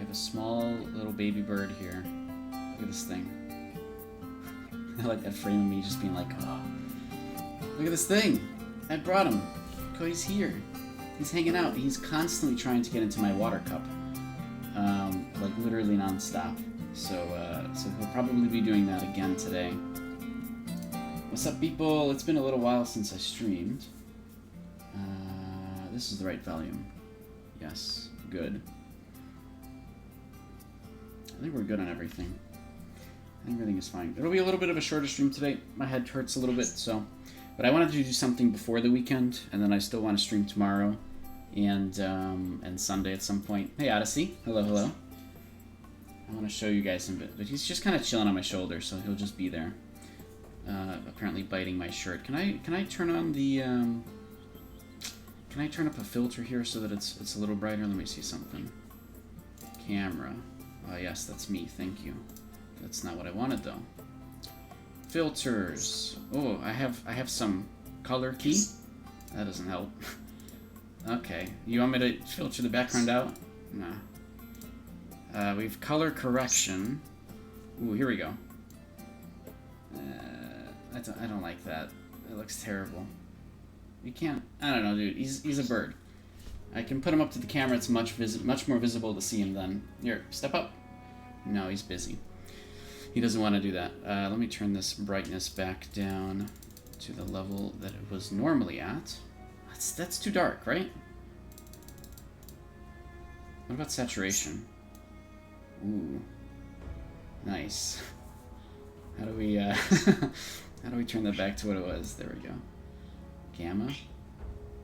have a small little baby bird here. Look at this thing. I like that frame of me just being like, oh, look at this thing. I brought him. Cody's here. He's hanging out. He's constantly trying to get into my water cup. Like literally non-stop. So he'll probably be doing that again today. What's up, people? It's been a little while since I streamed. This is the right volume. Yes, good. I think we're good on everything. I think everything is fine. It'll be a little bit of a shorter stream today. My head hurts a little bit, so. But I wanted to do something before the weekend, and then I still want to stream tomorrow and Sunday at some point. Hey, Odyssey. Hello, hello. I want to show you guys some bit, but he's just kind of chilling on my shoulder, so he'll just be there. Apparently biting my shirt. Can I turn on the Can I turn up a filter here so that it's a little brighter? Let me see something. Camera. Oh yes, that's me. Thank you. That's not what I wanted though. Filters. Oh, I have some color key. That doesn't help. Okay, you want me to filter the background out? Nah. We've color correction. Ooh, here we go. I don't like that. It looks terrible. You can't. I don't know, dude. He's a bird. I can put him up to the camera. It's much more visible to see him then. Here, step up. No, he's busy. He doesn't want to do that. Let me turn this brightness back down to the level that it was normally at. That's too dark, right? What about saturation? Ooh, nice. How do we how do we turn that back to what it was? There we go. Gamma.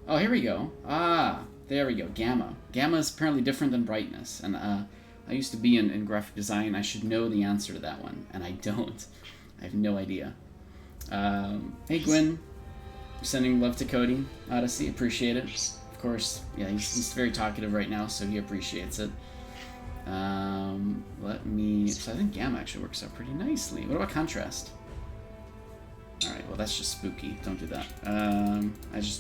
Oh, here we go. Ah, there we go. Gamma. Gamma is apparently different than brightness, and I used to be in graphic design. I should know the answer to that one, and I don't. I have no idea. Hey, Gwen. Sending love to Cody. Odyssey, appreciate it. Of course, yeah, he's very talkative right now, so he appreciates it. Let me... So I think Gamma actually works out pretty nicely. What about contrast? Alright, well that's just spooky. Don't do that.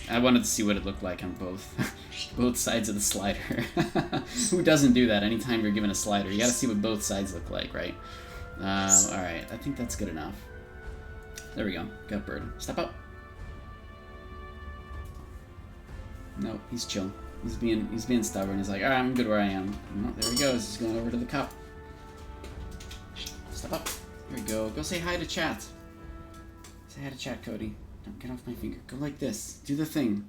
I wanted to see what it looked like on both sides of the slider. Who doesn't do that anytime you're given a slider? You gotta see what both sides look like, right? Alright, I think that's good enough. There we go. Got bird. Step up. No, he's chill. He's being stubborn. He's like, alright, I'm good where I am. Oh, there he goes. He's going over to the cup. Step up. There we go. Go say hi to chat. Say hi to chat, Cody. Don't get off my finger. Go like this. Do the thing.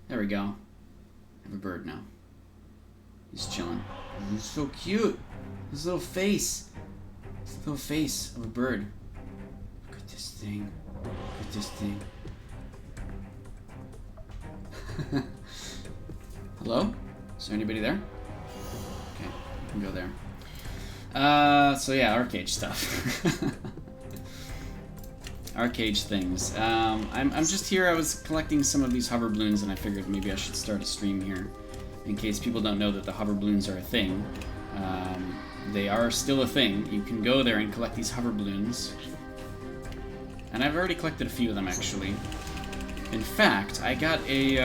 There we go. I have a bird now. He's chilling. He's so cute. His little face. His little face of a bird. Look at this thing. Look at this thing. Hello? Is there anybody there? Okay, you can go there. So yeah, Archeage stuff. Archeage things. I'm just here. I was collecting some of these hover balloons, and I figured maybe I should start a stream here, in case people don't know that the hover balloons are a thing. They are still a thing. You can go there and collect these hover balloons, and I've already collected a few of them actually. In fact, I got a,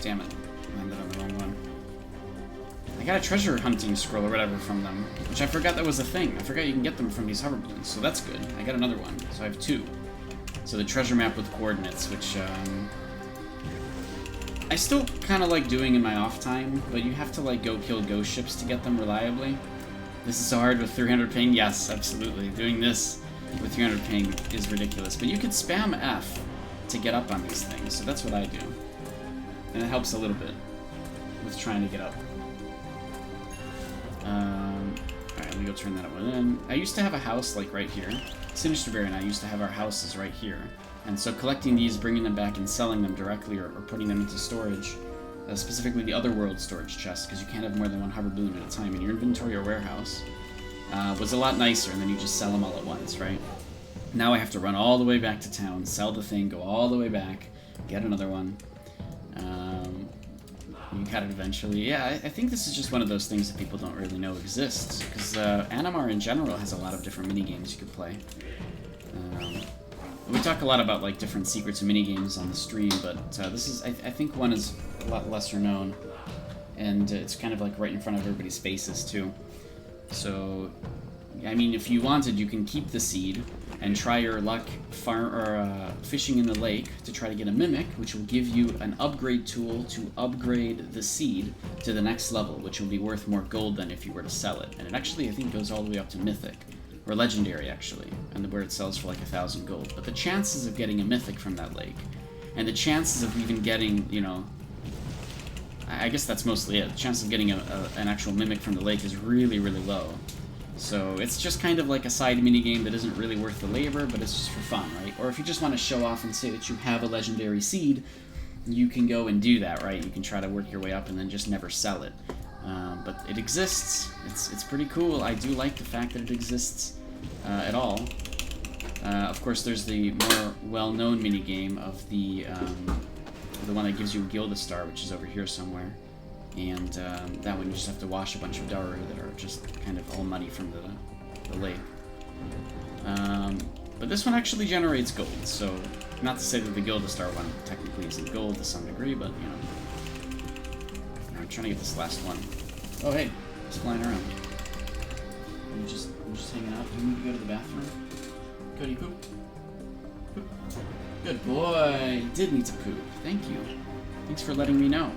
damn it, I landed on the wrong one. I got a treasure hunting scroll or whatever from them, which I forgot that was a thing. I forgot you can get them from these hover balloons, so that's good. I got another one, so I have two. So the treasure map with coordinates, which, I still kind of like doing in my off time, but you have to, like, go kill ghost ships to get them reliably. This is so hard with 300 ping? Yes, absolutely. Doing this with 300 ping is ridiculous, but you could spam F to get up on these things, so that's what I do. And it helps a little bit with trying to get up. Alright, let me go turn that one in. I used to have a house, like, right here. Sinister Bear and I used to have our houses right here. And so collecting these, bringing them back, and selling them directly, or putting them into storage, specifically the Otherworld storage chest, because you can't have more than one hover balloon at a time in your inventory or warehouse, was a lot nicer, and then you just sell them all at once, right? Now I have to run all the way back to town, sell the thing, go all the way back, get another one. You got it eventually. Yeah, I think this is just one of those things that people don't really know exists, because Animar in general has a lot of different minigames you could play. We talk a lot about like different secrets and minigames on the stream, but this is, I think one is a lot lesser known. and it's kind of like right in front of everybody's faces too. So, I mean, if you wanted, you can keep the seed and try your luck fishing in the lake to try to get a mimic, which will give you an upgrade tool to upgrade the seed to the next level, which will be worth more gold than if you were to sell it. And it actually, I think, goes all the way up to mythic, or legendary actually, and where it sells for like 1,000 gold. But the chances of getting a mythic from that lake, and the chances of even getting, you know, I guess that's mostly it. The chance of getting an actual mimic from the lake is really, really low. So it's just kind of like a side minigame that isn't really worth the labor, but it's just for fun, right? Or if you just want to show off and say that you have a legendary seed, you can go and do that, right? You can try to work your way up and then just never sell it. But it exists. It's pretty cool. I do like the fact that it exists at all. Of course, there's the more well-known minigame of the one that gives you a Gilda Star, which is over here somewhere. And that one you just have to wash a bunch of Daru that are just kind of all muddy from the lake. But this one actually generates gold, so not to say that the Gilda Star one technically isn't gold to some degree, but you know. I'm trying to get this last one. Oh hey, it's flying around. I'm just hanging out. Do you need to go to the bathroom? Cody, poop. Poop. Good boy. You did need to poop. Thank you. Thanks for letting me know.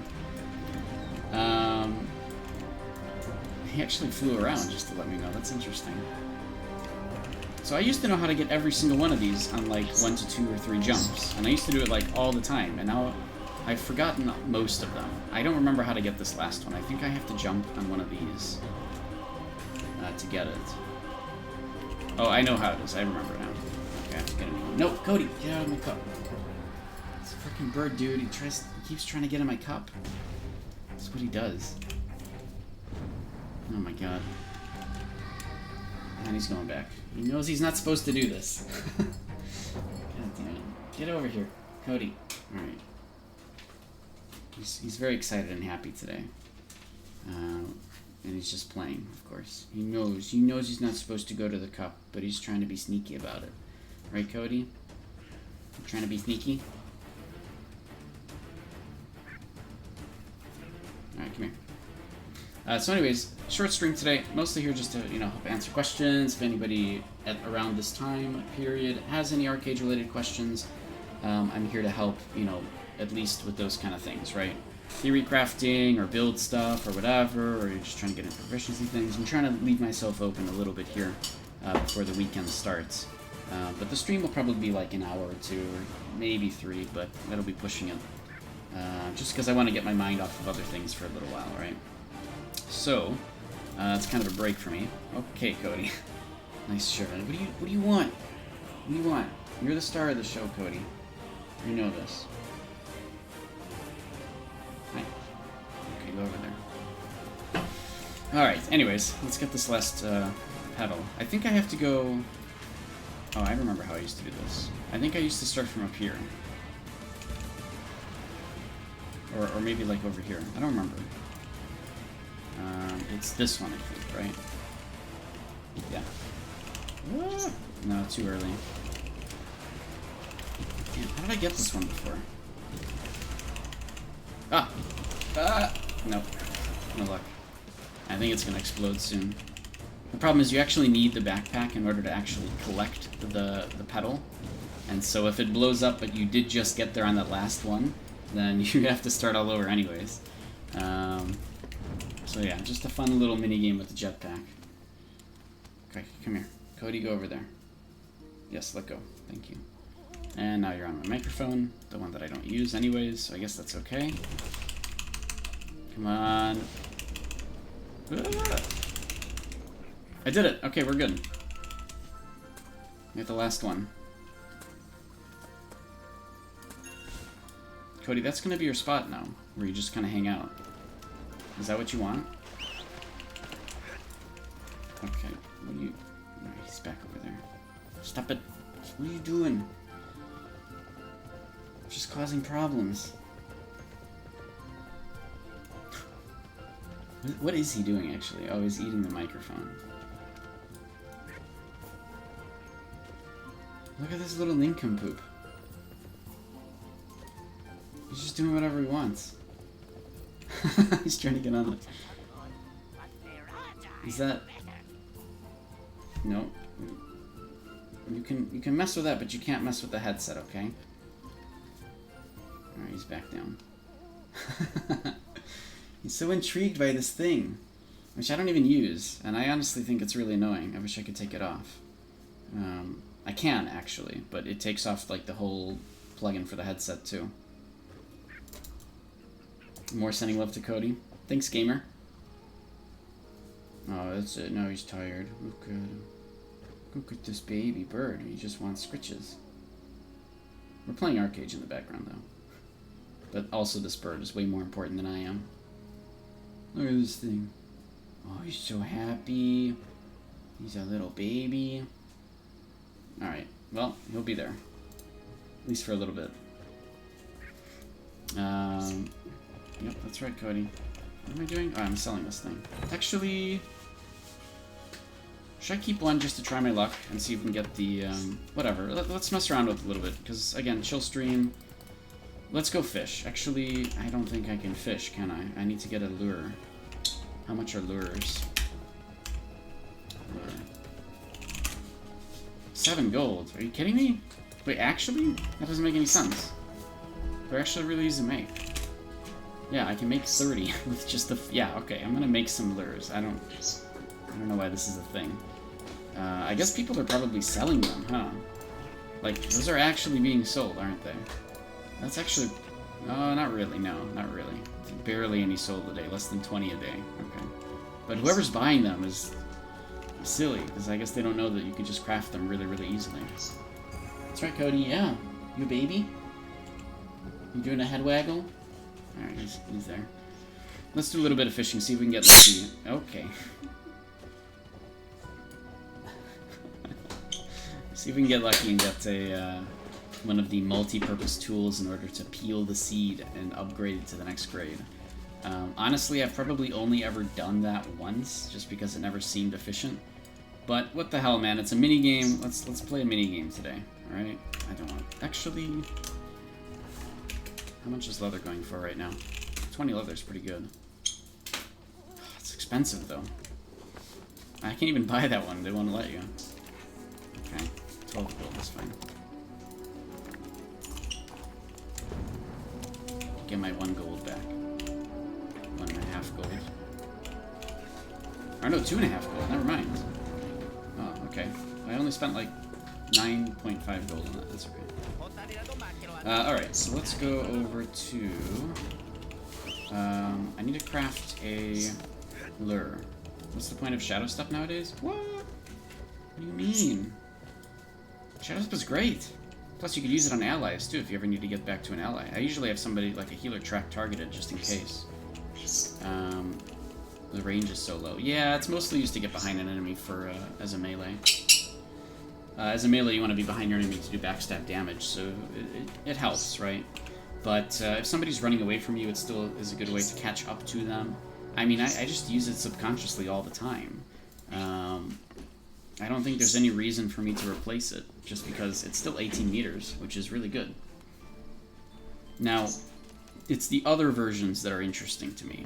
He actually flew around just to let me know. That's interesting. So I used to know how to get every single one of these on like 1 to 2 or 3 jumps, and I used to do it like all the time, and now I've forgotten most of them. I don't remember how to get this last one. I think I have to jump on one of these to get it. Oh, I know how it is. I remember now. Okay, I have to get a new one. No, Cody, get out of my cup. It's a freaking bird, dude. He keeps trying to get in my cup. That's what he does. Oh my god. And he's going back. He knows he's not supposed to do this. God damn it. Get over here, Cody. Alright. He's very excited and happy today. And he's just playing, of course. He knows he's not supposed to go to the cup, but he's trying to be sneaky about it. Right, Cody? You're trying to be sneaky? Alright, come here. So anyways, short stream today, mostly here just to, you know, help answer questions. If anybody at around this time period has any Archeage related questions, I'm here to help, you know, at least with those kind of things, right? Theory crafting or build stuff or whatever, or you're just trying to get into proficiency things. I'm trying to leave myself open a little bit here before the weekend starts. But the stream will probably be like an hour or 2, or maybe 3, but that'll be pushing it. Just because I want to get my mind off of other things for a little while, right? So, it's kind of a break for me. Okay, Cody. Nice shirt. What do you want? What do you want? You're the star of the show, Cody. You know this. Hi. Okay, go over there. Alright, anyways, let's get this last pedal. I think I have to go... Oh, I remember how I used to do this. I think I used to start from up here. Or maybe like over here. I don't remember. It's this one, I think, right? Yeah. Ah! No, too early. Damn, how did I get this one before? Ah! Ah! Nope. No luck. I think it's gonna explode soon. The problem is you actually need the backpack in order to actually collect the pedal. And so if it blows up but you did just get there on that last one, then you have to start all over anyways. So yeah, just a fun little mini game with the jetpack. Okay, come here. Cody, go over there. Yes, let go. Thank you. And now you're on my microphone, the one that I don't use anyways, so I guess that's okay. Come on. Ah! I did it. Okay, we're good. We have the last one. Cody, that's going to be your spot now, where you just kind of hang out. Is that what you want? Okay, what are you... Alright, he's back over there. Stop it. What are you doing? Just causing problems. What is he doing, actually? Oh, he's eating the microphone. Look at this little nincompoop. He's just doing whatever he wants. He's trying to get on it. Is that... No. You can mess with that, but you can't mess with the headset, okay? Alright, he's back down. He's so intrigued by this thing, which I don't even use, and I honestly think it's really annoying. I wish I could take it off. I can, actually, but it takes off, like, the whole plugin for the headset, too. More sending love to Cody. Thanks, gamer. Oh, that's it. No, he's tired. Look at him. Look at this baby bird. He just wants scritches. We're playing Archeage in the background, though. But also this bird is way more important than I am. Look at this thing. Oh, he's so happy. He's a little baby. Alright, well, he'll be there. At least for a little bit. Yep, that's right, Cody. What am I doing? Oh, I'm selling this thing. Actually, should I keep one just to try my luck and see if we can get the, whatever. Let's mess around with it a little bit, because, again, chill stream. Let's go fish. Actually, I don't think I can fish, can I? I need to get a lure. How much are lures? Lure. 7 gold. Are you kidding me? Wait, actually? That doesn't make any sense. They're actually really easy to make. Yeah, I can make 30 with just the... Yeah, okay, I'm gonna make some lures. I don't know why this is a thing. I guess people are probably selling them, huh? Like, those are actually being sold, aren't they? That's actually... Oh, not really, no, not really. Barely any sold a day, less than 20 a day. Okay. But whoever's buying them is silly, because I guess they don't know that you can just craft them really, really easily. That's right, Cody, yeah. You a baby? You doing a head waggle? Alright, he's there. Let's do a little bit of fishing, see if we can get lucky. Okay. See if we can get lucky and get a, one of the multi-purpose tools in order to peel the seed and upgrade it to the next grade. Honestly, I've probably only ever done that once, just because it never seemed efficient. But what the hell, man? It's a mini game. Let's play a mini game today. All right? I don't want to actually. How much is leather going for right now? 20 leather is pretty good. It's expensive though. I can't even buy that one. They won't let you. Okay, 12 gold. That's fine. Get my 1 gold back. 1.5 gold. Or no, 2.5 gold. Never mind. Oh, okay. I only spent like 9.5 gold on that. That's okay. Alright, so let's go over to... I need to craft a lure. What's the point of Shadow Step nowadays? What? What do you mean? Shadow Step is great. Plus, you could use it on allies, too, if you ever need to get back to an ally. I usually have somebody, like a healer, track targeted, just in case. The range is so low. Yeah, it's mostly used to get behind an enemy for, as a melee. As a melee, you want to be behind your enemy to do backstab damage, so it helps, right? But if somebody's running away from you, it still is a good way to catch up to them. I mean, I just use it subconsciously all the time. I don't think there's any reason for me to replace it, just because it's still 18 meters, which is really good. Now, it's the other versions that are interesting to me.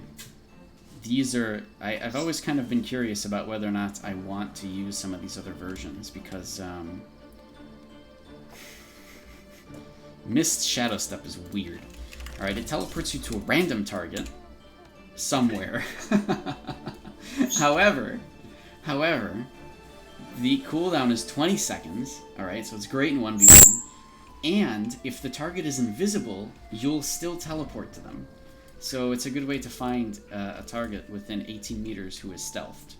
These are... I've always kind of been curious about whether or not I want to use some of these other versions, because... Mist Shadow Step is weird. Alright, it teleports you to a random target somewhere. However, the cooldown is 20 seconds, alright, so it's great in 1v1. And if the target is invisible, you'll still teleport to them. So it's a good way to find a target within 18 meters who is stealthed.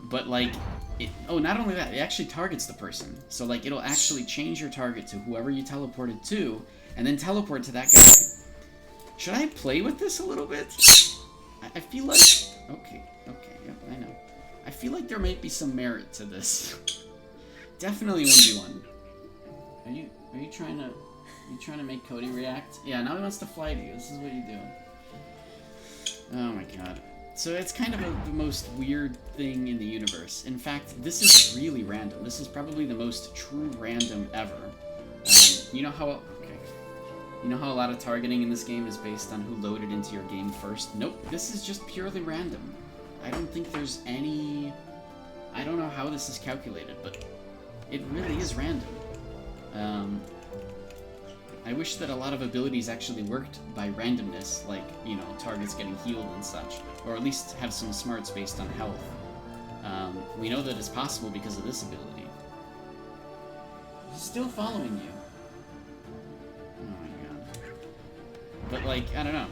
But like, not only that, it actually targets the person. So like, it'll actually change your target to whoever you teleported to, and then teleport to that guy. Should I play with this a little bit? I feel like... Okay, yep, I know. I feel like there might be some merit to this. Definitely 1v1. Are you trying to make Cody react? Yeah, now he wants to fly to you. This is what you do. Oh my god. So it's kind of the most weird thing in the universe. In fact, this is really random. This is probably the most true random ever. You know how... Okay. You know how a lot of targeting in this game is based on who loaded into your game first? Nope, this is just purely random. I don't think there's any... I don't know how this is calculated, but it really is random. I wish that a lot of abilities actually worked by randomness, like, you know, targets getting healed and such, or at least have some smarts based on health. We know that it's possible because of this ability. He's still following you. Oh my god. But, like, I don't know.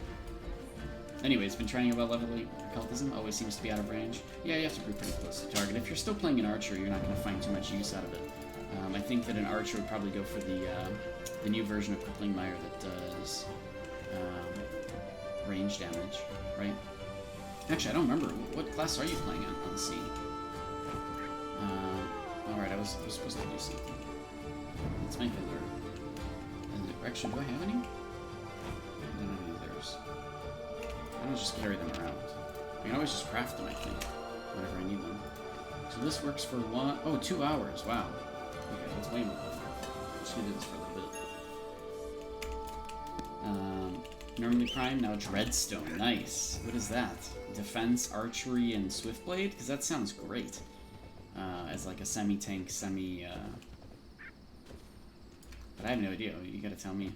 Anyways, been trying about level 8 occultism, always seems to be out of range. Yeah, you have to be pretty close to target. If you're still playing an archer, you're not going to find too much use out of it. I think that an archer would probably go for the new version of Crippling Mire that does range damage, right? Actually, I don't remember. What class are you playing on C? Alright, I was supposed to do something. Let's make it learn. Actually, do I have any? I don't have any of theirs. I don't just carry them around. I can always just craft them, I think, whenever I need them. So this works for 2 hours. Wow. Okay, that's way more. I'm just gonna do this for a little bit. Normally Prime, now Dreadstone. Nice. What is that? Defense, Archery, and Swiftblade? Because that sounds great. As like a semi-tank, But I have no idea. You gotta tell me.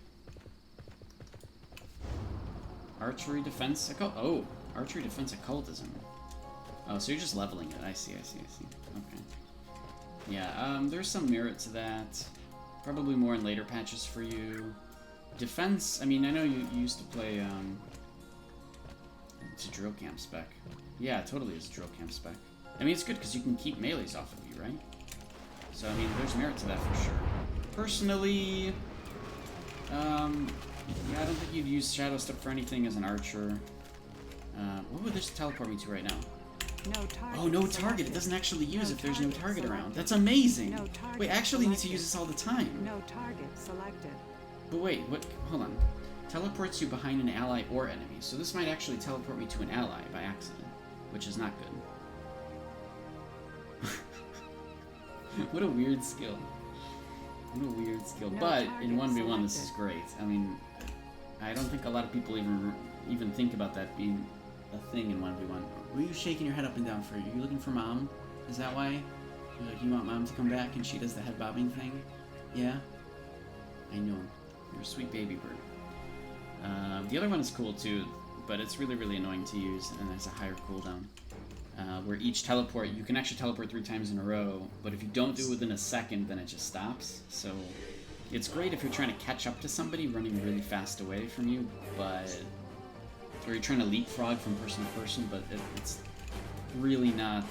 Archery, Defense, Archery, Defense, Occultism. Oh, so you're just leveling it. I see. Okay. Yeah, there's some merit to that. Probably more in later patches for you. Defense, I mean, I know you used to play, it's a drill camp spec. Yeah, it totally is a drill camp spec. I mean, it's good because you can keep melees off of you, right? So, I mean, there's merit to that for sure. Personally, yeah, I don't think you'd use Shadow Step for anything as an archer. What would this teleport me to right now? No target. Oh, no target. It doesn't actually use if there's no target around. That's amazing. No target wait, I actually need to use this all the time. No target selected. But wait, what? Hold on. Teleports you behind an ally or enemy. So this might actually teleport me to an ally by accident, which is not good. What a weird skill. What a weird skill. No but in 1v1 selected. this is great. I mean, I don't think a lot of people even think about that being a thing in 1v1. What are you shaking your head up and down for? Are you looking for Mom? Is that why? You want Mom to come back and she does the head bobbing thing? Yeah? I know. You're a sweet baby bird. The other one is cool too, but it's really, really annoying to use and has a higher cooldown. Where each teleport, you can actually teleport 3 times in a row, but if you don't do it within a second, then it just stops. So it's great if you're trying to catch up to somebody running really fast away from you, but or you're trying to leapfrog from person to person, but it's really not.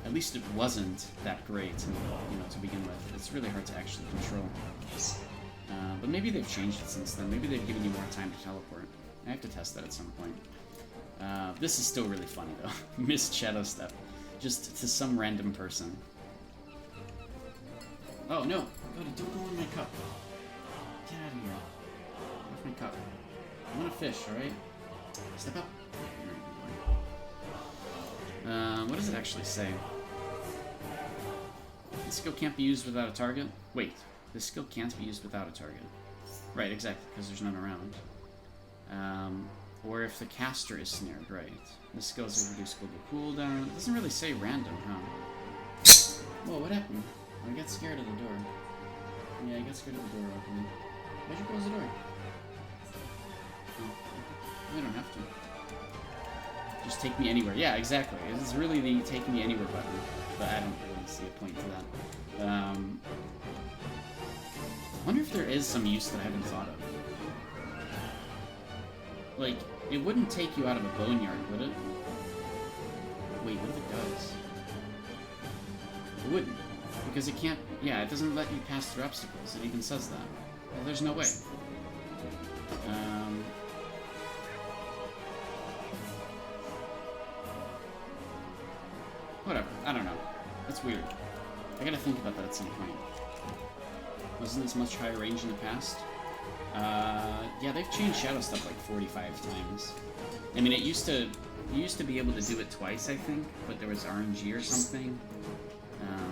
At least it wasn't that great, to begin with. It's really hard to actually control. But maybe they've changed it since then. Maybe they've given you more time to teleport. I have to test that at some point. This is still really funny though. Missed Shadow Step. Just to some random person. Oh no! Cody, don't go in my cup. Get out of here. Off my cup. I want to fish, alright? Step up. What does it actually say? This skill can't be used without a target? Wait, this skill can't be used without a target. Right, exactly, because there's none around. Or if the caster is snared, right. This skill is a reduced global cooldown. It doesn't really say random, huh? Whoa, what happened? I got scared of the door. Yeah, I got scared of the door opening. Why'd you close the door? Oh, I don't have to. Just take me anywhere. Yeah, exactly. This is really the take me anywhere button. But I don't really see a point to that. I wonder if there is some use that I haven't thought of. Like, it wouldn't take you out of a boneyard, would it? Wait, what if it does? It wouldn't. Because it can't... Yeah, it doesn't let you pass through obstacles. It even says that. Well, there's no way. Whatever. I don't know. That's weird. I gotta think about that at some point. Wasn't this much higher range in the past? Yeah, they've changed Shadow Step like 45 times. I mean, you used to be able to do it twice, I think, but there was RNG or something.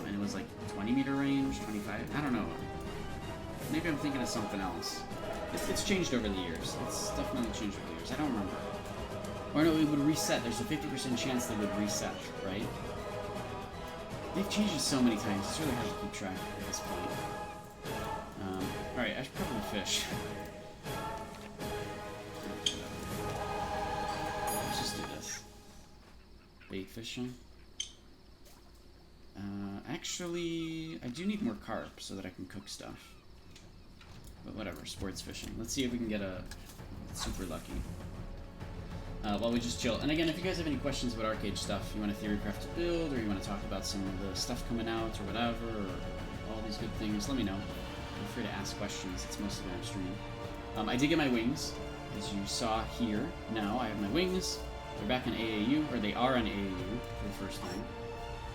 And it was like 20 meter range, 25, I don't know. Maybe I'm thinking of something else. It's changed over the years. It's definitely changed over the years. I don't remember. Or no, it would reset. There's a 50% chance they would reset, right? They've changed it so many times. It's really hard to keep track at this point. Alright, I should probably fish. Let's just do this. Bait fishing. Actually, I do need more carp so that I can cook stuff. But whatever, sports fishing. Let's see if we can get a super lucky. While we just chill. And again, if you guys have any questions about Archeage stuff, you want a theorycraft to build, or you want to talk about some of the stuff coming out, or whatever, or all these good things, let me know. Feel free to ask questions. It's mostly when I'm streaming. I did get my wings, as you saw here. Now I have my wings. They're back in AAU, or they are in AAU for the first time.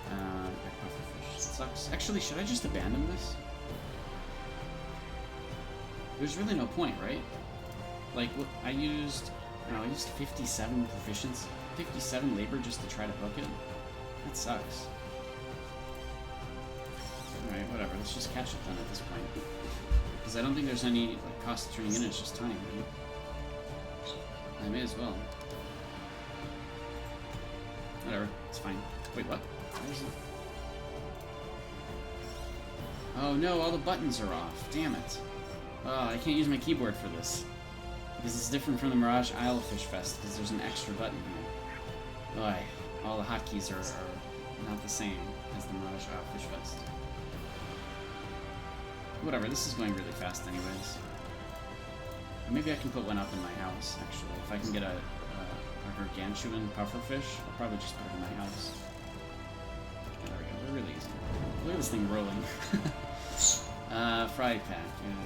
Pufferfish. It sucks. Actually, should I just abandon this? There's really no point, right? Like, what I used 57 proficiency, 57 labor just to try to hook it. That sucks. Alright, whatever. Let's just catch it then at this point. Because I don't think there's any like cost turning in. It's just time, right? I may as well. Whatever. It's fine. Wait, what? Where is it? Oh no! All the buttons are off. Damn it. Oh, I can't use my keyboard for this. Because it's different from the Mirage Isle Fish Fest, because there's an extra button here. Boy, all the hotkeys are not the same as the Mirage Isle Fish Fest. Whatever, this is going really fast anyways. Maybe I can put one up in my house, actually. If I can get a gargantuan pufferfish, I'll probably just put it in my house. There we go, they're really easy. Look at this thing rolling. Fry pack, yeah.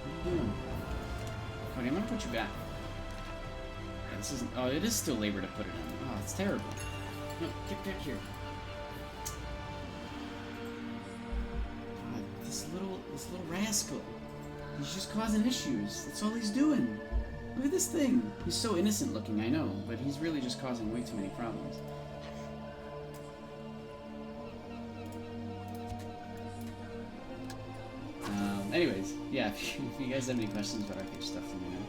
What are you doing? Cody, I'm gonna put you back. Yeah, this isn't. Oh, it is still labor to put it in. Oh, it's terrible. No, get back here. God, this little rascal. He's just causing issues. That's all he's doing. Look at this thing. He's so innocent looking, I know, but he's really just causing way too many problems. Anyways, yeah, if you guys have any questions about Archeage stuff, let me know.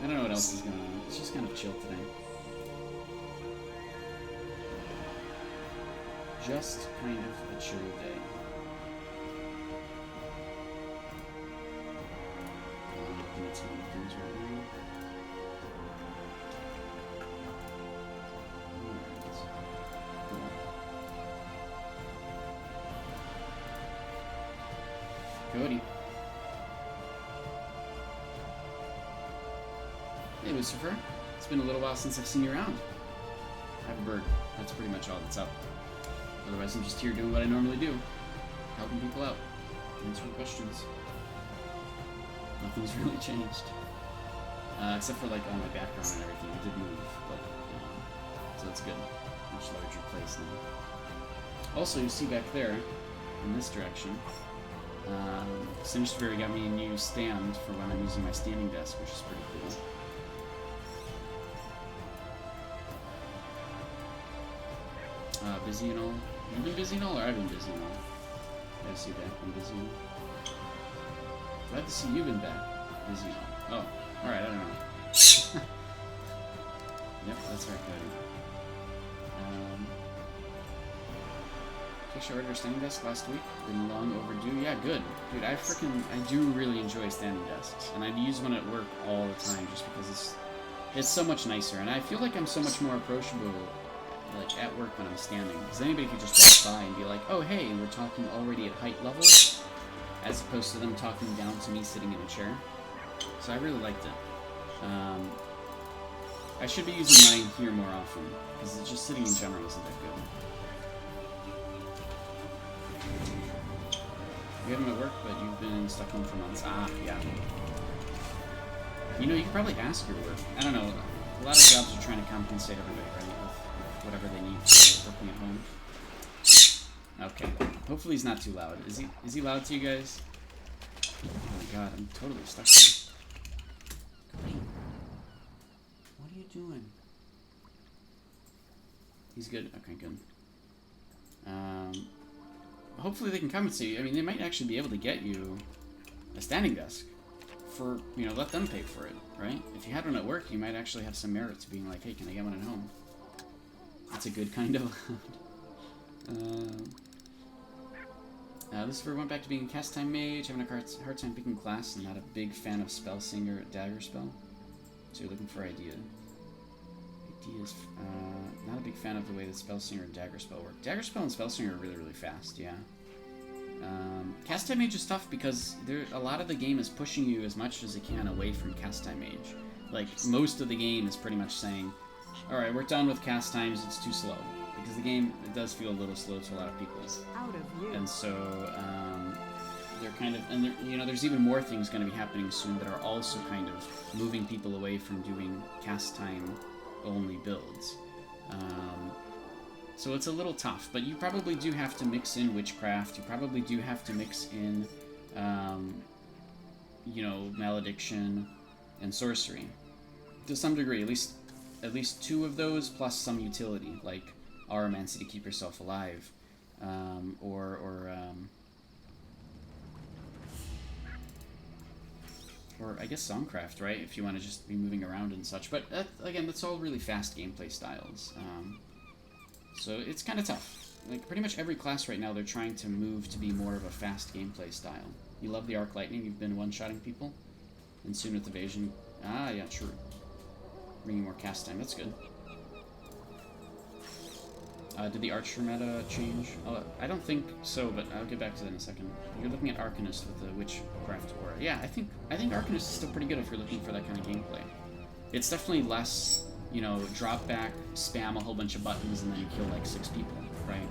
I don't know what else is going on. It's just kind of chill today. Just kind of a chill day. I'm looking at some other things right now. Cody. Hey, Lucifer. It's been a little while since I've seen you around. I have a bird. That's pretty much all that's up. Otherwise, I'm just here doing what I normally do. Helping people out. Answering questions. Nothing's really changed. Except for, like, all my background and everything. I did move, but, so that's good. Much larger place now. Also, you see back there, in this direction, Sinisterberry got me a new stand for when I'm using my standing desk, which is pretty cool. Busy and all. You've been busy and all, or I've been busy and all? I see that. I'm busy and all. Glad to see you've been back. Busy and all. Oh, alright, I don't know. Yep, that's right, Cody. Actually ordered a standing desk last week. Been long overdue. Yeah, good. Dude, I do really enjoy standing desks. And I use one at work all the time just because it's so much nicer. And I feel like I'm so much more approachable like at work when I'm standing. Because anybody could just walk by and be like, oh hey, we're talking already at height level. As opposed to them talking down to me sitting in a chair. So I really liked it. I should be using mine here more often. Because it's just sitting in general isn't that good. You have them at work, but you've been stuck home for months. Ah, yeah. You know, you could probably ask your work. I don't know. A lot of jobs are trying to compensate everybody, right? With whatever they need for working at home. Okay. Hopefully he's not too loud. Is he loud to you guys? Oh my god, I'm totally stuck here. Cody. What are you doing? He's good? Okay, good. Hopefully they can compensate you. I mean, they might actually be able to get you a standing desk for, you know, let them pay for it, right? If you had one at work, you might actually have some merit to being like, hey, can I get one at home? That's a good kind of... Lucifer went back to being a cast time mage, having a hard time picking class, and not a big fan of spell singer dagger spell. So you're looking for ideas. Not a big fan of the way that spell singer and dagger spell work. Dagger spell and spell singer are really, really fast, yeah. Cast time mage is tough because a lot of the game is pushing you as much as it can away from cast time mage. Like, most of the game is pretty much saying, alright, we're done with cast times, it's too slow. Because the game, it does feel a little slow to a lot of people. Out of view. And so, they're kind of, and you know, there's even more things going to be happening soon that are also kind of moving people away from doing cast time only builds. So it's a little tough, but you probably do have to mix in witchcraft, you probably do have to mix in, you know, malediction and sorcery. To some degree, at least two of those, plus some utility, like Aromancy to keep yourself alive, or I guess Songcraft, right? If you want to just be moving around and such. But again, that's all really fast gameplay styles. So it's kind of tough. Like pretty much every class right now, they're trying to move to be more of a fast gameplay style. You love the Arc Lightning. You've been one-shotting people, and soon with Evasion. Ah, yeah, true. Bringing more cast time. That's good. Did the Archer meta change? I don't think so, but I'll get back to that in a second. You're looking at Arcanist with the Witchcraft Aura. Yeah, I think Arcanist is still pretty good if you're looking for that kind of gameplay. It's definitely less, you know, drop back, spam a whole bunch of buttons, and then you kill like 6 people, right?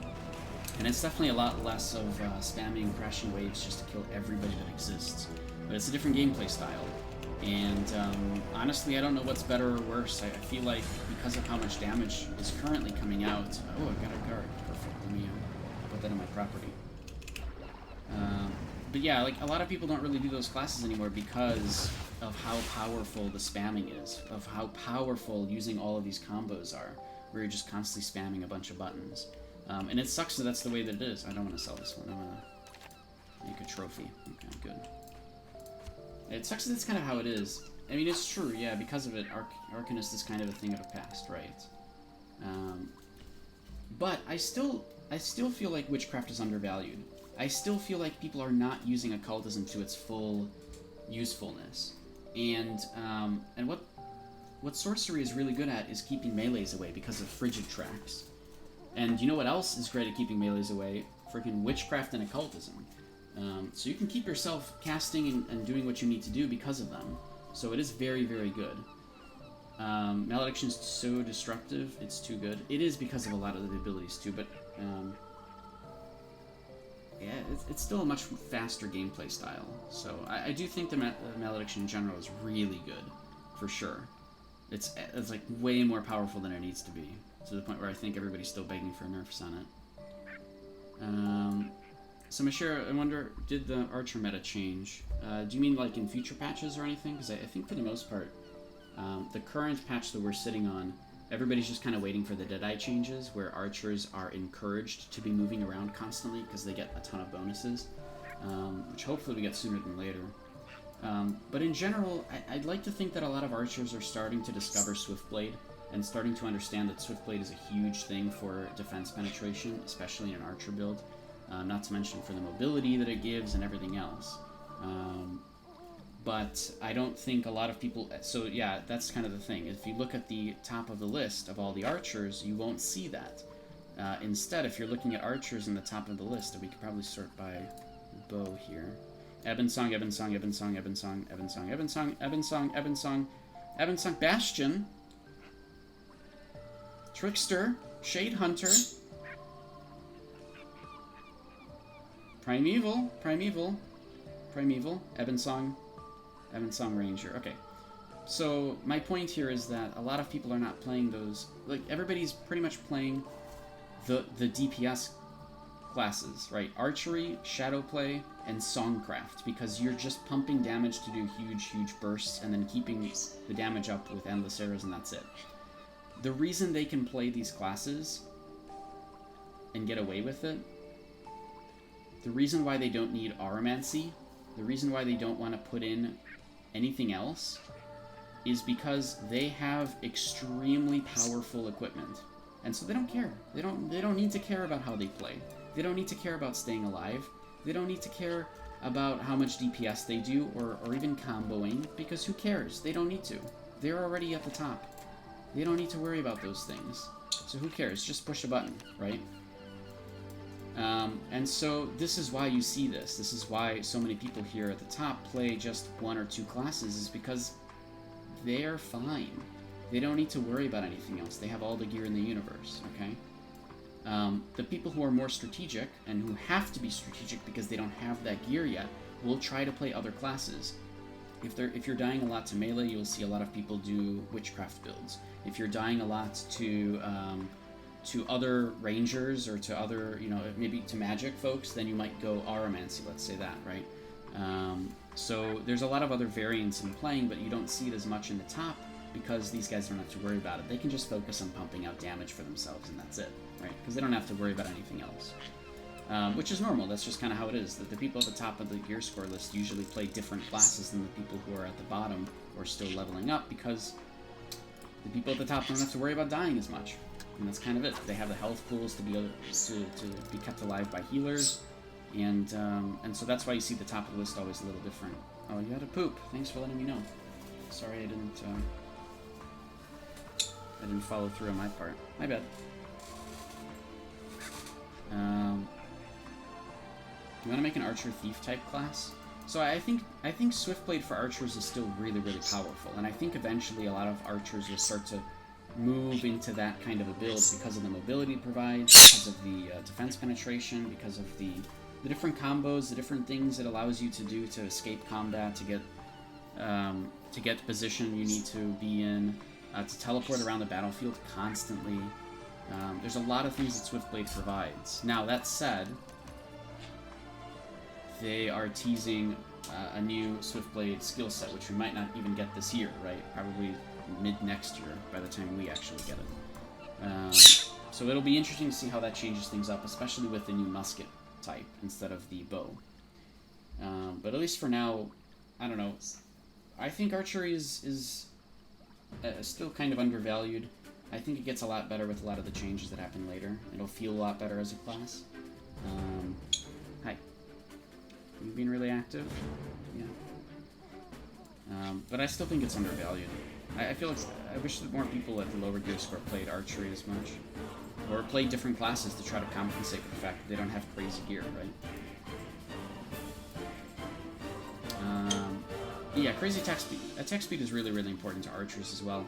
And it's definitely a lot less of spamming crashing waves just to kill everybody that exists. But it's a different gameplay style. And honestly, I don't know what's better or worse. I feel like because of how much damage is currently coming out... Oh, I've got a guard. Perfect. Let me put that on my property. But yeah, like a lot of people don't really do those classes anymore because of how powerful the spamming is, of how powerful using all of these combos are, where you're just constantly spamming a bunch of buttons. And it sucks that that's the way that it is. I don't want to sell this one. I want to make a trophy. Okay, good. It sucks that it's kind of how it is. I mean, it's true, yeah, because of it, Arcanist is kind of a thing of the past, right? But I still feel like Witchcraft is undervalued. I still feel like people are not using occultism to its full usefulness. And what sorcery is really good at is keeping melees away because of frigid tracks. And you know what else is great at keeping melees away? Freaking Witchcraft and occultism. So you can keep yourself casting and doing what you need to do because of them. So it is very, very good. Malediction is so destructive, it's too good. It is because of a lot of the abilities too, but yeah, it's still a much faster gameplay style. So I do think the Malediction in general is really good, for sure. It's like way more powerful than it needs to be, to the point where I think everybody's still begging for nerfs on it. So, Mashira, I wonder, did the Archer meta change? Do you mean like in future patches or anything? Because I think for the most part, the current patch that we're sitting on, everybody's just kind of waiting for the Deadeye changes, where Archers are encouraged to be moving around constantly because they get a ton of bonuses, which hopefully we get sooner than later. But in general, I'd like to think that a lot of Archers are starting to discover Swiftblade, and starting to understand that Swiftblade is a huge thing for defense penetration, especially in an Archer build. Not to mention for the mobility that it gives and everything else. But I don't think a lot of people... So yeah, that's kind of the thing. If you look at the top of the list of all the Archers, you won't see that. Instead, if you're looking at Archers in the top of the list, we could probably sort by bow here. Ebonsong, Ebonsong, Ebonsong, Ebonsong, Ebonsong, Ebonsong, Ebonsong, Ebonsong, Ebonsong, Bastion, Trickster, Shade Hunter, Primeval, Ebonsong, Ebonsong Ranger. Okay, so my point here is that a lot of people are not playing those. Like, everybody's pretty much playing the DPS classes, right? Archery, Shadowplay, and Songcraft, because you're just pumping damage to do huge bursts and then keeping the damage up with endless arrows, and that's it. The reason they can play these classes and get away with it, the reason why they don't need Aromancy the reason why they don't want to put in anything else is because they have extremely powerful equipment. And so they don't care. They don't need to care about how they play. They don't need to care about staying alive. They don't need to care about how much DPS they do or even comboing, because who cares? They don't need to. They're already at the top. They don't need to worry about those things. So who cares? Just push a button, right? And so this is why you see this. This is why so many people here at the top play just 1 or 2 classes, is because they're fine. They don't need to worry about anything else. They have all the gear in the universe, okay? The people who are more strategic, and who have to be strategic because they don't have that gear yet, will try to play other classes. If you're dying a lot to melee, you'll see a lot of people do witchcraft builds. If you're dying a lot to other rangers, or to other, maybe to magic folks, then you might go aromancy, let's say that, right? So there's a lot of other variants in playing, but you don't see it as much in the top, because these guys don't have to worry about it. They can just focus on pumping out damage for themselves, and that's it, right? Because they don't have to worry about anything else. Which is normal. That's just kind of how it is. That the people at the top of the gear score list usually play different classes than the people who are at the bottom, or still leveling up, because the people at the top don't have to worry about dying as much. And that's kind of it. They have the health pools to be kept alive by healers, and so that's why you see the top of the list always a little different. Oh, you had a poop. Thanks for letting me know. Sorry I didn't follow through on my part. My bad. Do you want to make an archer thief type class? So I think Swiftblade for archers is still really, really powerful, and I think eventually a lot of archers will start to move into that kind of a build because of the mobility it provides, because of the defense penetration, because of the different combos, the different things it allows you to do to escape combat, to get the position you need to be in, to teleport around the battlefield constantly. There's a lot of things that Swiftblade provides. Now, that said, they are teasing a new Swiftblade skill set, which we might not even get this year, right? Probably mid-next year, by the time we actually get it. So it'll be interesting to see how that changes things up, especially with the new musket type instead of the bow. But at least for now, I don't know. I think archery is still kind of undervalued. I think it gets a lot better with a lot of the changes that happen later. It'll feel a lot better as a class. Hi. You being really active? Yeah. But I still think it's undervalued. I feel like I wish that more people at the lower gear score played archery as much, or played different classes to try to compensate for the fact that they don't have crazy gear, right? Yeah, crazy attack speed. Attack speed is really, really important to archers as well.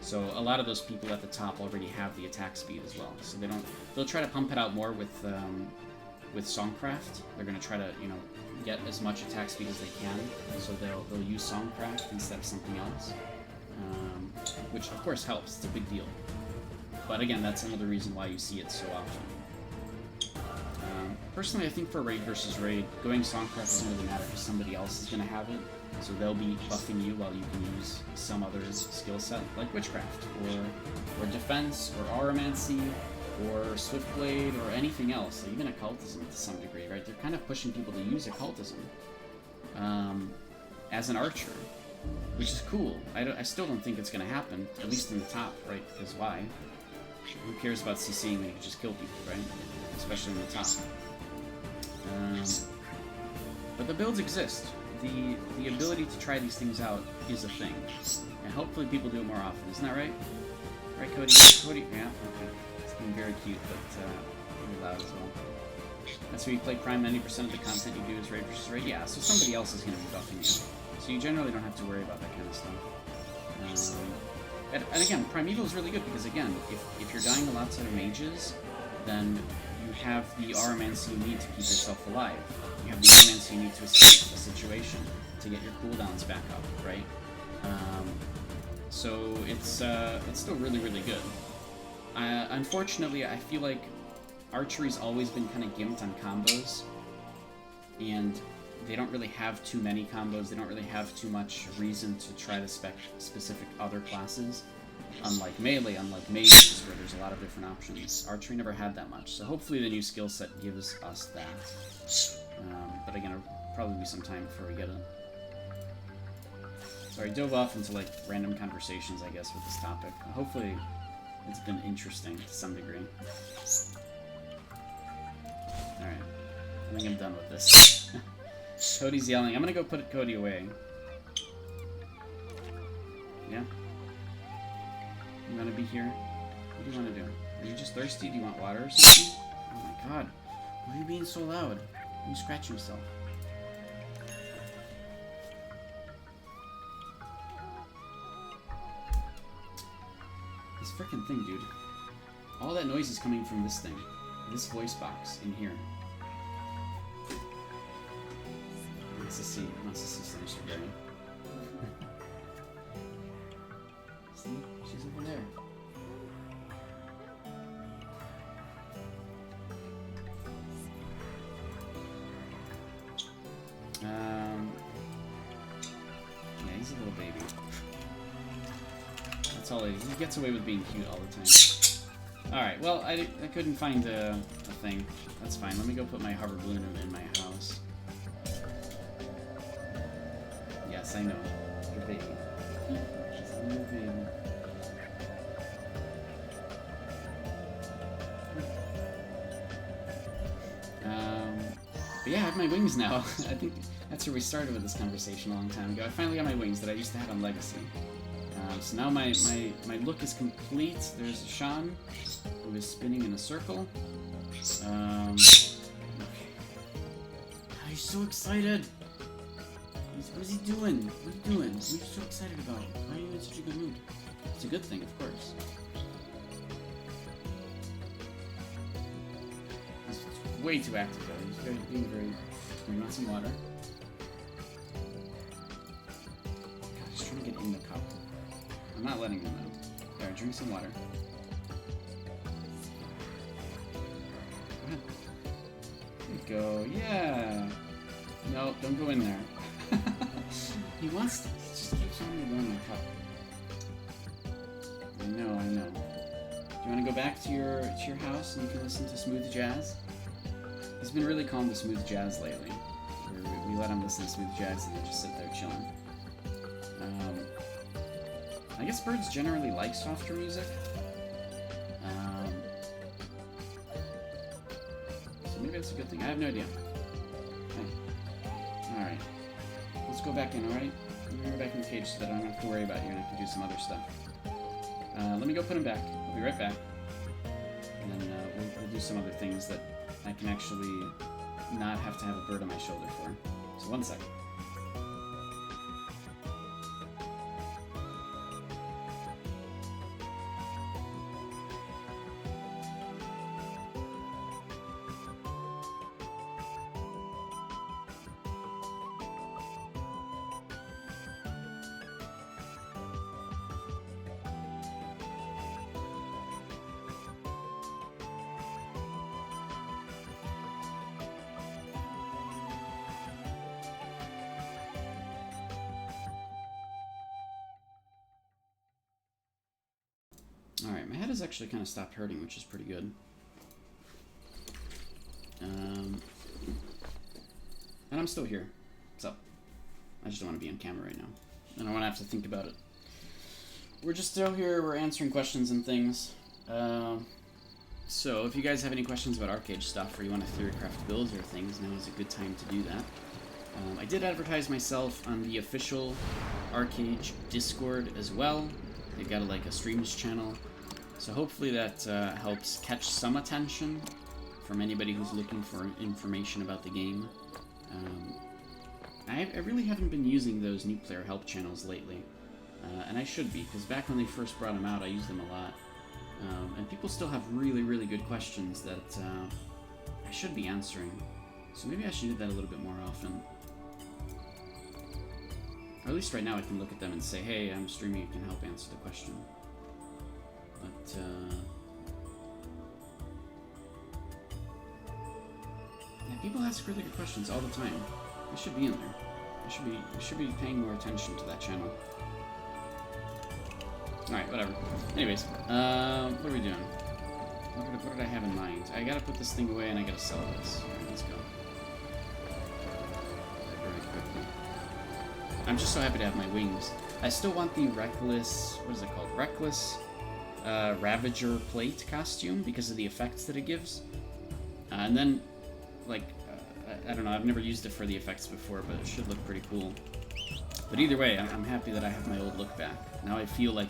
So a lot of those people at the top already have the attack speed as well. So they'll try to pump it out more with Songcraft. They're gonna try to, get as much attack speed as they can. So they'll use Songcraft instead of something else. Which of course helps, it's a big deal. But again, that's another reason why you see it so often. Personally, I think for raid versus raid, going Songcraft doesn't really matter because somebody else is going to have it, so they'll be buffing you while you can use some other skill set, like Witchcraft, or Defense, or Aromancy, or Swiftblade, or anything else, even Occultism to some degree, right? They're kind of pushing people to use Occultism as an archer, which is cool. I still don't think it's going to happen, at least in the top, right? Because why? Who cares about CCing when you can just kill people, right? Especially in the top. But the builds exist. The ability to try these things out is a thing. And hopefully people do it more often. Isn't that right? Right, Cody? Cody? Yeah, okay. It's being very cute, but really loud as well. That's where you play Prime. 90% of the content you do is raid versus raid. Yeah, so somebody else is going to be buffing you. So you generally don't have to worry about that kind of stuff. And again, Primeval is really good because, again, if you're dying a lot to mages, then you have the Aromancy you need to keep yourself alive. You have the Aromancy you need to escape the situation, to get your cooldowns back up, right? So it's still really, really good. Unfortunately, I feel like archery's always been kind of gimped on combos, and they don't really have too many combos. They don't really have too much reason to try to spec specific other classes. Unlike melee, unlike mages, where there's a lot of different options. Archery never had that much, so hopefully the new skill set gives us that. But again, probably be some time before we get it. So I dove off into like random conversations, I guess, with this topic. Hopefully it's been interesting to some degree. Alright. I think I'm done with this. Cody's yelling. I'm gonna go put Cody away. Yeah? You wanna be here? What do you wanna do? Are you just thirsty? Do you want water or something? Oh my god. Why are you being so loud? You scratch yourself. This frickin' thing, dude. All that noise is coming from this thing. This voice box in here. Wants to see some strawberry. See? She's over there. Yeah, he's a little baby. That's all he gets away with being cute all the time. Alright, well, I couldn't find a thing. That's fine. Let me go put my hover balloon in my house. Yes, I know. Your baby. She's a little baby. But yeah, I have my wings now. I think that's where we started with this conversation a long time ago. I finally got my wings that I used to have on Legacy. So now my look is complete. There's Sean, who is spinning in a circle. Okay. Oh, he's so excited! What is he doing? What are you doing? What are you so excited about? Why are you in such a good mood? It's a good thing, of course. He's way too active though. He's being very... You want some water? God, he's trying to get in the cup. I'm not letting him know. There, drink some water. Go ahead. There you go. Yeah. No, don't go in there. He wants to. He just keeps wanting to go in my cup. I know, I know. Do you want to go back to your house and you can listen to smooth jazz? He's been really calm to smooth jazz lately. We let him listen to smooth jazz and then just sit there chilling. I guess birds generally like softer music. So maybe that's a good thing. I have no idea. Okay. Alright. Let's go back in, alright? Let me go back in the cage so that I don't have to worry about you and I can do some other stuff. Let me go put him back. I'll be right back. And then we'll do some other things that I can actually not have to have a bird on my shoulder for. So 1 second. Alright, my head has actually kind of stopped hurting, which is pretty good. And I'm still here. What's up? I just don't want to be on camera right now. I don't want to have to think about it. We're just still here, we're answering questions and things. So, if you guys have any questions about Archeage stuff, or you want to theorycraft builds or things, now is a good time to do that. I did advertise myself on the official Archeage Discord as well. They've got a streams channel. So hopefully that helps catch some attention from anybody who's looking for information about the game. I really haven't been using those new player help channels lately. And I should be, because back when they first brought them out, I used them a lot. And people still have really, really good questions that I should be answering. So maybe I should do that a little bit more often. Or at least right now I can look at them and say, hey, I'm streaming, you can help answer the question. But, yeah, people ask really good questions all the time. I should be in there. I should be paying more attention to that channel. Alright, whatever. Anyways, what are we doing? What did I have in mind? I gotta put this thing away and I gotta sell this. Alright, let's go. I'm just so happy to have my wings. I still want the Reckless, what is it called? Reckless Ravager plate costume because of the effects that it gives. And then, like, I don't know, I've never used it for the effects before, but it should look pretty cool. But either way, I'm happy that I have my old look back. Now I feel like,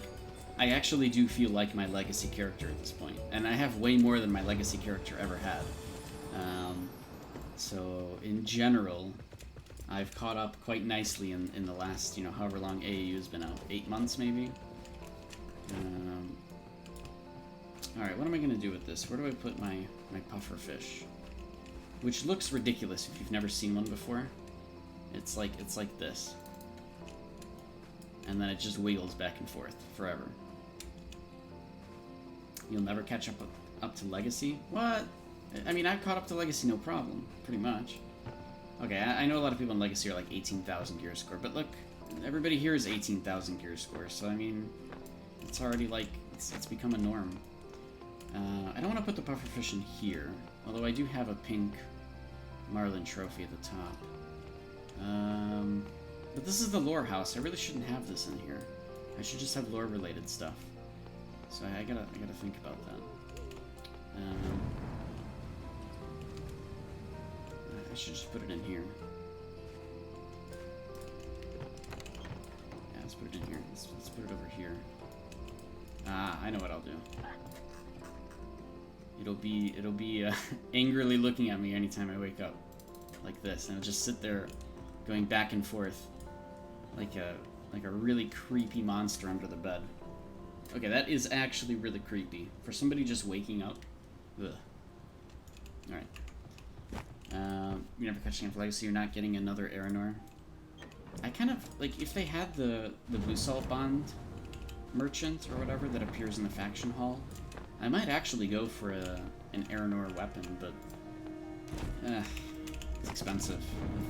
I actually do feel like my legacy character at this point. And I have way more than my legacy character ever had. So, in general, I've caught up quite nicely in the last, you know, however long AAU has been out. 8 months, maybe? Alright, what am I going to do with this? Where do I put my puffer fish? Which looks ridiculous if you've never seen one before. It's like this. And then it just wiggles back and forth forever. You'll never catch up to Legacy? What? I mean, I've caught up to Legacy no problem, pretty much. Okay, I know a lot of people in Legacy are like 18,000 gear score, but look, everybody here is 18,000 gear score, so I mean, it's already like, it's become a norm. I don't want to put the pufferfish in here, although I do have a pink Marlin trophy at the top. But this is the lore house. I really shouldn't have this in here. I should just have lore related stuff. So I gotta think about that. I should just put it in here. Yeah, let's put it in here. Let's put it over here. Ah, I know what I'll do. It'll be angrily looking at me anytime I wake up, like this, and it'll just sit there, going back and forth, like a really creepy monster under the bed. Okay, that is actually really creepy for somebody just waking up. Ugh. All right. You're never catching up Legacy. You're not getting another Aranor. I kind of like if they had the Blue Salt Bond merchant or whatever that appears in the faction hall. I might actually go for an Aranor weapon, but it's expensive.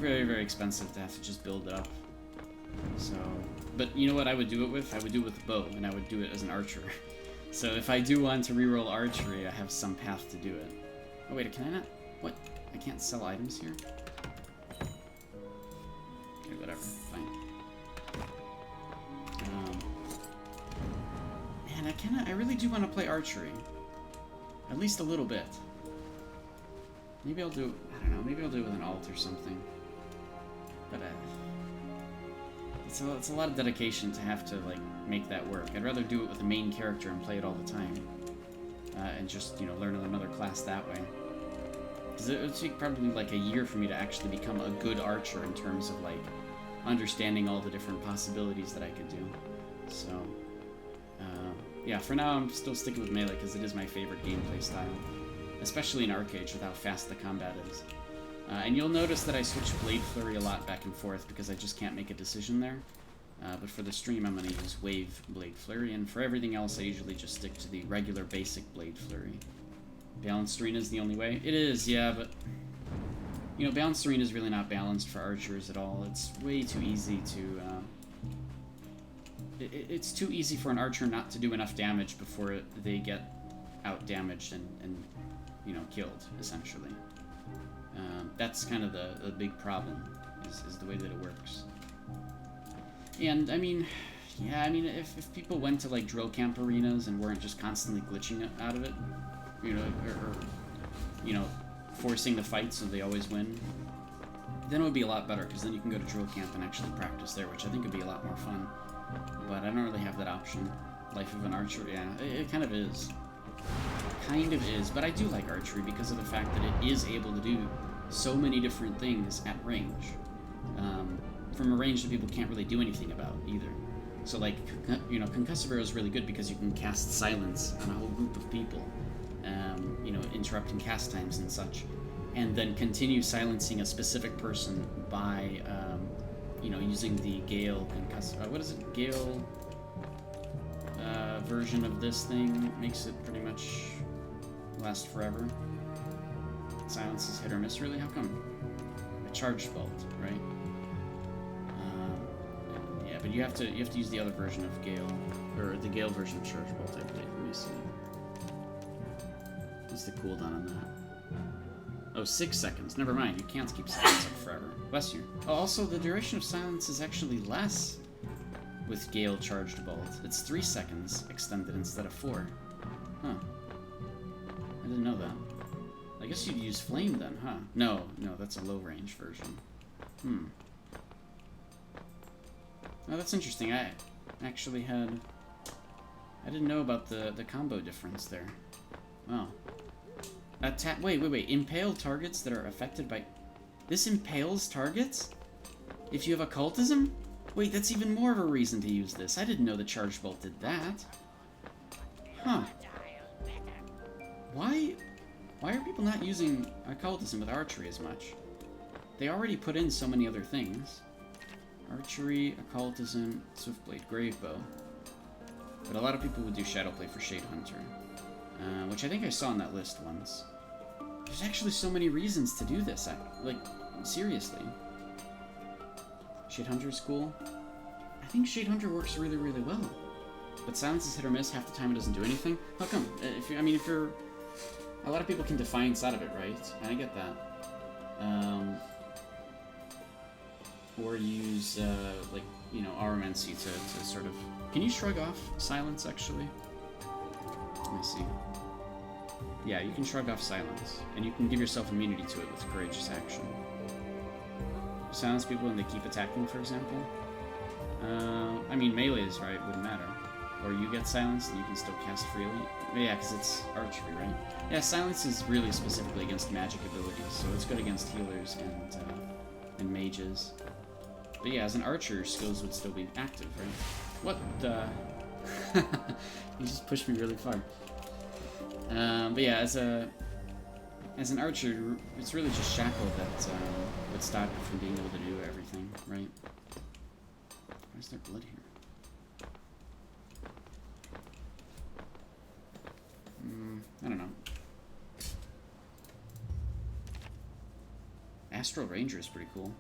Very, very expensive to have to just build it up. So, but you know what I would do it with? I would do it with a bow, and I would do it as an archer. So if I do want to reroll archery, I have some path to do it. Oh wait, can I not? What? I can't sell items here? Okay, whatever. Fine. Man, I really do want to play archery. At least a little bit. Maybe I'll do, I don't know, maybe I'll do it with an alt or something. But it's a lot of dedication to have to, like, make that work. I'd rather do it with the main character and play it all the time. And just, you know, learn another class that way. Because it would take probably, like, a year for me to actually become a good archer in terms of, like, understanding all the different possibilities that I could do. So, yeah, for now I'm still sticking with melee because it is my favorite gameplay style. Especially in Archeage with how fast the combat is. And you'll notice that I switch Blade Flurry a lot back and forth because I just can't make a decision there. But for the stream I'm going to use Wave Blade Flurry, and for everything else I usually just stick to the regular basic Blade Flurry. Balanced Arena is the only way? It is, yeah, but... You know, Balanced Arena is really not balanced for archers at all. It's way too easy to... It's too easy for an archer not to do enough damage before they get out-damaged and you know, killed, essentially. That's kind of the big problem, is the way that it works. And, I mean, yeah, I mean, if people went to, like, drill camp arenas and weren't just constantly glitching out of it, you know, or you know, forcing the fight so they always win, then it would be a lot better, because then you can go to drill camp and actually practice there, which I think would be a lot more fun. But I don't really have that option. Life of an archer, yeah, it kind of is. Kind of is, but I do like archery because of the fact that it is able to do so many different things at range. From a range that people can't really do anything about either. So, like, you know, Concussive Arrow is really good because you can cast silence on a whole group of people, you know, interrupting cast times and such, and then continue silencing a specific person by, you know, using the Gale Concussive... what is it? Gale... version of this thing makes it pretty much last forever. Silence is hit or miss, really? How come? A charged bolt, right? Yeah, but you have to use the other version of Gale, or the Gale version of charged bolt, I believe. Let me see. What's the cooldown on that? Oh, 6 seconds. Never mind. You can't keep silence up forever. Bless you. Oh, also, the duration of silence is actually less with Gale Charged Bolt. It's 3 seconds extended instead of 4. Huh. I didn't know that. I guess you'd use Flame then, huh? No, that's a low-range version. Oh, that's interesting. I actually had... I didn't know about the combo difference there. Oh. Wait. Impale targets that are affected by... This impales targets? If you have occultism? Wait, that's even more of a reason to use this. I didn't know the Charged Bolt did that. Huh. Why are people not using occultism with archery as much? They already put in so many other things. Archery, occultism, Swiftblade, Gravebow. But a lot of people would do Shadowplay for Shade Hunter. Which I think I saw on that list once. There's actually so many reasons to do this. Like, seriously. Shade Hunter is cool. I think Shade Hunter works really, really well. But silence is hit or miss. Half the time it doesn't do anything. How come? If you're... A lot of people can Defiance out of it, right? And I get that. Or use, like, you know, Aromancy to sort of... Can you shrug off silence, actually? Let me see. Yeah, you can shrug off silence. And you can give yourself immunity to it with Courageous Action. Silence people when they keep attacking, for example. I mean, melee is right, wouldn't matter. Or you get silenced and you can still cast freely. Yeah, because it's archery, right? Yeah, silence is really specifically against magic abilities, so it's good against healers and mages. But yeah, as an archer, skills would still be active, right? What the... You just pushed me really far. But yeah, as an archer, it's really just Shackle that would stop you from being able to do everything, right? Why is there blood here? I don't know. Astral Ranger is pretty cool.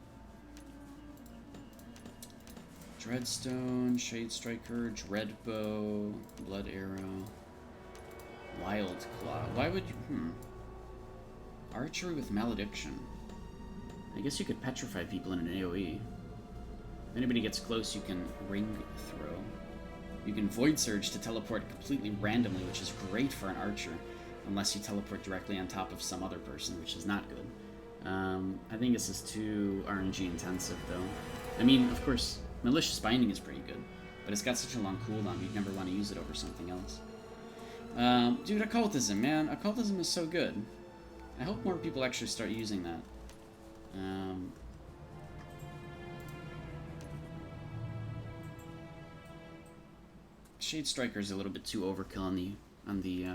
Dreadstone, Shade Striker, Dreadbow, Blood Arrow, Wild Claw. Why would you... Archery with Malediction. I guess you could petrify people in an AoE. If anybody gets close, you can Ring Throw. You can Void Surge to teleport completely randomly, which is great for an archer, unless you teleport directly on top of some other person, which is not good. I think this is too RNG intensive, though. I mean, of course, Malicious Binding is pretty good, but it's got such a long cooldown, you'd never want to use it over something else. Dude, Occultism, man. Occultism is so good. I hope more people actually start using that. Shade Striker is a little bit too overkill on the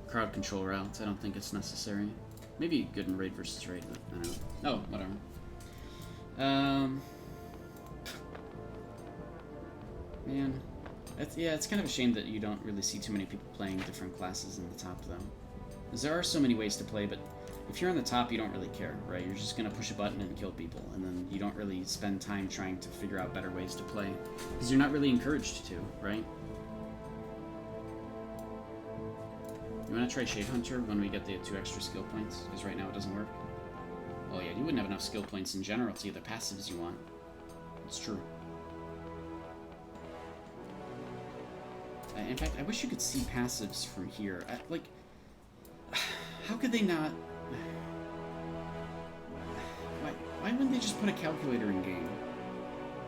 crowd control route. I don't think it's necessary. Maybe good in raid versus raid, but I don't know. Oh, whatever. Man, it's kind of a shame that you don't really see too many people playing different classes in the top, though. Because there are so many ways to play, but if you're on the top, you don't really care, right? You're just gonna push a button and kill people, and then you don't really spend time trying to figure out better ways to play. Because you're not really encouraged to, right? You wanna try Shade Hunter when we get the 2 extra skill points? Because right now it doesn't work. Oh yeah, you wouldn't have enough skill points in general to get the passives you want. It's true. In fact, I wish you could see passives from here. Like, how could they not... Why wouldn't they just put a calculator in game?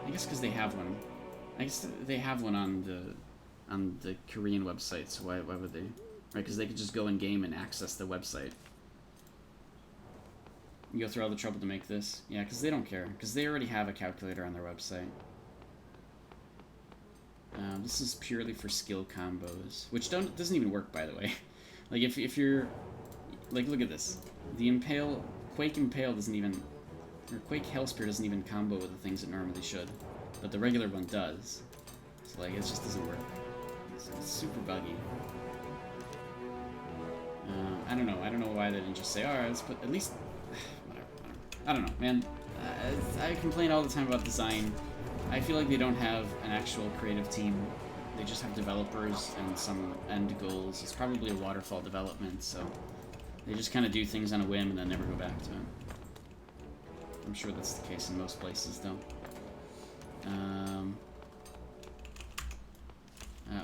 I guess because they have one. I guess they have one on the Korean website, so why would they? Right, because they could just go in game and access the website. You go through all the trouble to make this? Yeah, because they don't care. Because they already have a calculator on their website. This is purely for skill combos, which doesn't even work, by the way. Like, if you're... Like, look at this. The Quake Impale doesn't even... Or Quake Hellspear doesn't even combo with the things it normally should. But the regular one does. So, like, it just doesn't work. It's super buggy. I don't know. I don't know why they didn't just say, alright, let's put at least... Whatever. I don't know, man. I complain all the time about design. I feel like they don't have an actual creative team. They just have developers and some end goals. It's probably a waterfall development, so They just kind of do things on a whim and then never go back to it. I'm sure that's the case in most places, though.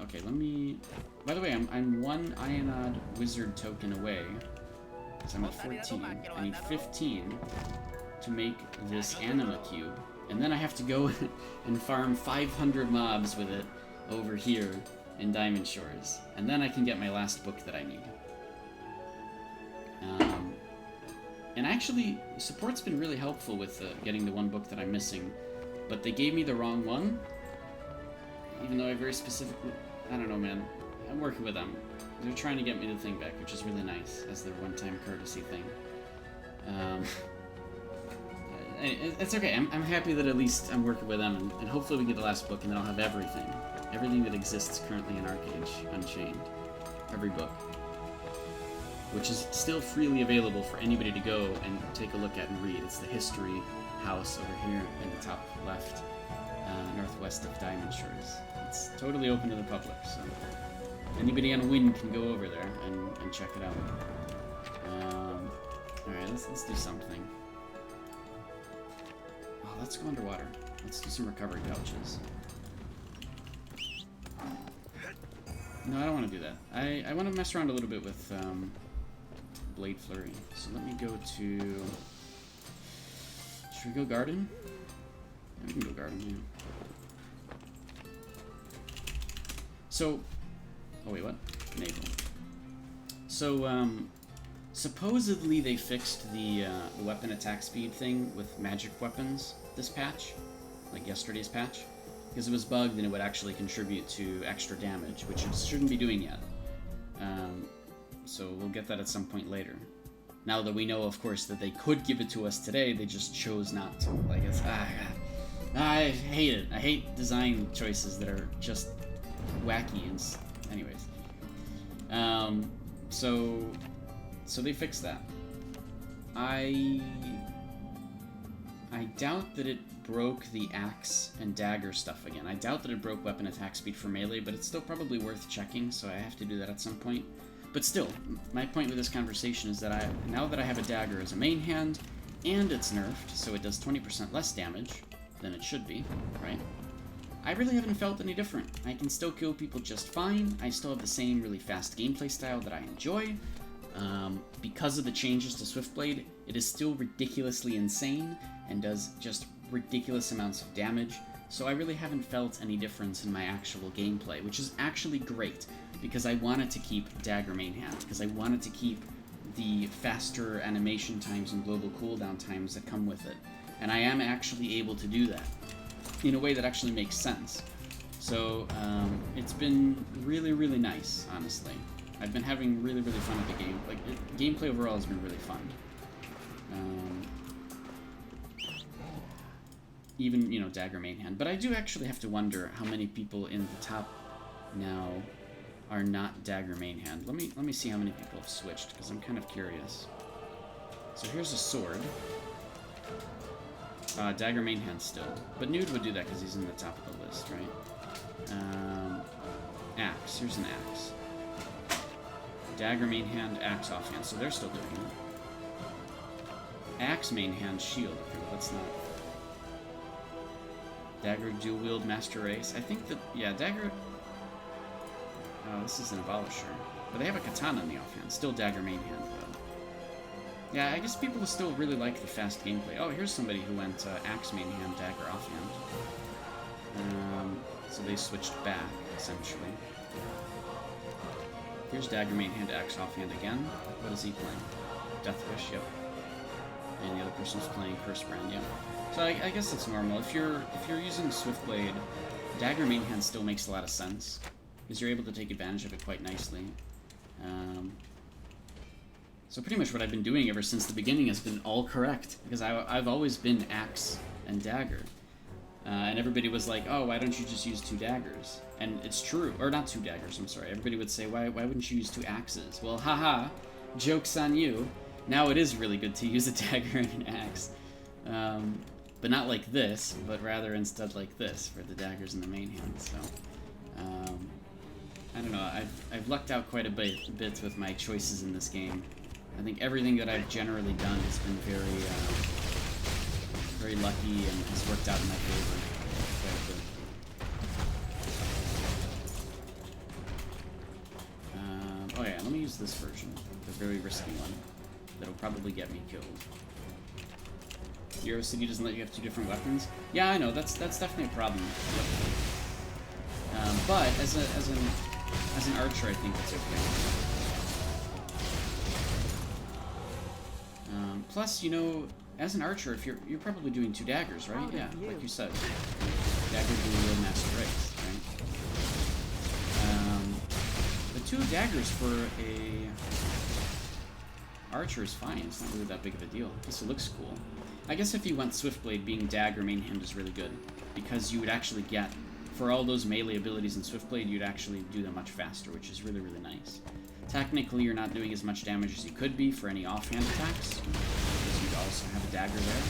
Okay, let me... By the way, I'm 1 Ionod Wizard token away. So I'm at 14. I need 15 to make this Anima Cube. And then I have to go and farm 500 mobs with it over here in Diamond Shores. And then I can get my last book that I need. And actually, support's been really helpful with getting the one book that I'm missing. But they gave me the wrong one. Even though I very specifically... I don't know, man. I'm working with them. They're trying to get me the thing back, which is really nice, as their one-time courtesy thing. It's okay. I'm happy that at least I'm working with them, and hopefully we get the last book, and then I'll have everything. Everything that exists currently in Archeage, Unchained. Every book. Which is still freely available for anybody to go and take a look at and read. It's the history house over here in the top left, northwest of Diamond Shores. It's totally open to the public, so anybody on a win can go over there and check it out. Alright, let's do something. Oh, let's go underwater. Let's do some recovery pouches. No, I don't want to do that. I want to mess around a little bit with Blade Flurry. So let me go to... Should we go Garden? Yeah, we can go Garden, yeah. So... Oh, wait, what? Naval. So, supposedly they fixed the weapon attack speed thing with magic weapons this patch. Like yesterday's patch. Because it was bugged and it would actually contribute to extra damage, which it shouldn't be doing yet. So we'll get that at some point later. Now that we know, of course, that they could give it to us today, they just chose not to. Like, it's... I hate it. I hate design choices that are just wacky and... Anyways. So they fixed that. I doubt that it broke the axe and dagger stuff again. I doubt that it broke weapon attack speed for melee, but it's still probably worth checking, so I have to do that at some point. But still, my point with this conversation is that now that I have a dagger as a main hand, and it's nerfed, so it does 20% less damage than it should be, right? I really haven't felt any different. I can still kill people just fine. I still have the same really fast gameplay style that I enjoy. Because of the changes to Swiftblade, it is still ridiculously insane and does just ridiculous amounts of damage. So I really haven't felt any difference in my actual gameplay, which is actually great, because I wanted to keep dagger main hand, because I wanted to keep the faster animation times and global cooldown times that come with it. And I am actually able to do that in a way that actually makes sense. So it's been really, really nice, honestly. I've been having really, really fun with the game. Like, gameplay overall has been really fun. Even, you know, dagger main hand. But I do actually have to wonder how many people in the top now are not dagger main hand. Let me see how many people have switched, because I'm kind of curious. So here's a sword. Dagger main hand still. But Nude would do that because he's in the top of the list, right? Axe. Here's an axe. Dagger main hand, axe offhand. So they're still doing it. Axe main hand, shield. Okay, well, that's not... Dagger dual wield master race. I think that... Yeah, dagger... Oh, this is an abolisher. But they have a katana in the offhand. Still dagger main hand, though. Yeah, I guess people still really like the fast gameplay. Oh, here's somebody who went axe main hand, dagger offhand. So they switched back, essentially. Here's dagger main hand, axe offhand again. What is he playing? Death Wish, yep. And the other person's playing Curse Brand, yep. So I guess it's normal. If you're using Swiftblade, dagger main hand still makes a lot of sense, because you're able to take advantage of it quite nicely. So pretty much what I've been doing ever since the beginning has been all correct, because I've always been axe and dagger. And everybody was like, oh, why don't you just use 2 daggers? And it's true. Or not 2 daggers, I'm sorry. Everybody would say, why wouldn't you use 2 axes? Well, haha, joke's on you. Now it is really good to use a dagger and an axe. But not like this, but rather instead like this, for the daggers in the main hand, so... I don't know, I've lucked out quite a bit with my choices in this game. I think everything that I've generally done has been very lucky and has worked out in my favor quite a bit. Oh yeah, let me use this version, the very risky one. That'll probably get me killed. Hero City doesn't let you have 2 different weapons. Yeah, I know, that's definitely a problem. But as an archer, I think it's okay. Plus, you know, as an archer, if you're probably doing 2 daggers, right? Yeah, like you said, dagger doing real master race, right? The 2 daggers for a archer is fine. It's not really that big of a deal. Plus, it looks cool. I guess if you went Swiftblade, being dagger main hand is really good because you would actually get, for all those melee abilities in Swiftblade, you'd actually do them much faster, which is really, really nice. Technically, you're not doing as much damage as you could be for any offhand attacks, because you'd also have a dagger there.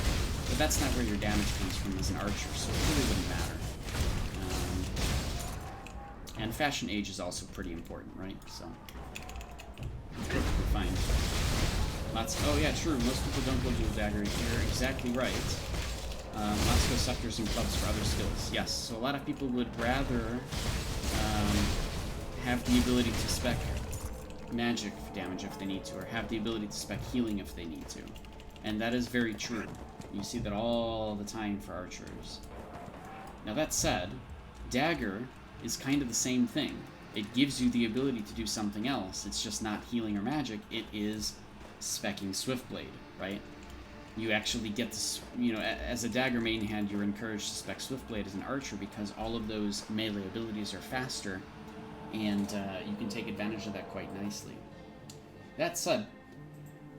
But that's not where your damage comes from as an archer, so it really wouldn't matter. And Fashion Age is also pretty important, right? So, perfectly fine. Oh yeah, true, most people don't go dual dagger. You're exactly right. Lots go scepters and clubs for other skills. Yes, so a lot of people would rather have the ability to spec magic damage if they need to, or have the ability to spec healing if they need to. And that is very true. You see that all the time for archers. Now that said, dagger is kind of the same thing. It gives you the ability to do something else. It's just not healing or magic. It is specking Swiftblade, right? You actually get this, you know, as a dagger main hand, you're encouraged to spec Swiftblade as an archer because all of those melee abilities are faster, and you can take advantage of that quite nicely. That said,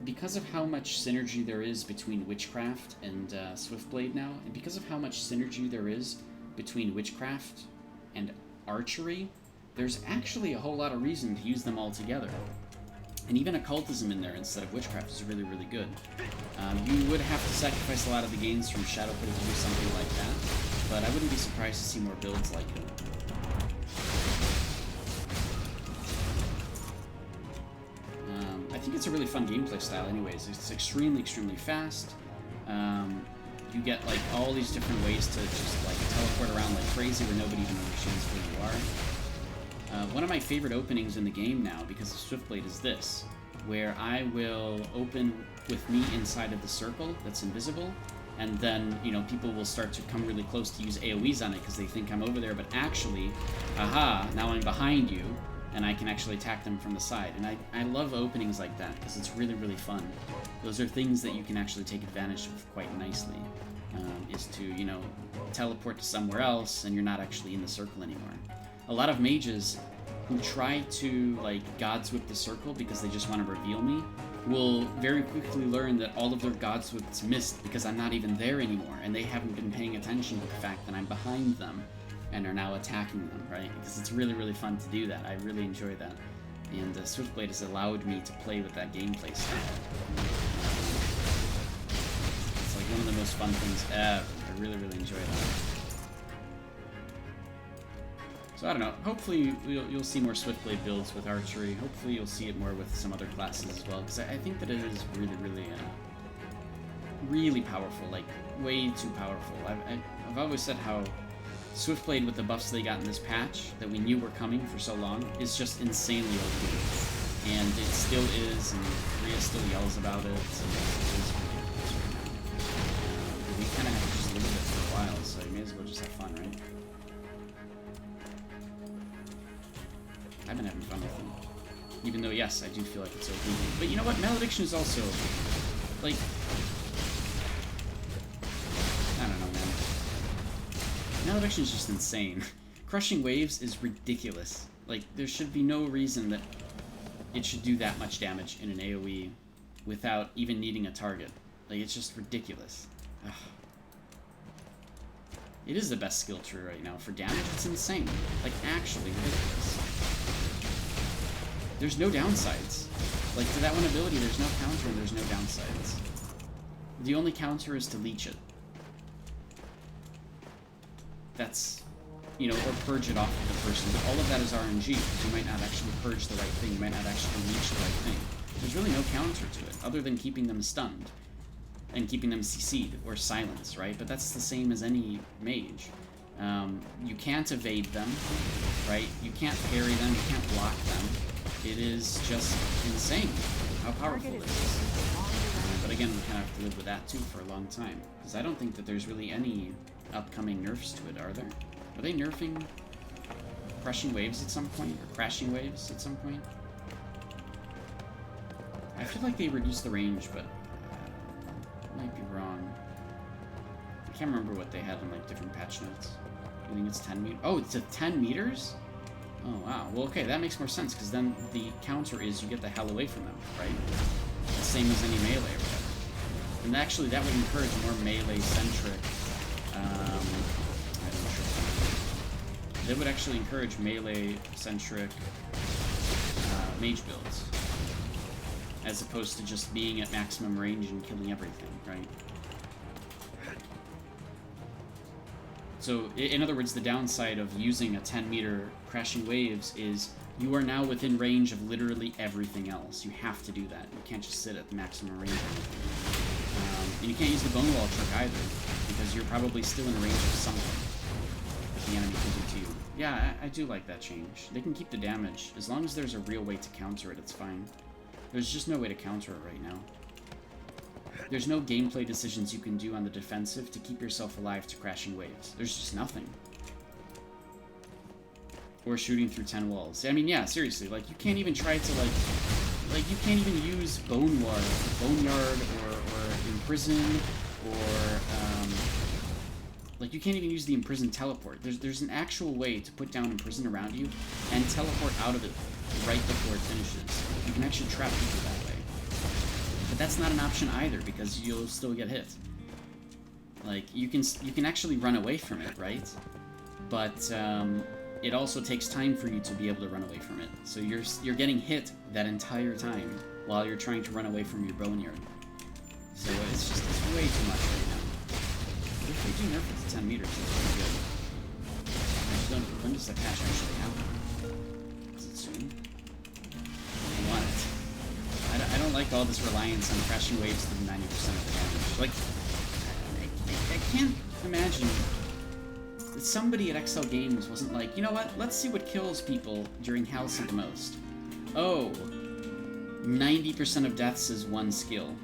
because of how much synergy there is between Witchcraft and Swiftblade now, and because of how much synergy there is between Witchcraft and Archery, there's actually a whole lot of reason to use them all together. And even Occultism in there instead of Witchcraft is really, really good. You would have to sacrifice a lot of the gains from Shadow Play to do something like that, but I wouldn't be surprised to see more builds like it. I think it's a really fun gameplay style anyways. It's extremely, extremely fast. You get like all these different ways to just like teleport around like crazy where nobody even understands where you are. One of my favorite openings in the game now, because of Swiftblade, is this, where I will open with me inside of the circle that's invisible, and then, you know, people will start to come really close to use AoEs on it because they think I'm over there, but actually, aha, now I'm behind you, and I can actually attack them from the side. And I love openings like that, because it's really, really fun. Those are things that you can actually take advantage of quite nicely, is to, you know, teleport to somewhere else, and you're not actually in the circle anymore. A lot of mages who try to, like, God's Whip the circle because they just want to reveal me will very quickly learn that all of their God's Whips missed because I'm not even there anymore, and they haven't been paying attention to the fact that I'm behind them and are now attacking them, right? Because it's really, really fun to do that. I really enjoy that. And Swiftblade has allowed me to play with that gameplay style. It's like one of the most fun things ever. I really, really enjoy that. So I don't know, hopefully you'll see more Swiftblade builds with Archery. Hopefully you'll see it more with some other classes as well, because I think that it is really, really, really powerful, like, way too powerful. I've always said how Swiftblade, with the buffs they got in this patch, that we knew were coming for so long, is just insanely OP. And it still is, and Rhea still yells about it, and it is ridiculous right now. We kind of have to just live with it for a while, so you may as well just have fun, right? I've been having fun with them. Even though, yes, I do feel like it's OP. But you know what? Malediction is also, like, I don't know, man. Malediction is just insane. Crushing Waves is ridiculous. Like, there should be no reason that it should do that much damage in an AoE without even needing a target. Like, it's just ridiculous. Ugh. It is the best skill tree right now. For damage, it's insane. Like, actually ridiculous. There's no downsides. Like, to that one ability, there's no counter and there's no downsides. The only counter is to leech it. That's, you know, or purge it off of the person. But all of that is RNG, because you might not actually purge the right thing. You might not actually leech the right thing. There's really no counter to it, other than keeping them stunned. And keeping them CC'd, or silenced, right? But that's the same as any mage. You can't evade them, right? You can't parry them, you can't block them. It is just insane how powerful it is. But again, we kind of have to live with that too for a long time. Because I don't think that there's really any upcoming nerfs to it, are there? Are they nerfing crushing waves at some point? Or crashing waves at some point? I feel like they reduced the range, but I might be wrong. I can't remember what they had in like different patch notes. I think it's 10 meters. Oh, it's at 10 meters? Oh, wow. Well, okay, that makes more sense, because then the counter is you get the hell away from them, right? The same as any melee or whatever. And actually, that would encourage more melee-centric... I'm not sure. That would actually encourage melee-centric mage builds. As opposed to just being at maximum range and killing everything, right? So, in other words, the downside of using a 10-meter crashing waves is you are now within range of literally everything else. You have to do that. You can't just sit at the maximum range. And you can't use the bone wall trick either, because you're probably still in range of something that the enemy can do to you. Yeah, I do like that change. They can keep the damage. As long as there's a real way to counter it, it's fine. There's just no way to counter it right now. There's no gameplay decisions you can do on the defensive to keep yourself alive to crashing waves. There's just nothing. Or shooting through 10 walls. I mean, yeah, seriously, like, you can't even try to, like, you can't even use Boneyard, or Imprison, or, like, you can't even use the Imprison teleport. There's an actual way to put down Imprison around you and teleport out of it right before it finishes. You can actually trap people that way. But that's not an option either, because you'll still get hit. Like, you can actually run away from it, right? But, it also takes time for you to be able to run away from it. So you're getting hit that entire time while you're trying to run away from your boneyard. So it's way too much right now. If they do nerf it to 10 meters, it's pretty good. I just don't know, when does that patch actually happen? Is it soon? I want it. I don't like all this reliance on crashing waves to do 90% of the damage. Like, I can't imagine that somebody at XL Games wasn't like, you know what, let's see what kills people during Halcyon the most. Oh, 90% of deaths is one skill.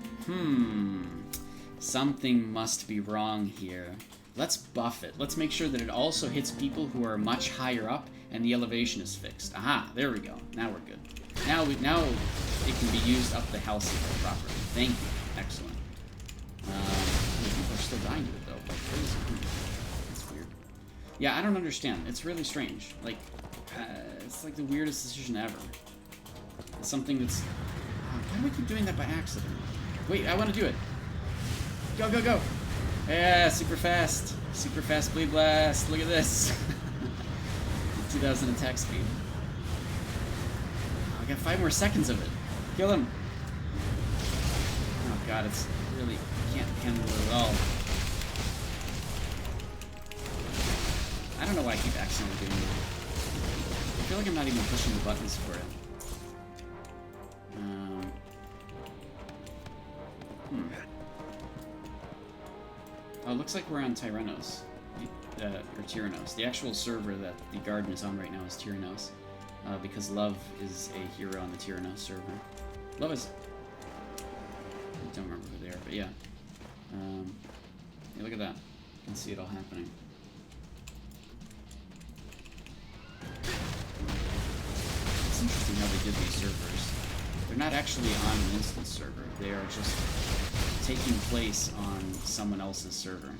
Something must be wrong here. Let's buff it. Let's make sure that it also hits people who are much higher up and the elevation is fixed. Aha, there we go. Now we're good. Now it can be used up the Halcyon properly. Thank you. Excellent. People are still dying to it though, like crazy. That's weird. Yeah, I don't understand. It's really strange. Like, it's like the weirdest decision ever. It's something that's... why do we keep doing that by accident? Wait, I want to do it. Go, go, go! Yeah, super fast. Super fast bleed blast. Look at this. 2000 attack speed. Oh, I got 5 more seconds of it. Kill him. Oh god, it's really... can't handle it at all. I don't know why I keep accidentally doing it. I feel like I'm not even pushing the buttons for it. Oh, it looks like we're on Tyrannos. Or Tyrannos. The actual server that the garden is on right now is Tyrannos. Because Love is a hero on the Tyrannos server. Love is... I don't remember who they are, but yeah. Yeah, look at that. You can see it all happening. It's interesting how they did these servers. They're not actually on an instance server. They are just taking place on someone else's server.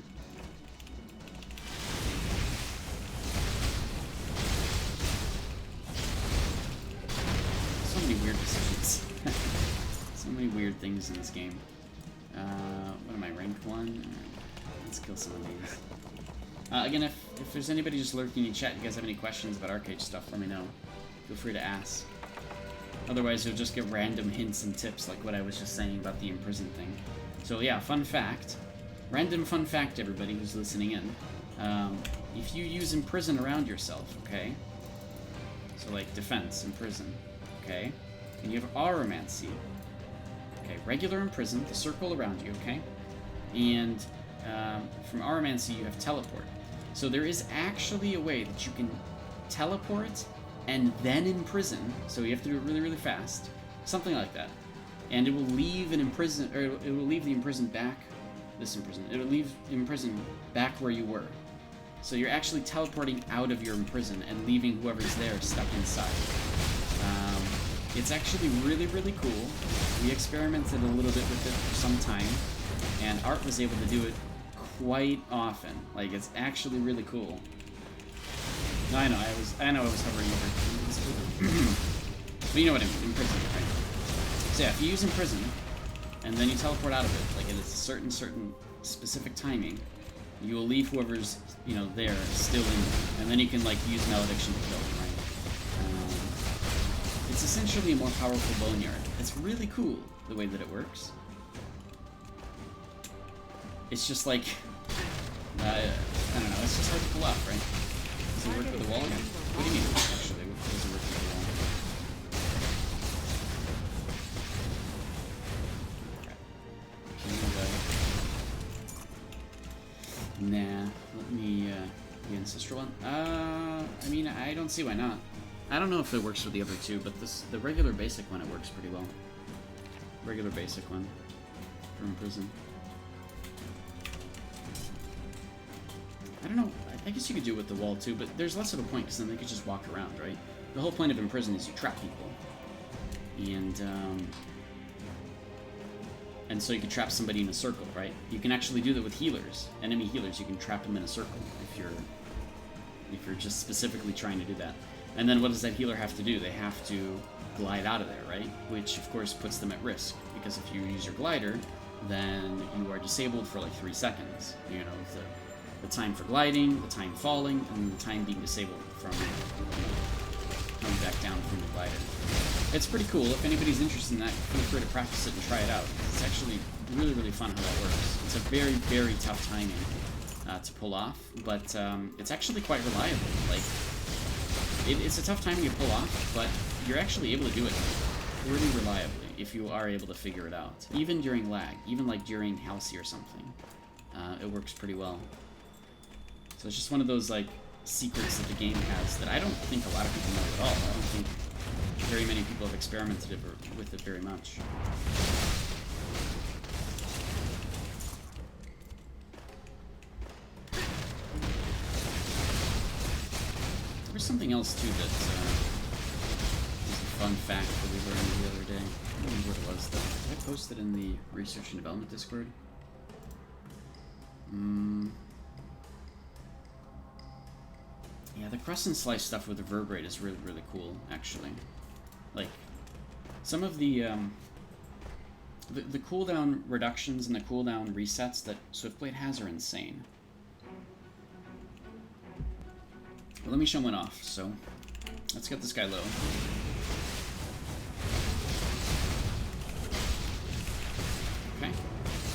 So many weird decisions. So many weird things in this game. What am I, rank 1? Let's kill some of these. Again, if there's anybody just lurking in chat, you guys have any questions about Archeage stuff, let me know. Feel free to ask. Otherwise, you'll just get random hints and tips like what I was just saying about the imprison thing. So yeah, fun fact. Random fun fact, everybody who's listening in. If you use imprison around yourself, okay? So like defense, imprison, okay? And you have aromancy, Okay, regular Imprison, the circle around you, okay? And from Aromancy, you have Teleport. So there is actually a way that you can teleport and then imprison. So you have to do it really, really fast. Something like that. And it will leave an imprison, or it will leave the imprisoned back. This imprisoned. It will leave the imprisoned back where you were. So you're actually teleporting out of your imprison and leaving whoever's there stuck inside. It's actually really, really cool. We experimented a little bit with it for some time, and Art was able to do it quite often. Like, it's actually really cool. No, I know I was hovering over. But you know what I mean, imprison, right? So yeah, if you use imprison, and then you teleport out of it, like at a certain specific timing, you will leave whoever's, you know, there still in there. And then you can, like, use Malediction to kill them, right? It's essentially a more powerful Boneyard. It's really cool, the way that it works. It's just like, I don't know, it's just hard to pull off, right? Does it work with the wall again? What do you mean, actually? Does it work with the wall? Okay. Nah, let me, the Ancestral one? I mean, I don't see why not. I don't know if it works for the other two, but the regular basic one, it works pretty well. Regular basic one for Imprison. I don't know, I guess you could do it with the wall too, but there's less of a point because then they could just walk around, right? The whole point of Imprison is you trap people. And so you can trap somebody in a circle, right? You can actually do that with healers. Enemy healers, you can trap them in a circle if you're just specifically trying to do that. And then what does that healer have to do? They have to glide out of there, right? Which, of course, puts them at risk. Because if you use your glider, then you are disabled for like 3 seconds. You know, the time for gliding, the time falling, and the time being disabled from coming back down from the glider. It's pretty cool. If anybody's interested in that, feel free to practice it and try it out. It's actually really, really fun how that works. It's a very, very tough timing to pull off, but it's actually quite reliable. Like, it's a tough timing to pull off, but you're actually able to do it pretty reliably if you are able to figure it out. Even during lag, even like during Halcyon or something, it works pretty well. So it's just one of those like secrets that the game has that I don't think a lot of people know at all. I don't think very many people have experimented with it very much. There's something else too that is a fun fact that we learned the other day. I don't remember what it was though. Did I post it in the Research and Development Discord? Yeah, the Crescent Slice stuff with the Reverberate is really, really cool, actually. Like, some of the cooldown reductions and the cooldown resets that Swiftblade has are insane. Well, let me show one off, so let's get this guy low. Okay,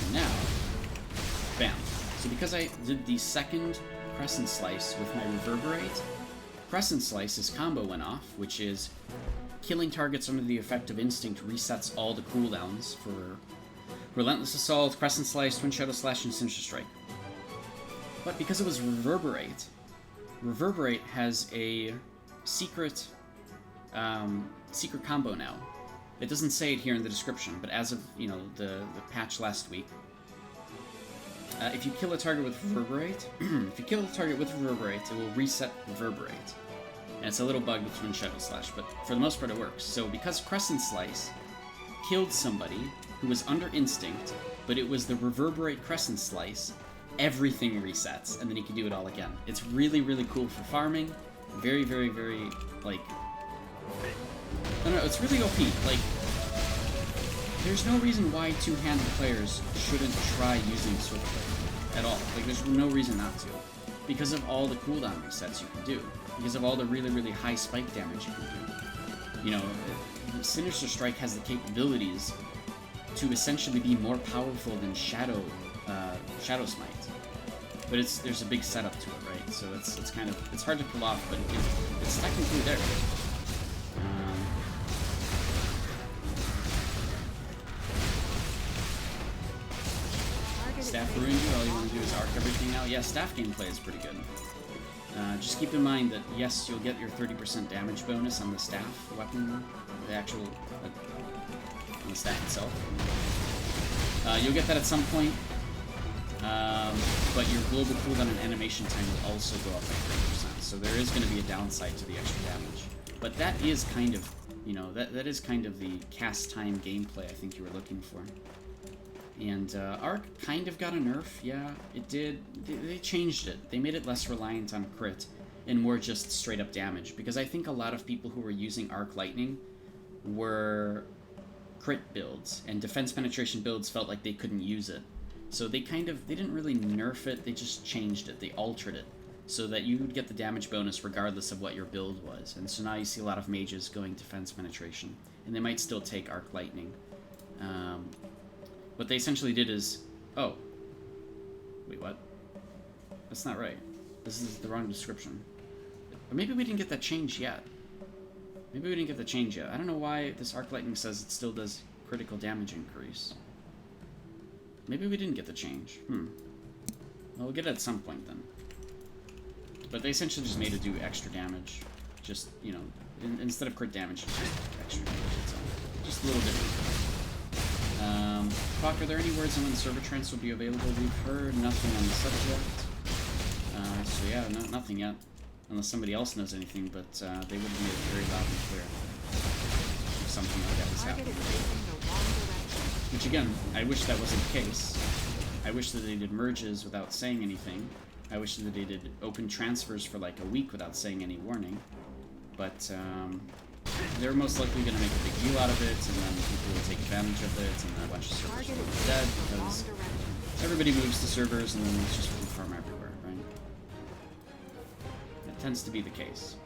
and now, bam. So because I did the second Crescent Slice with my Reverberate, Crescent Slice's combo went off, which is killing targets under the effect of Instinct resets all the cooldowns for Relentless Assault, Crescent Slice, Twin Shadow Slash, and Sinister Strike. But because it was Reverberate, Reverberate has a secret combo now. It doesn't say it here in the description, but as of, you know, the patch last week, if you kill a target with Reverberate, it will reset Reverberate. And it's a little bug with Twin Shadow Slash, but for the most part it works. So because Crescent Slice killed somebody who was under Instinct, but it was the Reverberate Crescent Slice, everything resets, and then you can do it all again. It's really, really cool for farming. Very, very, very, like... I don't know, it's really OP. Like, there's no reason why two-handed players shouldn't try using Swiftblade at all. Like, there's no reason not to. Because of all the cooldown resets you can do. Because of all the really, really high spike damage you can do. You know, Sinister Strike has the capabilities to essentially be more powerful than Shadow Smite. But there's a big setup to it, right? So it's kind of, it's hard to pull off, but it's technically there. staff ruined you, all you want to do is arc everything now. Yeah, staff gameplay is pretty good. Just keep in mind that, yes, you'll get your 30% damage bonus on the staff weapon, the actual, on the staff itself. You'll get that at some point, but your global cooldown and animation time will also go up by 30%, so there is going to be a downside to the extra damage. But that is kind of, you know, that is kind of the cast time gameplay I think you were looking for. And Arc kind of got a nerf, yeah, it did. They changed it. They made it less reliant on crit and more just straight up damage, because I think a lot of people who were using Arc Lightning were crit builds, and defense penetration builds felt like they couldn't use it. So they didn't really nerf it, they just changed it, they altered it, so that you would get the damage bonus regardless of what your build was. And so now you see a lot of mages going defense penetration, and they might still take Arc Lightning. What they essentially did is... Oh. Wait, what? That's not right. This is the wrong description. Or maybe we didn't get that change yet. Maybe we didn't get the change yet. I don't know why this Arc Lightning says it still does critical damage increase. Maybe we didn't get the change. Well, we'll get it at some point then. But they essentially just made it do extra damage. Just, you know, instead of crit damage, it's just extra damage itself. Just a little different. Clock, are there any words on when the server trance will be available? We've heard nothing on the subject. So yeah, nothing yet. Unless somebody else knows anything, but they would have made it very loud and clear if something like that was happening. Which again, I wish that wasn't the case. I wish that they did merges without saying anything. I wish that they did open transfers for like a week without saying any warning. But they're most likely going to make a big deal out of it, and then people will take advantage of it, and a bunch of servers will be dead, because everybody moves to servers, and then it's just free farm everywhere, right? That tends to be the case.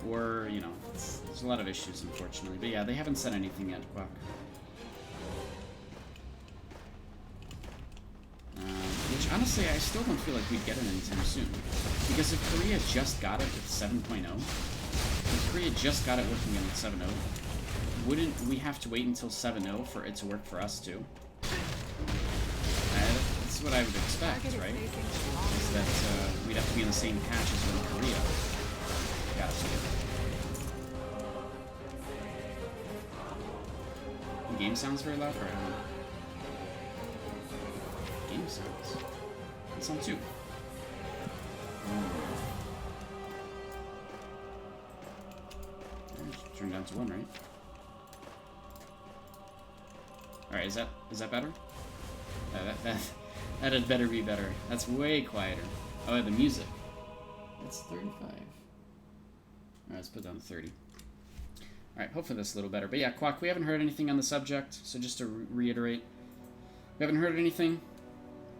Or, you know, there's a lot of issues, unfortunately. But yeah, they haven't said anything yet, Quack. Which, honestly, I still don't feel like we'd get it anytime soon. Because if Korea just got it with 7.0, if Korea just got it working in 7.0, wouldn't we have to wait until 7.0 for it to work for us too? That's what I would expect, right? Is that we'd have to be in the same patch as when Korea got it. The game sounds very loud, or I don't know. Game sounds. It sounds too. Turn down to 1, right? Alright, is that better? That had better be better. That's way quieter. Oh, the music. It's 35. Alright, let's put down to 30. Alright, hopefully that's a little better. But yeah, Quack, we haven't heard anything on the subject, so just to reiterate, we haven't heard anything.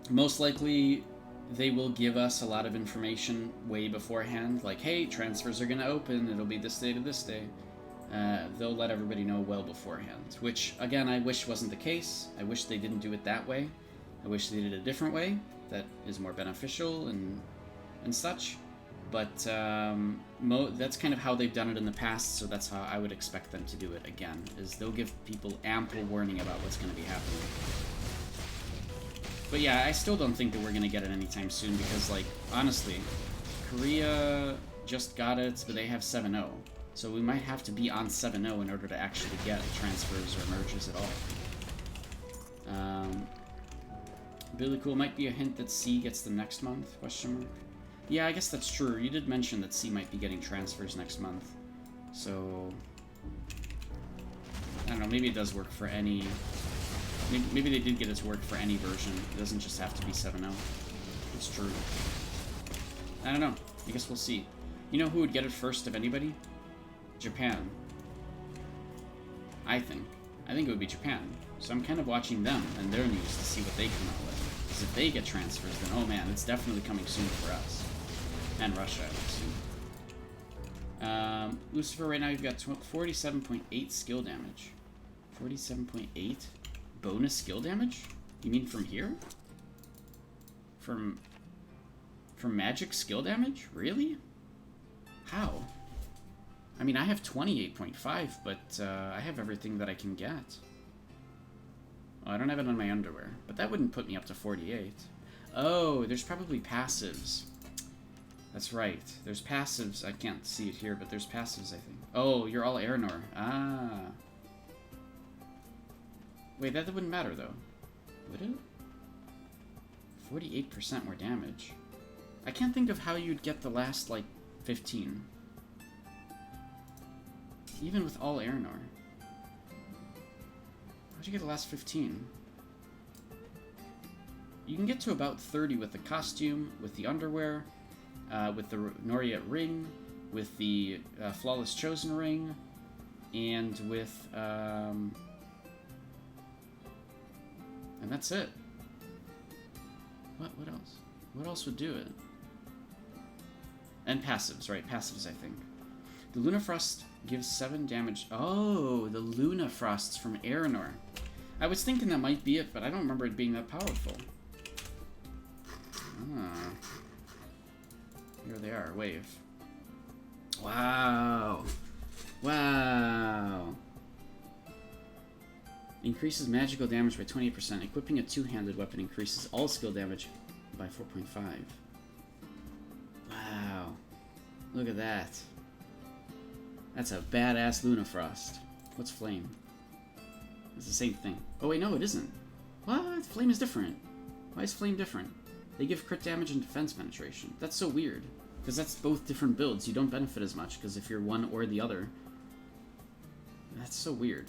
Most likely, they will give us a lot of information way beforehand, like, hey, transfers are going to open, it'll be this day to this day. They'll let everybody know well beforehand, which, again, I wish wasn't the case. I wish they didn't do it that way. I wish they did it a different way that is more beneficial and such. But that's kind of how they've done it in the past, so that's how I would expect them to do it again, is they'll give people ample warning about what's going to be happening. But yeah, I still don't think that we're going to get it anytime soon, because, like, honestly, Korea just got it, but they have 7.0. So we might have to be on 7.0 in order to actually get transfers or merges at all. Really cool. Might be a hint that C gets the next month, question mark. Yeah, I guess that's true. You did mention that C might be getting transfers next month. So, I don't know, maybe it does work for any... Maybe they did get it to work for any version. It doesn't just have to be 7.0. It's true. I don't know. I guess we'll see. You know who would get it first of anybody? Japan. I think it would be Japan. So I'm kind of watching them and their news to see what they come out with. Because if they get transfers, then oh man, it's definitely coming soon for us. And Russia, I would assume. Lucifer, right now you've got 47.8 skill damage. 47.8 bonus skill damage? You mean from here? From magic skill damage? Really? How? I mean, I have 28.5, but I have everything that I can get. Oh, I don't have it on my underwear. But that wouldn't put me up to 48. Oh, there's probably passives. That's right. There's passives. I can't see it here, but there's passives, I think. Oh, you're all Aranor. Ah. Wait, that wouldn't matter, though. Would it? 48% more damage. I can't think of how you'd get the last, like, 15. Even with all Aranor. How'd you get the last 15? You can get to about 30 with the costume, with the underwear, with the Noriat ring, with the Flawless Chosen ring, and with... and that's it. What else? What else would do it? And passives, right? Passives, I think. The Lunafrost gives 7 damage. Oh, the Lunafrosts from Aranor. I was thinking that might be it, but I don't remember it being that powerful. Ah. Here they are, wave. Wow. Wow. Increases magical damage by 28%. Equipping a two-handed weapon increases all skill damage by 4.5. Wow. Look at that. That's a badass Lunafrost. What's flame? It's the same thing. Oh wait, no, it isn't. What? Flame is different. Why is flame different? They give crit damage and defense penetration. That's so weird. Because that's both different builds. You don't benefit as much, because if you're one or the other... That's so weird.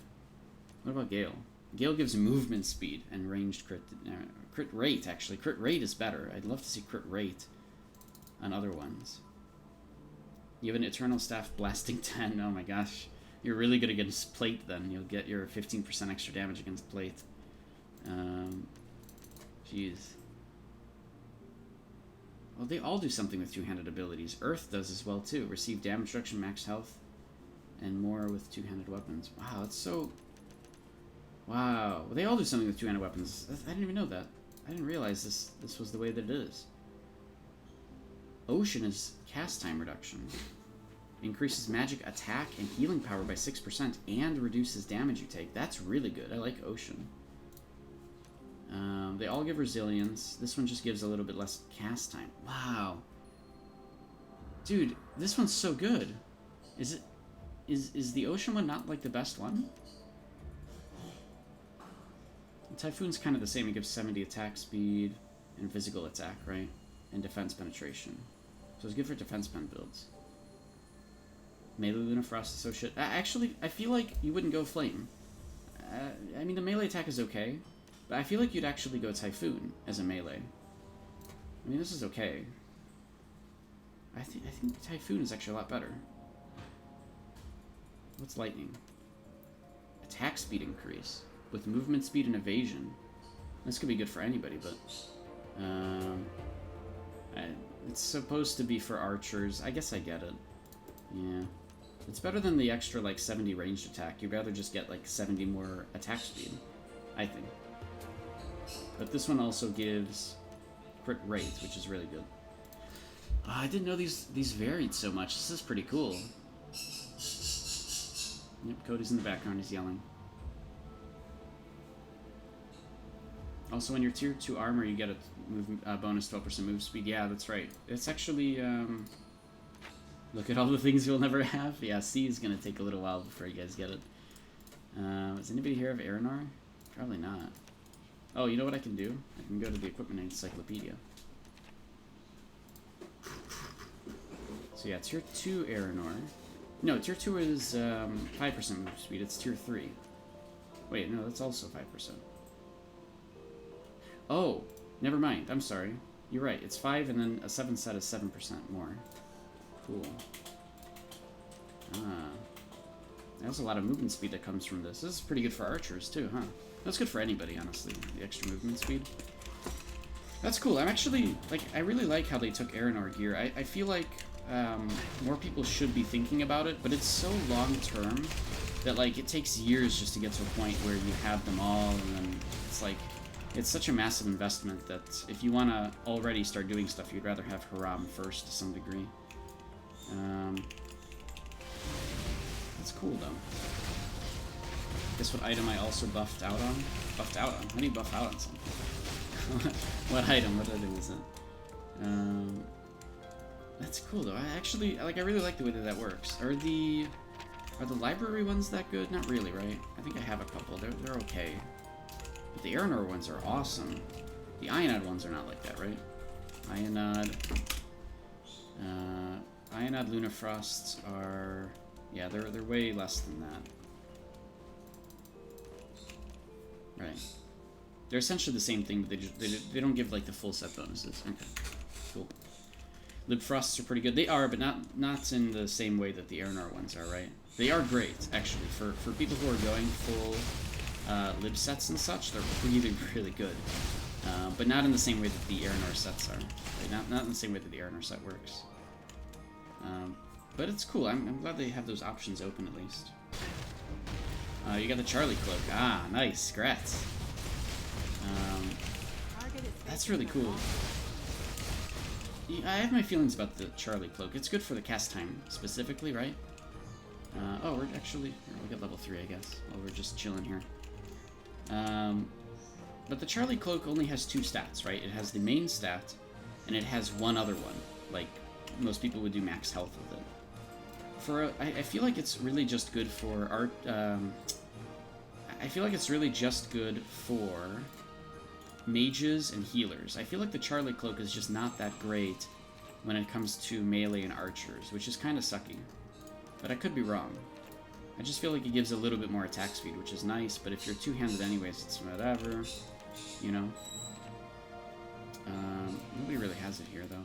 What about Gale? Gale gives movement speed and ranged crit... crit rate, actually. Crit rate is better. I'd love to see crit rate on other ones. You have an Eternal Staff blasting 10. Oh my gosh. You're really good against plate then. You'll get your 15% extra damage against plate. Jeez. Well, they all do something with two-handed abilities. Earth does as well too. Receive damage reduction, max health, and more with two-handed weapons. Wow, that's so... Wow. Well, they all do something with two-handed weapons. I didn't even know that. I didn't realize this was the way that it is. Ocean is cast time reduction. Increases magic attack and healing power by 6% and reduces damage you take. That's really good. I like Ocean. They all give resilience. This one just gives a little bit less cast time. Wow. Dude, this one's so good. Is the Ocean one not like the best one? Typhoon's kind of the same. It gives 70 attack speed and physical attack, right? And defense penetration. So it's good for defense pen builds. Melee Lunafrost is so shit. Actually, I feel like you wouldn't go Flame. I mean, the melee attack is okay, but I feel like you'd actually go Typhoon as a melee. I mean, this is okay. I think Typhoon is actually a lot better. What's Lightning? Attack speed increase with movement speed and evasion. This could be good for anybody, but it's supposed to be for archers. I guess I get it. Yeah. It's better than the extra, like, 70 ranged attack. You'd rather just get, like, 70 more attack speed, I think. But this one also gives crit rate, which is really good. I didn't know these varied so much. This is pretty cool. Yep, Cody's in the background. He's yelling. Also, when you're tier 2 armor, you get a bonus 12% move speed. Yeah, that's right. It's actually... Look at all the things you'll never have. Yeah, C is going to take a little while before you guys get it. Is anybody here of Aranor? Probably not. Oh, you know what I can do? I can go to the Equipment Encyclopedia. So yeah, tier 2 Aranor. No, tier 2 is 5% move speed. It's tier 3. Wait, no, that's also 5%. Oh, never mind. I'm sorry. You're right. It's 5 and then a 7 set is 7% more. Cool. There's a lot of movement speed that comes from this. This is pretty good for archers, too, huh? That's good for anybody, honestly, the extra movement speed. That's cool. I'm actually, like, I really like how they took Aranor gear. I feel like more people should be thinking about it, but it's so long-term that, like, it takes years just to get to a point where you have them all, and then it's like, it's such a massive investment that if you want to already start doing stuff, you'd rather have Haram first to some degree. That's cool, though. Guess what item I also buffed out on? Buffed out on? How do you buff out on something? What item? What item is it? That's cool though. I really like the way that works. Are the library ones that good? Not really, right? I think I have a couple. They're okay. But the Aeronor ones are awesome. The Ionad ones are not like that, right? Ionad Lunafrosts are, yeah, they're way less than that. Right. They're essentially the same thing, but they don't give like the full set bonuses. Okay, cool. Libfrosts are pretty good. They are, but not in the same way that the Aeronor ones are, right? They are great, actually. For people who are going full lib sets and such, they're really, really good. But not in the same way that the Aeronor sets are. Right? Not in the same way that the Aeronor set works. But it's cool. I'm glad they have those options open at least. You got the Charlie Cloak. Ah, nice. Grats. That's really cool. I have my feelings about the Charlie Cloak. It's good for the cast time, specifically, right? Oh, we're actually... We'll get level 3, I guess, while we're just chilling here. But the Charlie Cloak only has 2 stats, right? It has the main stat, and it has one other one. Like, most people would do max health with it. I feel like it's really just good for art... I feel like it's really just good for mages and healers. I feel like the Charlie Cloak is just not that great when it comes to melee and archers, which is kind of sucky. But I could be wrong. I just feel like it gives a little bit more attack speed, which is nice, but if you're two-handed anyways, it's whatever, you know? Nobody really has it here, though.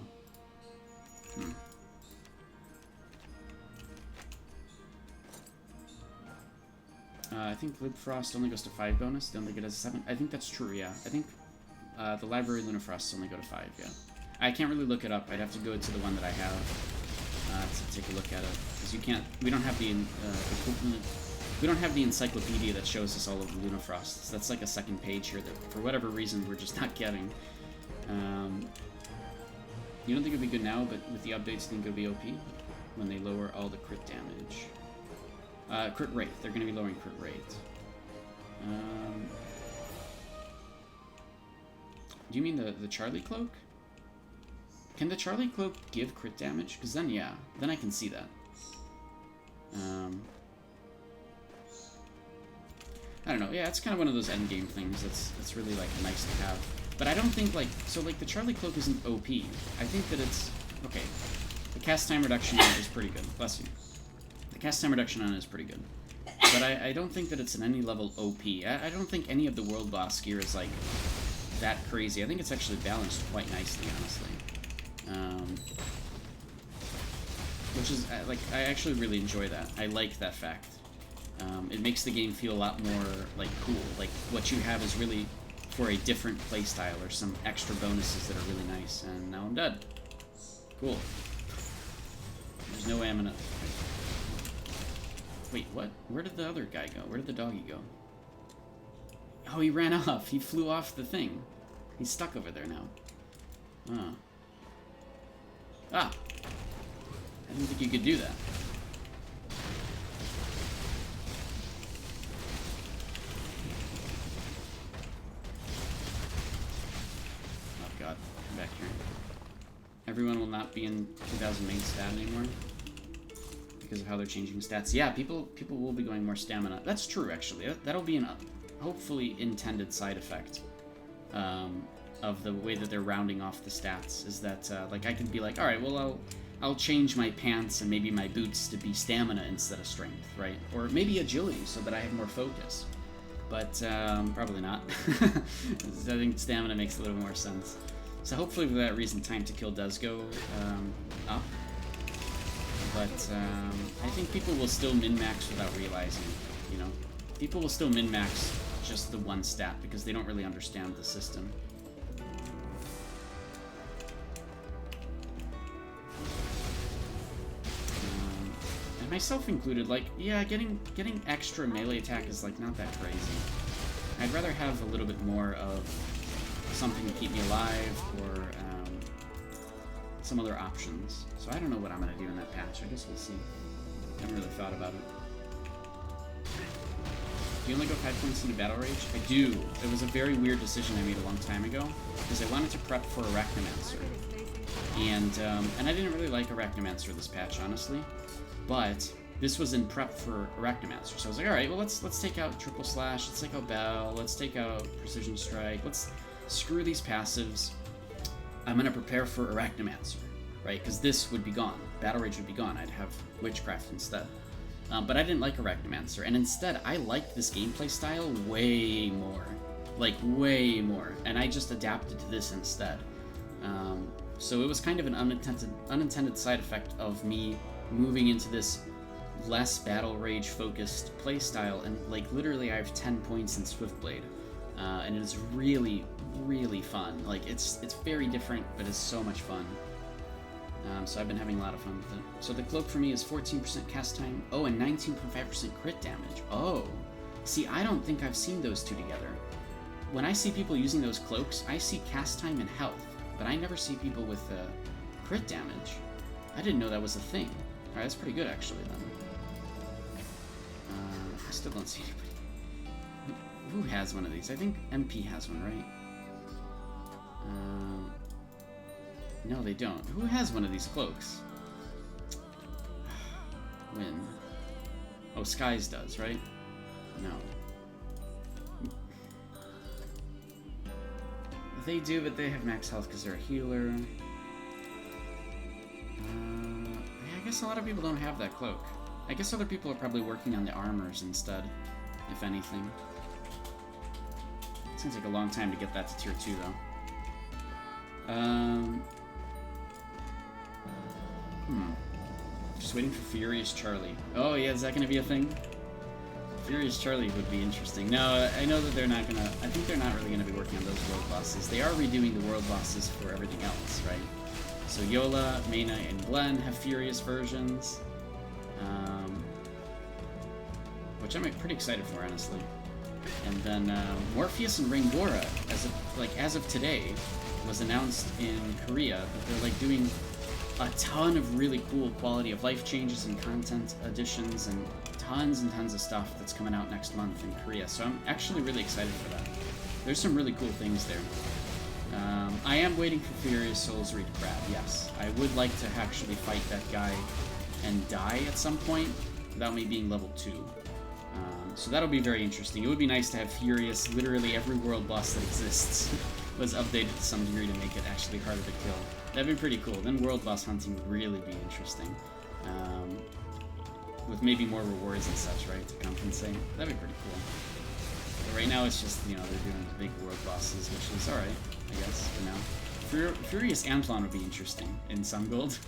I think Libfrost only goes to 5 bonus. Don't think it has a 7. I think that's true, yeah. I think the Library Lunafrosts only go to 5, yeah. I can't really look it up. I'd have to go to the one that I have to take a look at it. Because you can't... We don't have the encyclopedia that shows us all of the Lunafrosts. That's like a second page here that, for whatever reason, we're just not getting. You don't think it'd be good now, but with the updates, you think it'll be OP? When they lower all the crit damage. Crit rate. They're going to be lowering crit rate. Do you mean the Charlie Cloak? Can the Charlie Cloak give crit damage? Because then, yeah. Then I can see that. I don't know. Yeah, it's kind of one of those endgame things that's really, like, nice to have. But I don't think, like... So, like, the Charlie Cloak isn't OP. I think that it's... Okay. The cast time reduction on it is pretty good. Bless you. The cast time reduction on it is pretty good. But I don't think that it's in any level OP. I don't think any of the world boss gear is, like, that crazy. I think it's actually balanced quite nicely, honestly. Which is, like, I actually really enjoy that. I like that fact. It makes the game feel a lot more, like, cool. Like, what you have is really for a different playstyle or some extra bonuses that are really nice. And now I'm dead. Cool. There's no way I'm gonna... Wait, what? Where did the other guy go? Where did the doggy go? Oh, he ran off. He flew off the thing. He's stuck over there now. Oh. Ah! I didn't think you could do that. Oh god, come back here. Everyone will not be in 2000 main stat anymore because of how they're changing stats. Yeah, people will be going more stamina. That's true, actually. That'll be an hopefully intended side effect of the way that they're rounding off the stats. Is that like I could be like, all right, well I'll change my pants and maybe my boots to be stamina instead of strength, right? Or maybe agility so that I have more focus. But probably not. I think stamina makes a little more sense. So hopefully for that reason, time to kill does go up. But I think people will still min-max without realizing, you know? People will still min-max just the one stat because they don't really understand the system. And myself included, like, yeah, getting extra melee attack is, like, not that crazy. I'd rather have a little bit more of something to keep me alive or some other options. So I don't know what I'm going to do in that patch. I guess we'll see. I haven't really thought about it. Do you only go 5 points into Battle Rage? I do. It was a very weird decision I made a long time ago, because I wanted to prep for Arachnomancer. And I didn't really like Arachnomancer this patch, honestly. But this was in prep for Arachnomancer. So I was like, alright, well let's take out Triple Slash, let's take out Bell, let's take out Precision Strike, let's screw these passives. I'm gonna prepare for Arachnomancer, right? Because this would be gone. Battle Rage would be gone. I'd have Witchcraft instead. But I didn't like Arachnomancer, and instead I liked this gameplay style way more. Like, way more. And I just adapted to this instead. So it was kind of an unintended side effect of me moving into this less Battle Rage focused playstyle, and like literally I have 10 points in Swiftblade. And it is really, really fun. Like, it's very different, but it's so much fun. So I've been having a lot of fun with it. So the cloak for me is 14% cast time. Oh, and 19.5% crit damage. Oh. See, I don't think I've seen those two together. When I see people using those cloaks, I see cast time and health, but I never see people with crit damage. I didn't know that was a thing. Alright, that's pretty good, actually, then. I still don't see anybody. Who has one of these? I think MP has one, right? No, they don't. Who has one of these cloaks? Win. Oh, Skies does, right? No. They do, but they have max health because they're a healer. Yeah, I guess a lot of people don't have that cloak. I guess other people are probably working on the armors instead, if anything. It's gonna take a long time to get that to tier 2, though. Just waiting for Furious Charlie. Oh yeah, is that gonna be a thing? Furious Charlie would be interesting. No, I know that they're not gonna... I think they're not really gonna be working on those world bosses. They are redoing the world bosses for everything else, right? So Yola, Mena, and Glenn have Furious versions. Which I'm pretty excited for, honestly. And then Morpheus and Rangora, as of today, was announced in Korea that they're like doing a ton of really cool quality of life changes and content additions and tons of stuff that's coming out next month in Korea. So I'm actually really excited for that. There's some really cool things there. I am waiting for Furious Souls Reed Crab, yes. I would like to actually fight that guy and die at some point without me being level 2. So that'll be very interesting. It would be nice to have Furious, literally every world boss that exists was updated to some degree to make it actually harder to kill. That'd be pretty cool. Then world boss hunting would really be interesting. With maybe more rewards and such, right, to compensate. That'd be pretty cool. But right now it's just, you know, they're doing the big world bosses, which is alright, I guess, for now. Furious Amphlon would be interesting in some gold,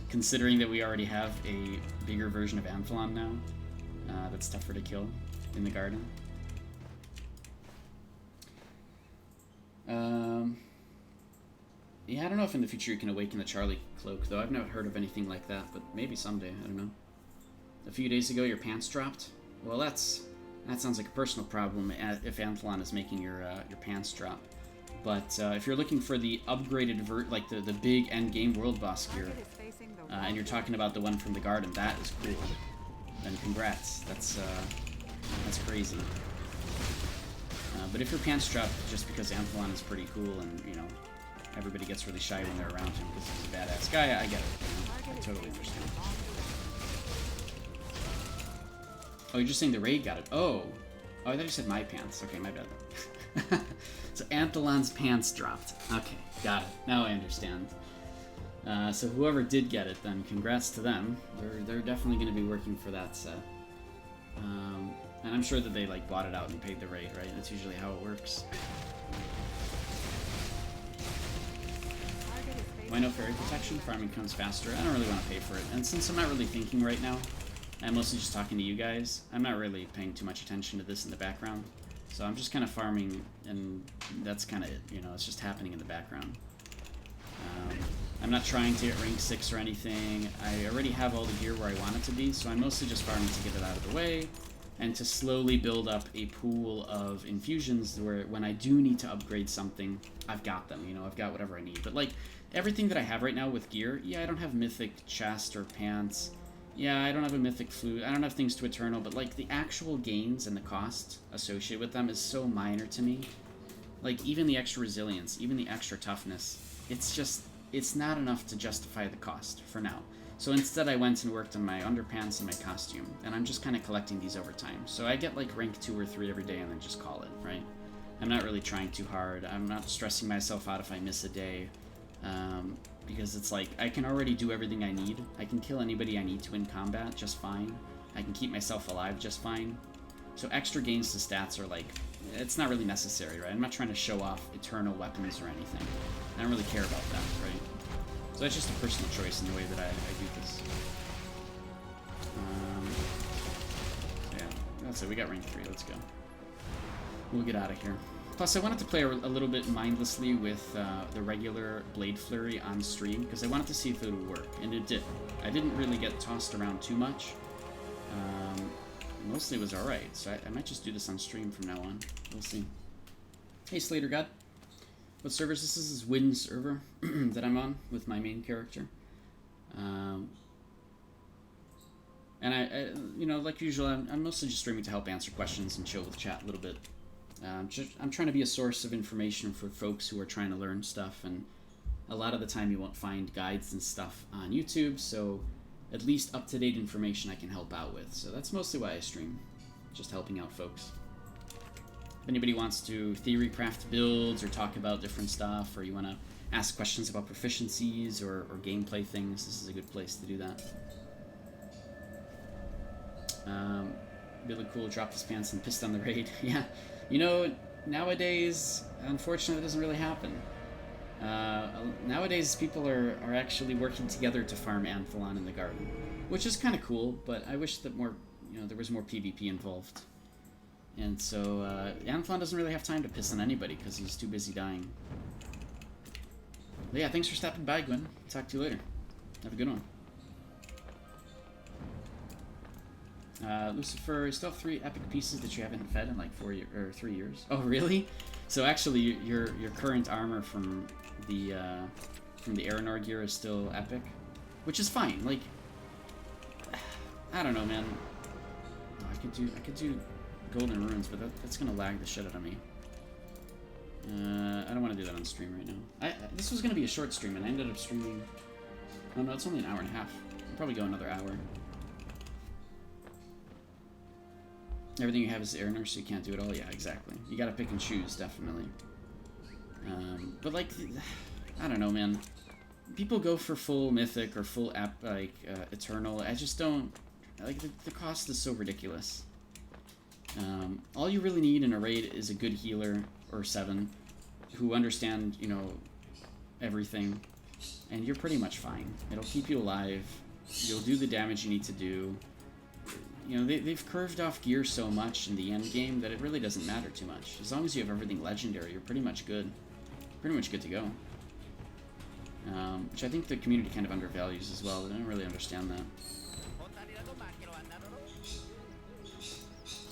considering that we already have a bigger version of Amphlon now. That's tougher to kill in the garden. Yeah, I don't know if in the future you can awaken the Charlie cloak, though. I've never heard of anything like that, but maybe someday, I don't know. A few days ago, your pants dropped? Well, that sounds like a personal problem if Amphlon is making your pants drop. But if you're looking for the upgraded like the big end game world boss gear, and you're talking about the one from the garden, that is cool. Then congrats. That's crazy. But if your pants drop just because Amphlon is pretty cool and, you know, everybody gets really shy when they're around him because he's a badass guy, I get it. You know? I totally understand. Oh, you're just saying the raid got it. Oh, I thought you said my pants. Okay, my bad. So Amphlon's pants dropped. Okay, got it. Now I understand. So whoever did get it, then congrats to them. They're definitely going to be working for that set. And I'm sure that they like bought it out and paid the rate, right? That's usually how it works. Why no fairy protection? Farming comes faster. I don't really want to pay for it. And since I'm not really thinking right now, I'm mostly just talking to you guys, I'm not really paying too much attention to this in the background. So I'm just kind of farming, and that's kind of it, you know, it's just happening in the background. I'm not trying to get rank 6 or anything. I already have all the gear where I want it to be, so I'm mostly just farming to get it out of the way, and to slowly build up a pool of infusions where when I do need to upgrade something, I've got them, you know, I've got whatever I need. But like, everything that I have right now with gear, yeah, I don't have mythic chest or pants. Yeah, I don't have a mythic flute. I don't have things to eternal, but like the actual gains and the cost associated with them is so minor to me. Like even the extra resilience, even the extra toughness, it's not enough to justify the cost for now. So instead I went and worked on my underpants and my costume, and I'm just kind of collecting these over time. So I get like rank 2 or 3 every day and then just call it, right? I'm not really trying too hard. I'm not stressing myself out if I miss a day. Because it's like, I can already do everything I need. I can kill anybody I need to in combat just fine. I can keep myself alive just fine. So extra gains to stats are like, it's not really necessary, right? I'm not trying to show off eternal weapons or anything. I don't really care about that, right? So that's just a personal choice in the way that I do this. Yeah, that's it. We got rank 3. Let's go. We'll get out of here. Plus, I wanted to play a little bit mindlessly with the regular Blade Flurry on stream, because I wanted to see if it would work, and it did. I didn't really get tossed around too much. Mostly it was alright, so I might just do this on stream from now on. We'll see. Hey, Slater God. What servers this is Win server that I'm on with my main character. And I you know, like usual, I'm mostly just streaming to help answer questions and chill with chat a little bit. I'm trying to be a source of information for folks who are trying to learn stuff, and a lot of the time you won't find guides and stuff on YouTube, so at least up-to-date information I can help out with. So that's mostly why I stream, just helping out folks. If anybody wants to theory craft builds or talk about different stuff, or you want to ask questions about proficiencies or gameplay things, this is a good place to do that. Really cool, dropped his pants and pissed on the raid. Yeah, you know, nowadays, unfortunately, it doesn't really happen. Nowadays, people are actually working together to farm Anthelon in the garden, which is kind of cool, but I wish that more, you know, there was more PvP involved. And so, Anthelon doesn't really have time to piss on anybody because he's too busy dying. But yeah, thanks for stopping by, Gwen. Talk to you later. Have a good one. Lucifer, you still have 3 epic pieces that you haven't fed in like 3 years. Oh, really? So actually, your current armor from the Aranor gear is still epic, which is fine. Like, I don't know, man. Oh, I could do golden runes, but that's gonna lag the shit out of me. I don't want to do that on stream right now. This was gonna be a short stream, and I ended up streaming. Oh no, it's only an hour and a half. I'll probably go another hour. Everything you have is Aranor, so you can't do it all. Yeah, exactly. You gotta pick and choose, definitely. But like, I don't know, man. People go for full mythic or full eternal. I just don't like the cost is so ridiculous. All you really need in a raid is a good healer or 7 who understand, you know, everything, and you're pretty much fine. It'll keep you alive. You'll do the damage you need to do. You know, they've curved off gear so much in the end game that it really doesn't matter too much. As long as you have everything legendary, you're pretty much good. Pretty much good to go. Which I think the community kind of undervalues as well. They don't really understand that.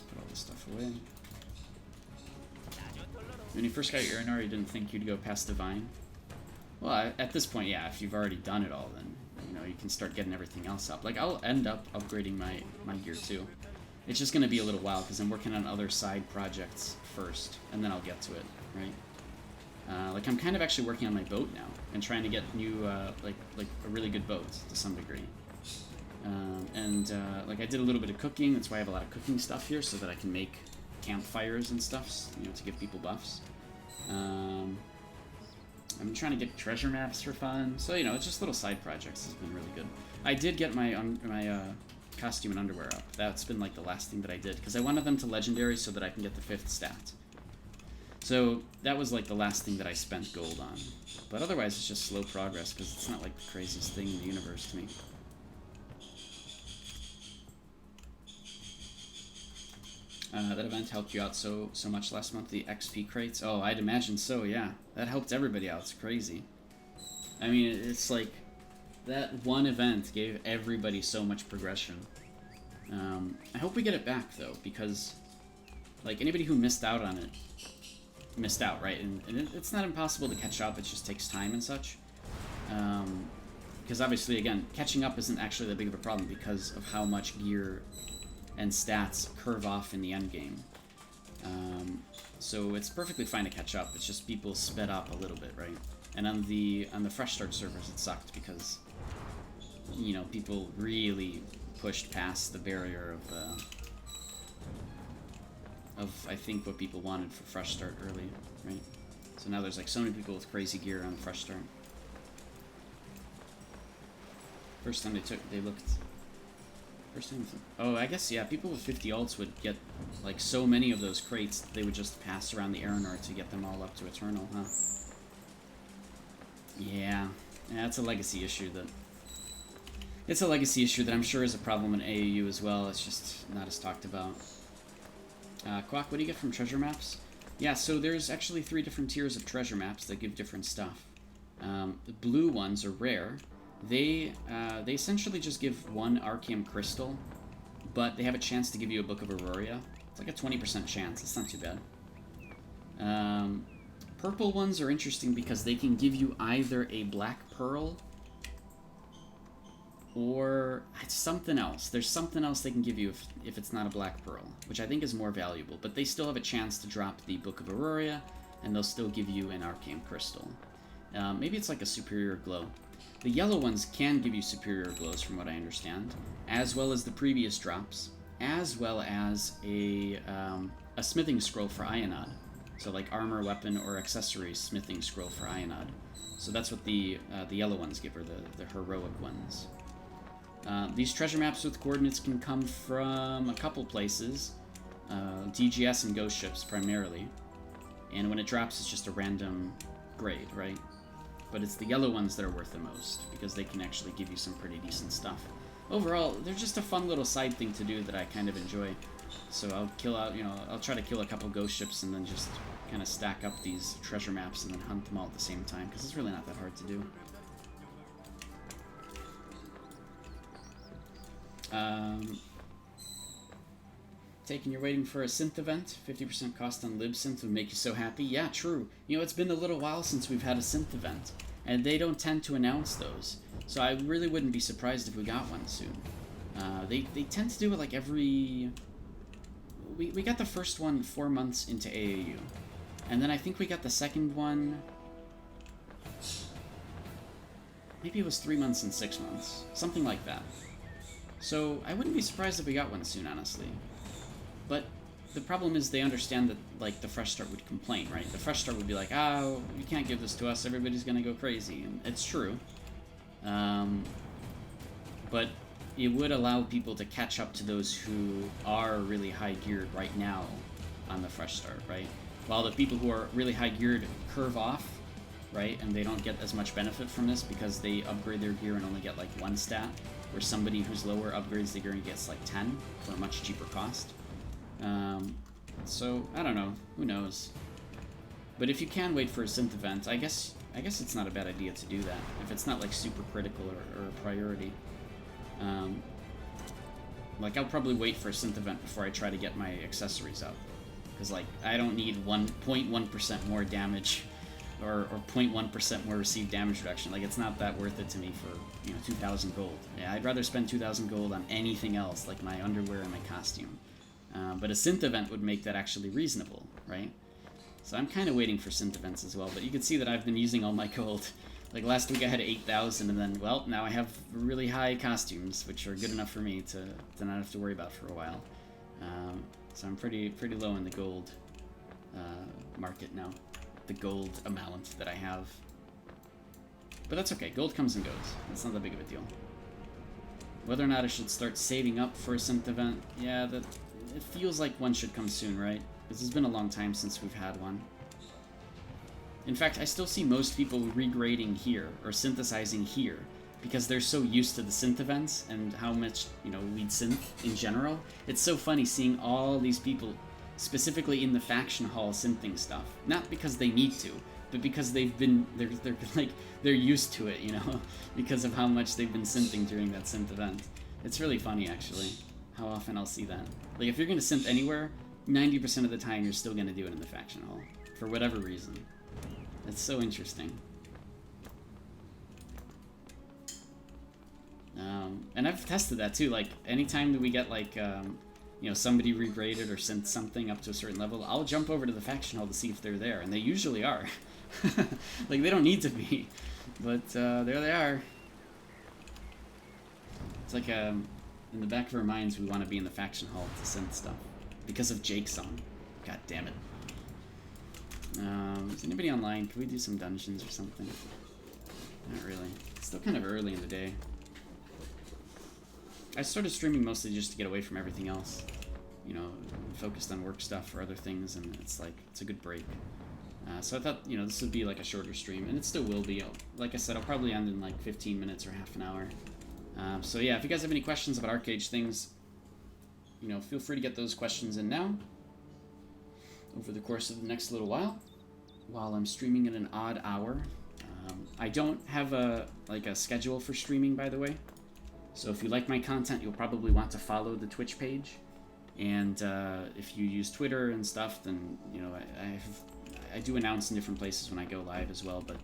Put all this stuff away. When you first got your Aranor, you didn't think you'd go past Divine? Well, at this point, yeah, if you've already done it all, then you know, you can start getting everything else up. Like, I'll end up upgrading my gear too. It's just going to be a little while because I'm working on other side projects first, and then I'll get to it, right? Like, I'm kind of actually working on my boat now and trying to get new, like a really good boat to some degree. Like, I did a little bit of cooking. That's why I have a lot of cooking stuff here, so that I can make campfires and stuff, you know, to give people buffs. I'm trying to get treasure maps for fun. So, you know, it's just little side projects. It's been really good. I did get my costume and underwear up. That's been, like, the last thing that I did. Because I wanted them to legendary so that I can get the 5th stat. So, that was, like, the last thing that I spent gold on. But otherwise, it's just slow progress. Because it's not, like, the craziest thing in the universe to me. That event helped you out so much last month, the XP crates? Oh, I'd imagine so, yeah. That helped everybody out. It's crazy. I mean, it's like, that one event gave everybody so much progression. I hope we get it back, though, because, like, anybody who missed out on it, missed out, right? And it's not impossible to catch up, it just takes time and such. Because obviously, again, catching up isn't actually that big of a problem because of how much gear and stats curve off in the end game. So it's perfectly fine to catch up. It's just people sped up a little bit, right? And on the fresh start servers, it sucked because, you know, people really pushed past the barrier of I think what people wanted for fresh start early, right? So now there's like so many people with crazy gear on fresh start. First time they looked. First time. Oh, I guess yeah. People with 50 alts would get like so many of those crates. They would just pass around the Aranor to get them all up to Eternal, huh? Yeah, it's a legacy issue that. It's a legacy issue that I'm sure is a problem in AAU as well. It's just not as talked about. Quack, what do you get from treasure maps? Yeah, so there's actually 3 different tiers of treasure maps that give different stuff. The blue ones are rare. They essentially just give 1 Archeum crystal, but they have a chance to give you a Book of Aurora. It's like a 20% chance. It's not too bad. Purple ones are interesting because they can give you either a black pearl or it's something else. There's something else they can give you if it's not a black pearl, which I think is more valuable. But they still have a chance to drop the Book of Aurora, and they'll still give you an Arcane Crystal. Maybe it's like a Superior Glow. The yellow ones can give you Superior Glows, from what I understand, as well as the previous drops, as well as a Smithing Scroll for Ionod. So like Armor, Weapon, or Accessory Smithing Scroll for Ionod. So that's what the yellow ones give, or the heroic ones. These treasure maps with coordinates can come from a couple places. DGS and Ghost Ships, primarily. And when it drops, it's just a random grade, right? But it's the yellow ones that are worth the most, because they can actually give you some pretty decent stuff. Overall, they're just a fun little side thing to do that I kind of enjoy. So I'll try to kill a couple Ghost Ships and then just kind of stack up these treasure maps and then hunt them all at the same time, because it's really not that hard to do. Taking you're waiting for a synth event. 50% cost on LibSynth would make you so happy. Yeah, true. You know, it's been a little while since we've had a synth event, and they don't tend to announce those. So I really wouldn't be surprised if we got one soon. They tend to do it like every... We got the first one 4 months into AAU. And then I think we got the second one... Maybe it was 3 months and 6 months. Something like that. So I wouldn't be surprised if we got one soon, honestly. But the problem is they understand that, like, the Fresh Start would complain, right? The Fresh Start would be like, oh, you can't give this to us, everybody's gonna go crazy. And it's true. But it would allow people to catch up to those who are really high geared right now on the Fresh Start, right? While the people who are really high geared curve off, right? And they don't get as much benefit from this because they upgrade their gear and only get like 1 stat, where somebody who's lower upgrades the gear and gets like 10 for a much cheaper cost. So I don't know, who knows? But if you can wait for a synth event, I guess it's not a bad idea to do that if it's not like super critical or a priority. Like I'll probably wait for a synth event before I try to get my accessories up, because like I don't need 1.1% more damage or 0.1% more received damage reduction. Like it's not that worth it to me for 2,000 gold. Yeah, I'd rather spend 2,000 gold on anything else, like my underwear and my costume. But a synth event would make that actually reasonable, right? So I'm kind of waiting for synth events as well, but you can see that I've been using all my gold. Like last week I had 8,000, and then, well, now I have really high costumes, which are good enough for me to not have to worry about for a while. So I'm pretty low in the gold market now. The gold amount that I have. But that's okay, gold comes and goes. It's not that big of a deal. Whether or not I should start saving up for a synth event, yeah, it feels like one should come soon, right? Because it's been a long time since we've had one. In fact, I still see most people regrading here, or synthesizing here, because they're so used to the synth events and how much, we'd synth in general. It's so funny seeing all these people, specifically in the faction hall, synthing stuff. Not because they need to, but because they're used to it, because of how much they've been synthing during that synth event. It's really funny, actually, how often I'll see that. Like, if you're gonna synth anywhere, 90% of the time you're still gonna do it in the faction hall, for whatever reason. It's so interesting. And I've tested that too. Like anytime that we get like somebody regraded or sent something up to a certain level, I'll jump over to the faction hall to see if they're there, and they usually are. Like they don't need to be, but there they are. It's like in the back of our minds, we want to be in the faction hall to send stuff because of Jake's song. God damn it. Is anybody online? Can we do some dungeons or something? Not really. It's still kind of early in the day. I started streaming mostly just to get away from everything else. You know, focused on work stuff or other things, and it's like, it's a good break. So I thought, this would be like a shorter stream, and it still will be. Like I said, I'll probably end in like 15 minutes or half an hour. So yeah, if you guys have any questions about Archeage things, feel free to get those questions in now. Over the course of the next little while I'm streaming at an odd hour. I don't have a schedule for streaming, by the way. So if you like my content, you'll probably want to follow the Twitch page. And if you use Twitter and stuff, then I do announce in different places when I go live as well. But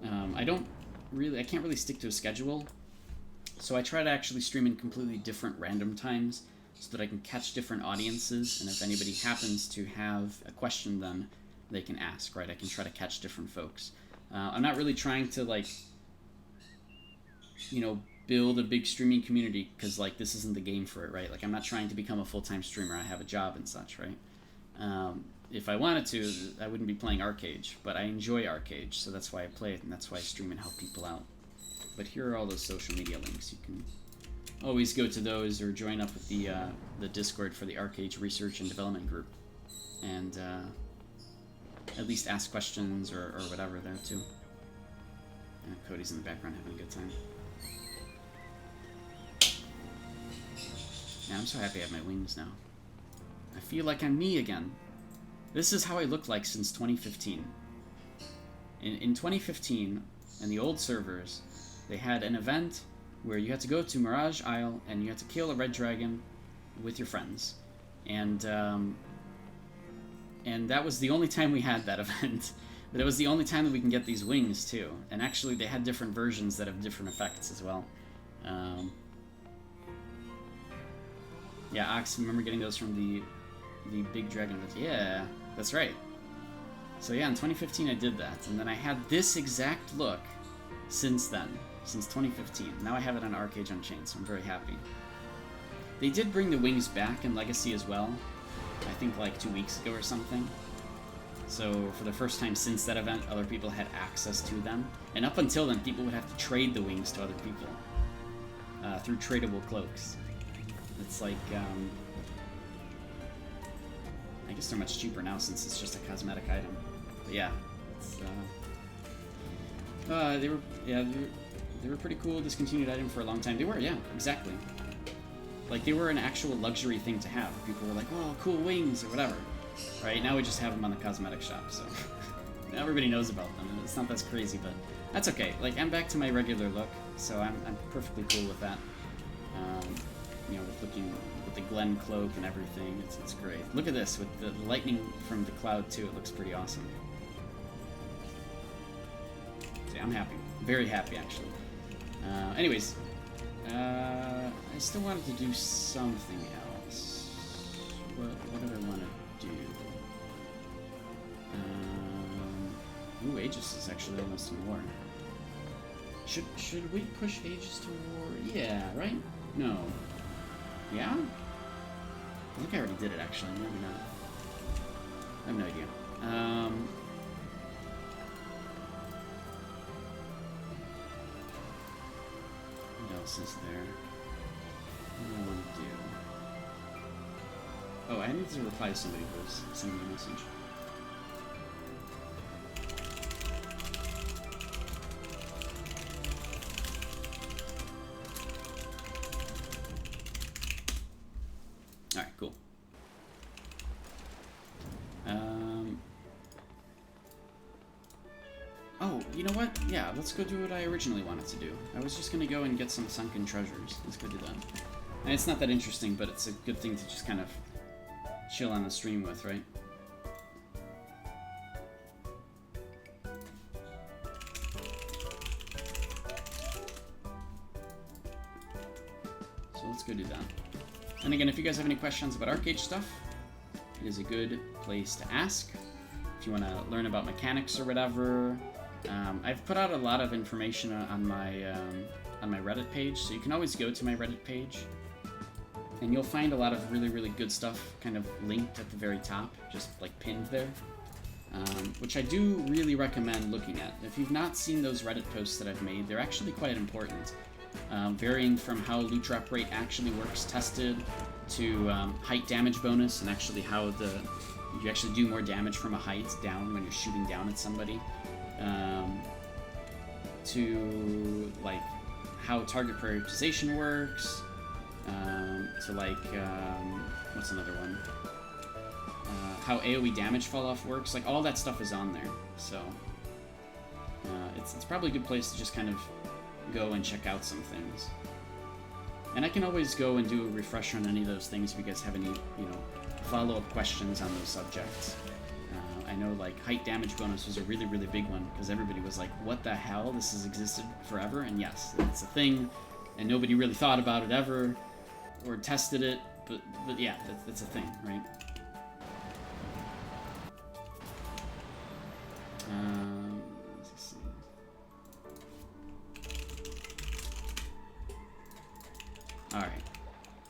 I can't really stick to a schedule. So I try to actually stream in completely different random times so that I can catch different audiences. And if anybody happens to have a question, then they can ask, right? I can try to catch different folks. I'm not really trying to build a big streaming community because this isn't the game for it, right? Like I'm not trying to become a full-time streamer. I have a job and such, right? If I wanted to, I wouldn't be playing Archeage, but I enjoy Archeage, so that's why I play it and that's why I stream and help people out. But here are all those social media links. You can always go to those or join up with the Discord for the Archeage Research and Development Group, and at least ask questions or whatever there too. And Cody's in the background having a good time. Yeah, I'm so happy I have my wings now. I feel like I'm me again. This is how I look like since 2015. In 2015, in the old servers, they had an event where you had to go to Mirage Isle and you had to kill a red dragon with your friends. And that was the only time we had that event. But it was the only time that we can get these wings, too. And actually, they had different versions that have different effects as well. Yeah, Ox, remember getting those from the big dragon. Yeah, that's right. So yeah, in 2015 I did that. And then I had this exact look since then. Since 2015. Now I have it on Archeage Unchained, so I'm very happy. They did bring the wings back in Legacy as well. I think like 2 weeks ago or something. So for the first time since that event, other people had access to them. And up until then, people would have to trade the wings to other people through tradable cloaks. It's like, I guess they're much cheaper now since it's just a cosmetic item. But yeah, it's, they were a pretty cool discontinued item for a long time. They were, yeah, exactly. Like, they were an actual luxury thing to have. People were like, oh, cool wings, or whatever. Right, now we just have them on the cosmetic shop, so... everybody knows about them, and it's not that crazy, but that's okay. Like, I'm back to my regular look, so I'm perfectly cool with that. With the Glen cloak and everything, it's great. Look at this, with the lightning from the cloud, too. It looks pretty awesome. So yeah, I'm happy. Very happy, actually. Anyways, I still wanted to do something else. What did I want to do? Ooh, Aegis is actually almost in war. Should we push Aegis to war? Yeah, right? No. Yeah? I think I already did it, actually. Maybe not. I have no idea. What else is there? What do I want to do? Oh, I need to reply to somebody who was sending me a message. Alright, cool. Oh, you know what? Yeah, let's go do what I originally wanted to do. I was just gonna go and get some sunken treasures. Let's go do that. And it's not that interesting, but it's a good thing to just kind of chill on the stream with, right? And again, if you guys have any questions about Archeage stuff, it is a good place to ask. If you want to learn about mechanics or whatever, I've put out a lot of information on my Reddit page, so you can always go to my Reddit page, and you'll find a lot of really, really good stuff kind of linked at the very top, just like pinned there, which I do really recommend looking at. If you've not seen those Reddit posts that I've made, they're actually quite important, varying from how loot drop rate actually works tested, to height damage bonus, and actually how you actually do more damage from a height down when you're shooting down at somebody, to like how target prioritization works, to like what's another one? How AoE damage fall off works. Like all that stuff is on there, so it's probably a good place to just kind of go and check out some things. And I can always go and do a refresher on any of those things if you guys have any, follow-up questions on those subjects. I know, like, height damage bonus was a really, really big one, because everybody was like, what the hell? This has existed forever? And yes, it's a thing, and nobody really thought about it ever, or tested it, but yeah, that's a thing, right? Let's see. Alright,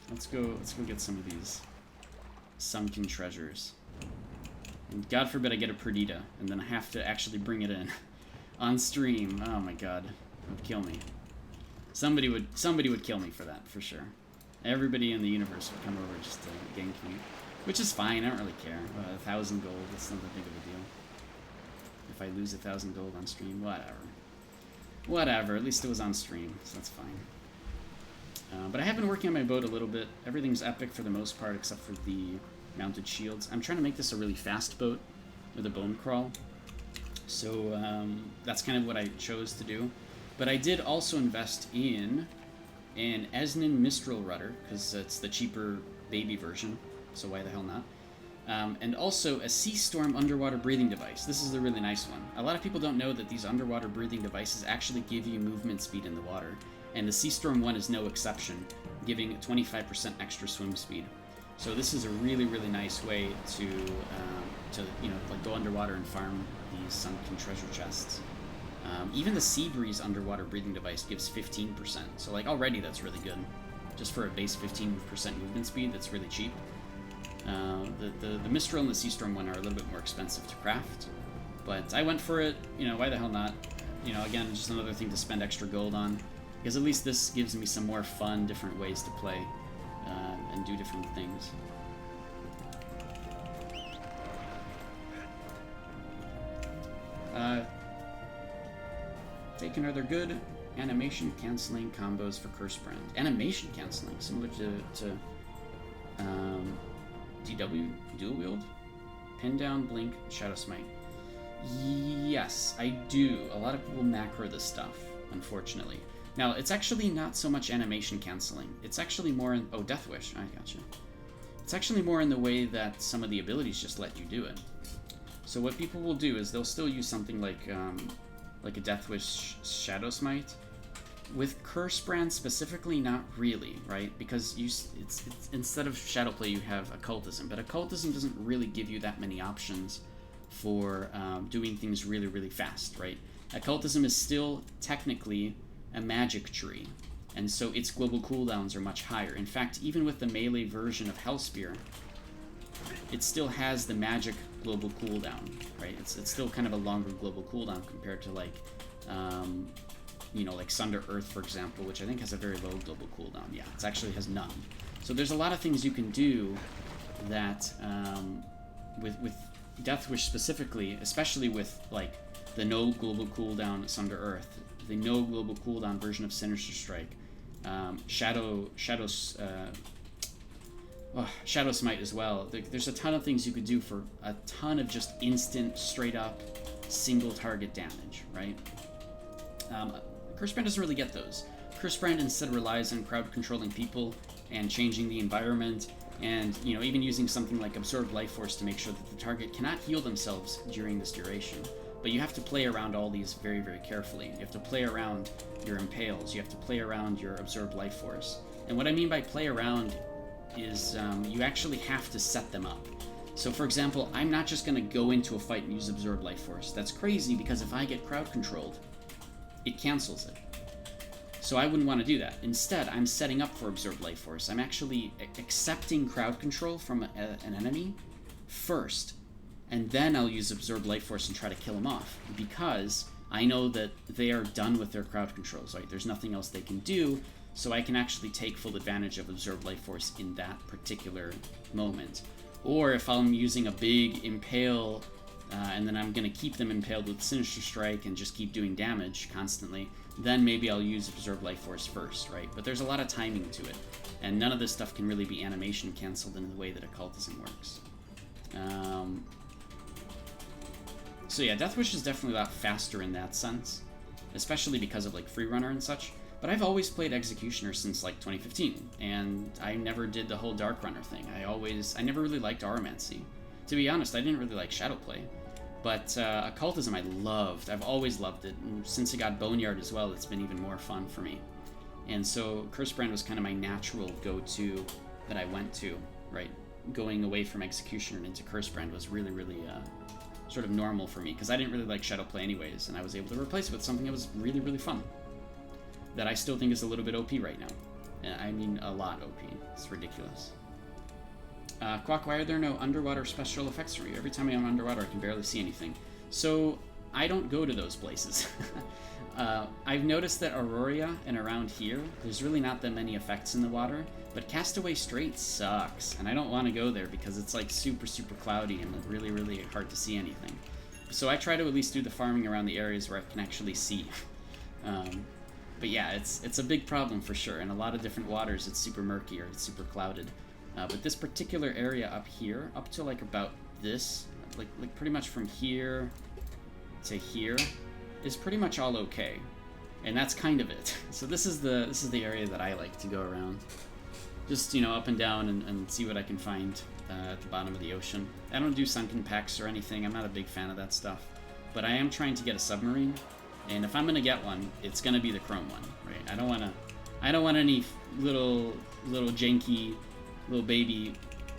let's go get some of these sunken treasures. And God forbid I get a Perdita, and then I have to actually bring it in on stream. Oh my god, it would kill me. Somebody would kill me for that, for sure. Everybody in the universe would come over just to gank me, which is fine. I don't really care. 1,000 gold, it's not that big of a deal. If I lose 1,000 gold on stream, whatever. At least it was on stream, so that's fine. But I have been working on my boat a little bit. Everything's epic for the most part, except for the mounted shields. I'm trying to make this a really fast boat with a bone crawl. So that's kind of what I chose to do. But I did also invest in an Esnin Mistral rudder, because it's the cheaper baby version, so why the hell not? And also a Sea Storm underwater breathing device. This is a really nice one. A lot of people don't know that these underwater breathing devices actually give you movement speed in the water. And the Sea Storm one is no exception, giving 25% extra swim speed. So this is a really, really nice way to like go underwater and farm these sunken treasure chests. Even the Sea Breeze underwater breathing device gives 15%. So like already that's really good. Just for a base 15% movement speed, that's really cheap. The Mistral and the Sea Storm one are a little bit more expensive to craft, but I went for it. Why the hell not? Again, just another thing to spend extra gold on. Because at least this gives me some more fun, different ways to play and do different things. Taken are they're good. Animation canceling combos for Curse Brand. Animation canceling, similar to DW, Dual Wield, Pin Down, Blink, Shadow Smite. Yes, I do. A lot of people macro this stuff, unfortunately. Now, it's actually not so much animation canceling. It's actually more in... Oh, Death Wish. I gotcha. It's actually more in the way that some of the abilities just let you do it. So what people will do is they'll still use something like a Death Wish Shadow Smite. With Curse Brand specifically, not really, right? Because it's instead of Shadowplay, you have Occultism. But Occultism doesn't really give you that many options for doing things really, really fast, right? Occultism is still technically a magic tree, and so its global cooldowns are much higher. In fact, even with the melee version of Hellspear, it still has the magic global cooldown, right? It's still kind of a longer global cooldown compared to like, like Sunder Earth, for example, which I think has a very low global cooldown. Yeah, it actually has none. So there's a lot of things you can do that with Death Wish specifically, especially with like the no global cooldown Sunder Earth, the no global cooldown version of Sinister Strike, Shadow Smite as well. There's a ton of things you could do for a ton of just instant, straight up, single target damage, right? Curse Brand doesn't really get those. Curse Brand instead relies on crowd controlling people and changing the environment, and even using something like Absorb Life Force to make sure that the target cannot heal themselves during this duration. But you have to play around all these very, very carefully. You have to play around your Impales, you have to play around your Absorb Life Force, And what I mean by play around is you actually have to set them up. So for example, I'm not just going to go into a fight and use Absorb Life Force. That's crazy because if I get crowd controlled, it cancels it. So I wouldn't want to do that. Instead, I'm setting up for Absorb Life Force. I'm actually accepting crowd control from an enemy first, and then I'll use Absorb Life Force and try to kill him off, because I know that they are done with their crowd controls, right? There's nothing else they can do, so I can actually take full advantage of Absorb Life Force in that particular moment. Or if I'm using a big Impale, and then I'm going to keep them impaled with Sinister Strike and just keep doing damage constantly, then maybe I'll use Absorb Life Force first, right? But there's a lot of timing to it, and none of this stuff can really be animation canceled in the way that Occultism works. So yeah, Death Wish is definitely a lot faster in that sense, especially because of like Free Runner and such. But I've always played Executioner since like 2015, and I never did the whole Dark Runner thing. I never really liked Aromancy. To be honest, I didn't really like Shadowplay. But Occultism I loved. I've always loved it. And since it got Boneyard as well, it's been even more fun for me. And so Cursebrand was kind of my natural go-to that I went to, right? Going away from Executioner into Cursebrand was really, really sort of normal for me, because I didn't really like Shadowplay anyways, and I was able to replace it with something that was really, really fun. That I still think is a little bit OP right now. I mean, a lot OP. It's ridiculous. Quack, why are there no underwater special effects for you? Every time I'm underwater, I can barely see anything. So, I don't go to those places. I've noticed that Aurora and around here, there's really not that many effects in the water, but Castaway Strait sucks, and I don't want to go there because it's like super, super cloudy and really, really hard to see anything. So I try to at least do the farming around the areas where I can actually see. But yeah, it's a big problem for sure. In a lot of different waters, it's super murky or it's super clouded. But this particular area up here, up to like about this, like pretty much from here to here, is pretty much all okay, and that's kind of it. So this is the area that I like to go around, just up and down and see what I can find at the bottom of the ocean. I don't do sunken packs or anything. I'm not a big fan of that stuff, but I am trying to get a submarine, and if I'm gonna get one, it's gonna be the chrome one, right? I don't want any little janky little baby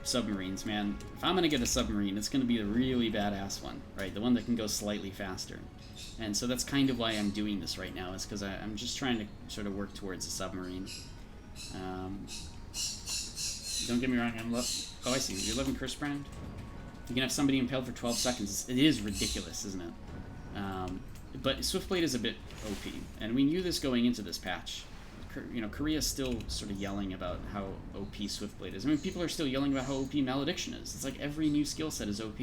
submarines, man. If I'm gonna get a submarine, it's gonna be a really badass one, right? The one that can go slightly faster. And so that's kind of why I'm doing this right now, is because I'm just trying to sort of work towards a submarine. Don't get me wrong, oh, I see. You're living Cursebrand? You can have somebody impaled for 12 seconds. It is ridiculous, isn't it? But Swiftblade is a bit OP, and we knew this going into this patch. Korea's still sort of yelling about how OP Swiftblade is. I mean, people are still yelling about how OP Malediction is. It's like every new skill set is OP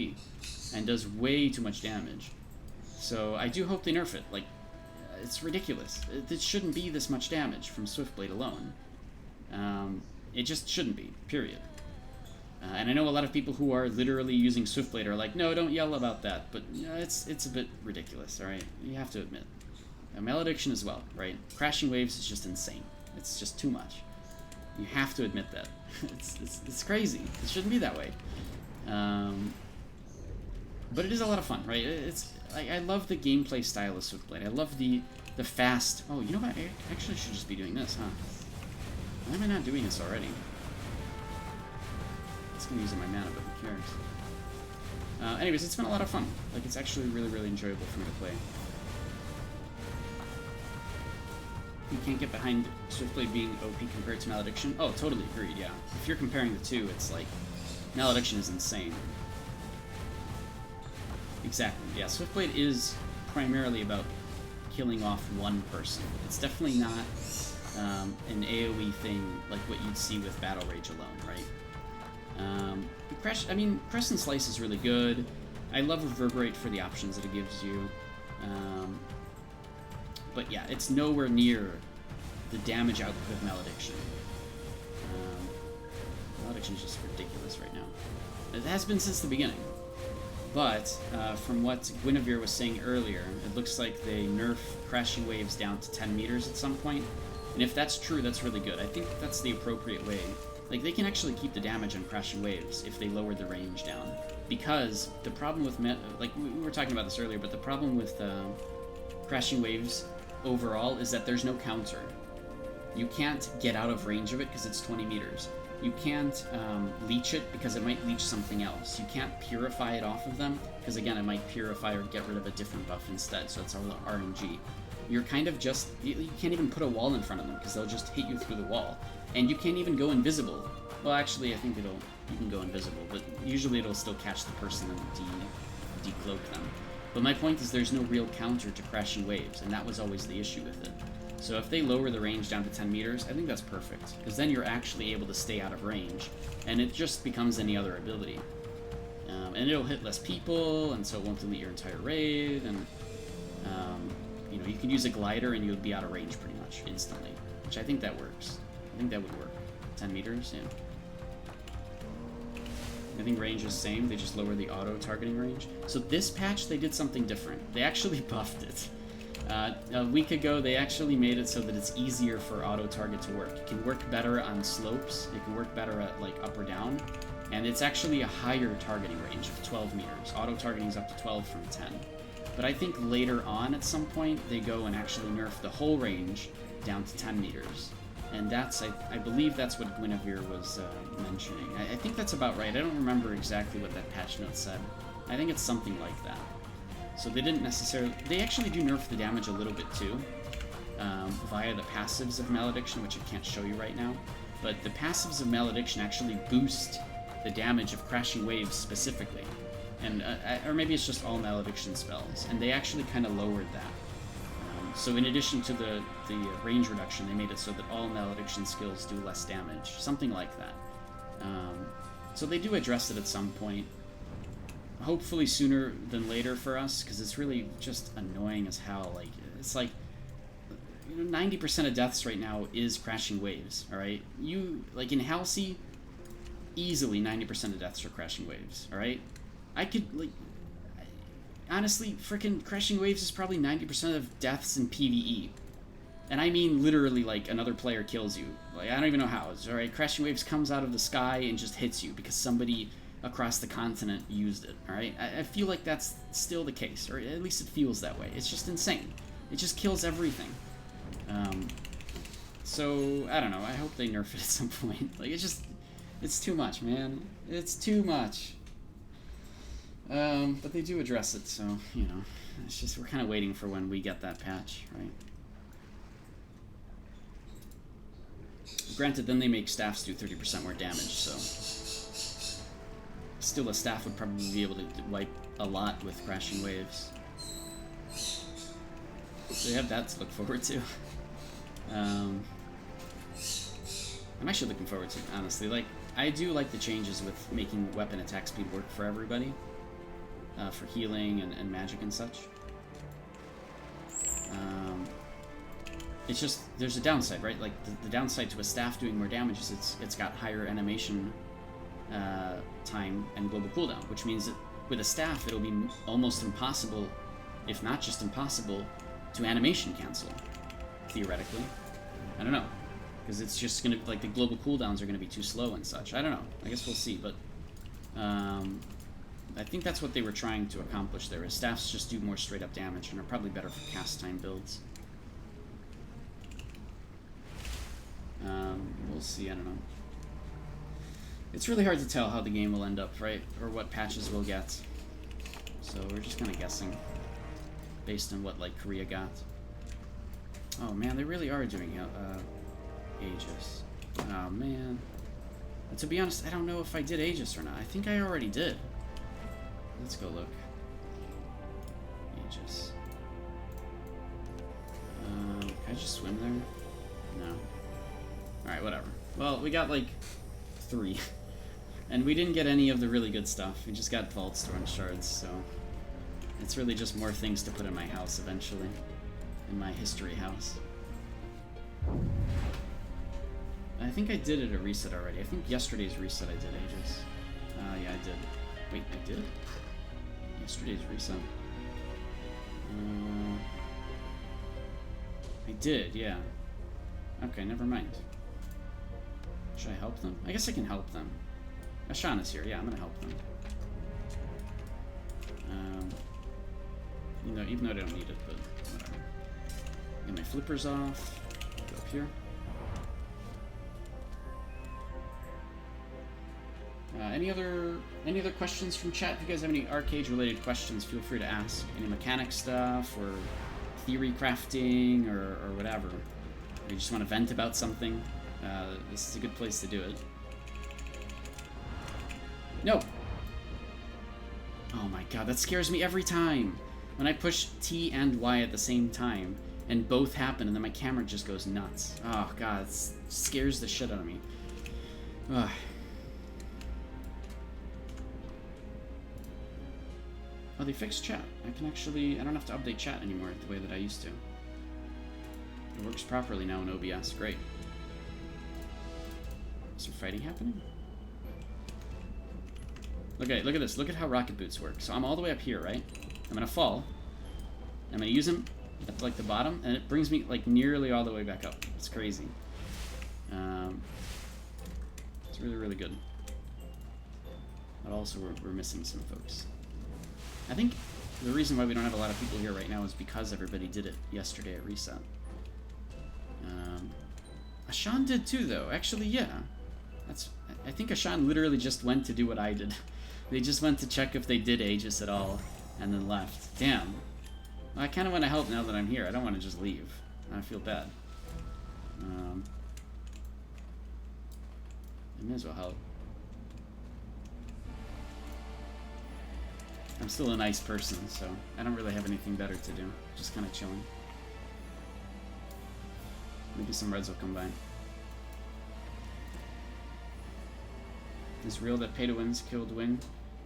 and does way too much damage. So I do hope they nerf it. Like, it's ridiculous. It shouldn't be this much damage from Swiftblade alone. It just shouldn't be, period. And I know a lot of people who are literally using Swiftblade are like, no, don't yell about that. But it's a bit ridiculous, alright? You have to admit. Malediction as well, right? Crashing Waves is just insane. It's just too much. You have to admit that. It's crazy. It shouldn't be that way. But it is a lot of fun, right? I love the gameplay style of Swiftblade. I love the fast... Oh, you know what? I actually should just be doing this, huh? Why am I not doing this already? It's gonna be using my mana, but who cares? Anyways, it's been a lot of fun. Like, it's actually really, really enjoyable for me to play. You can't get behind Swiftblade being OP compared to Malediction. Oh, totally agreed, yeah. If you're comparing the two, it's like, Malediction is insane. Exactly, yeah. Swiftblade is primarily about killing off one person. It's definitely not an AoE thing like what you'd see with Battle Rage alone, right? Crescent Slice is really good. I love Reverberate for the options that it gives you. But yeah, it's nowhere near the damage output of Malediction. Malediction is just ridiculous right now. It has been since the beginning. But from what Guinevere was saying earlier, it looks like they nerf Crashing Waves down to 10 meters at some point. And if that's true, that's really good. I think that's the appropriate way. Like, they can actually keep the damage on Crashing Waves if they lower the range down. Because the problem with... we were talking about this earlier, but the problem with Crashing Waves overall is that there's no counter. You can't get out of range of it because it's 20 meters. You can't leech it because it might leech something else. You can't purify it off of them because, again, it might purify or get rid of a different buff instead, so it's all RNG. You're kind of just... You can't even put a wall in front of them because they'll just hit you through the wall. And you can't even go invisible. Well, actually, I think you can go invisible, but usually it'll still catch the person and decloak them. But my point is there's no real counter to crashing waves, and that was always the issue with it. So if they lower the range down to 10 meters, I think that's perfect, because then you're actually able to stay out of range, and it just becomes any other ability. And it'll hit less people, and so it won't delete your entire raid, and you know, you can use a glider and you'll be out of range pretty much instantly, which I think that works. I think that would work. 10 meters, yeah. I think range is the same, they just lower the auto-targeting range. So this patch, they did something different. They actually buffed it. A week ago, they actually made it so that it's easier for auto-target to work. It can work better on slopes, it can work better at, like, up or down, and it's actually a higher targeting range of 12 meters. Auto-targeting is up to 12 from 10. But I think later on, at some point, they go and actually nerf the whole range down to 10 meters. And that's, I believe that's what Guinevere was mentioning. I think that's about right. I don't remember exactly what that patch note said. I think it's something like that. So they didn't necessarily... They actually do nerf the damage a little bit too, via the passives of Malediction, which I can't show you right now. But the passives of Malediction actually boost the damage of crashing waves specifically. And or maybe it's just all Malediction spells. And they actually kind of lowered that. So in addition to the range reduction, they made it so that all Malediction skills do less damage. Something like that. So they do address it at some point. Hopefully sooner than later for us, because it's really just annoying as hell. Like, it's like, you know, 90% of deaths right now is crashing waves, alright? You, like in Halsey, easily 90% of deaths are crashing waves, alright? I could, like... Honestly, frickin' crashing waves is probably 90% of deaths in PvE. And I mean literally, like, another player kills you. Like, I don't even know how. Alright, crashing waves comes out of the sky and just hits you because somebody across the continent used it, alright? I feel like that's still the case, or at least it feels that way. It's just insane. It just kills everything. So, I don't know. I hope they nerf it at some point. Like, it's too much, man. It's too much. But they do address it, so, you know, it's just, we're kind of waiting for when we get that patch, right? Granted, then they make staffs do 30% more damage, so... Still, a staff would probably be able to wipe a lot with crashing waves. So you have that to look forward to. I'm actually looking forward to it, honestly. Like, I do like the changes with making weapon attack speed work for everybody. For healing and magic and such. It's just, there's a downside, right? Like, the downside to a staff doing more damage is it's got higher animation time and global cooldown, which means that with a staff it'll be almost impossible, if not just impossible, to animation cancel, theoretically. I don't know, because it's just gonna, like, the global cooldowns are gonna be too slow and such. I don't know, I guess we'll see, but I think that's what they were trying to accomplish there, is staffs just do more straight up damage and are probably better for cast time builds. We'll see, I don't know. It's really hard to tell how the game will end up, right? Or what patches we'll get. So we're just kind of guessing, based on what, like, Korea got. Oh man, they really are doing Aegis. Oh man. But to be honest, I don't know if I did Aegis or not. I think I already did. Let's go look. Aegis. Can I just swim there? No. Alright, whatever. Well, we got like 3. And we didn't get any of the really good stuff. We just got Vault Storm Shards, so it's really just more things to put in my house eventually. In my history house. I think I did it a reset already. I think yesterday's reset I did Aegis. Yeah, I did. Wait, I did? Yesterday's reset. I did, yeah. Okay, never mind. Should I help them? I guess I can help them. Ashana's here, yeah, I'm gonna help them. You know, even though I don't need it, but whatever. Get my flippers off. Go up here. Any other questions from chat? If you guys have any Archeage related questions, feel free to ask. Any mechanic stuff or theory crafting or whatever. Or you just want to vent about something, this is a good place to do it. No! Oh my god, that scares me every time! When I push T and Y at the same time, and both happen, and then my camera just goes nuts. Oh god, it scares the shit out of me. Ugh. Oh, they fixed chat. I don't have to update chat anymore the way that I used to. It works properly now in OBS. Great. Is there fighting happening? Look at this. Look at how rocket boots work. So I'm all the way up here, right? I'm gonna fall. I'm gonna use him at like the bottom, and it brings me like nearly all the way back up. It's crazy. It's really, really good. But also we're missing some folks. I think the reason why we don't have a lot of people here right now is because everybody did it yesterday at Reset. Ashan did too, though. Actually, yeah. I think Ashan literally just went to do what I did. They just went to check if they did Aegis at all, and then left. Damn. Well, I kind of want to help now that I'm here. I don't want to just leave. I feel bad. I may as well help. I'm still a nice person, so I don't really have anything better to do. Just kind of chilling. Maybe some reds will come by. Is real that pay to wins killed win?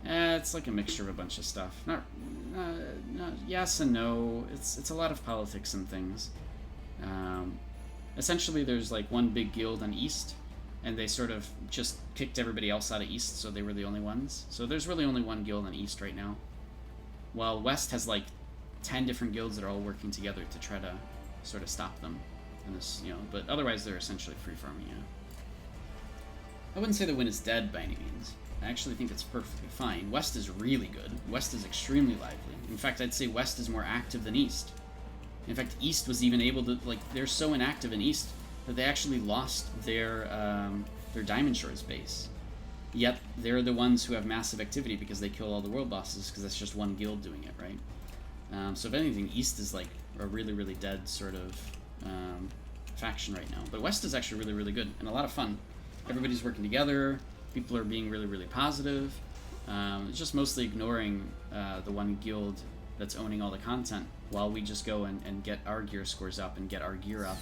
It's like a mixture of a bunch of stuff. Not yes and no. It's a lot of politics and things. Essentially, there's like one big guild on East, and they sort of just kicked everybody else out of East, so they were the only ones. So there's really only one guild on East right now. While West has like 10 different guilds that are all working together to try to sort of stop them. And this, but otherwise they're essentially free farming, yeah. I wouldn't say the win is dead by any means. I actually think it's perfectly fine. West is really good. West is extremely lively. In fact, I'd say West is more active than East. In fact, East was even able to, like, they're so inactive in East that they actually lost their Diamond Shores base. Yet, they're the ones who have massive activity because they kill all the world bosses, because that's just one guild doing it, right? So if anything, East is, like, a really, really dead sort of faction right now. But West is actually really, really good and a lot of fun. Everybody's working together. People are being really, really positive. It's just mostly ignoring the one guild that's owning all the content while we just go and get our gear scores up and get our gear up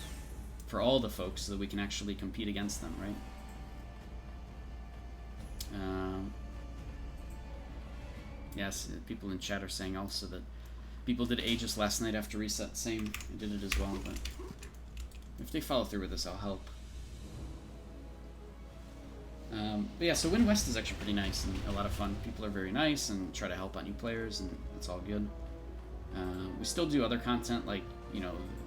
for all the folks so that we can actually compete against them, right? Yes, people in chat are saying also that people did Aegis last night after Reset. Same, I did it as well, but if they follow through with this, I'll help. But yeah, so Win West is actually pretty nice and a lot of fun. People are very nice and try to help out new players, and it's all good. We still do other content, like,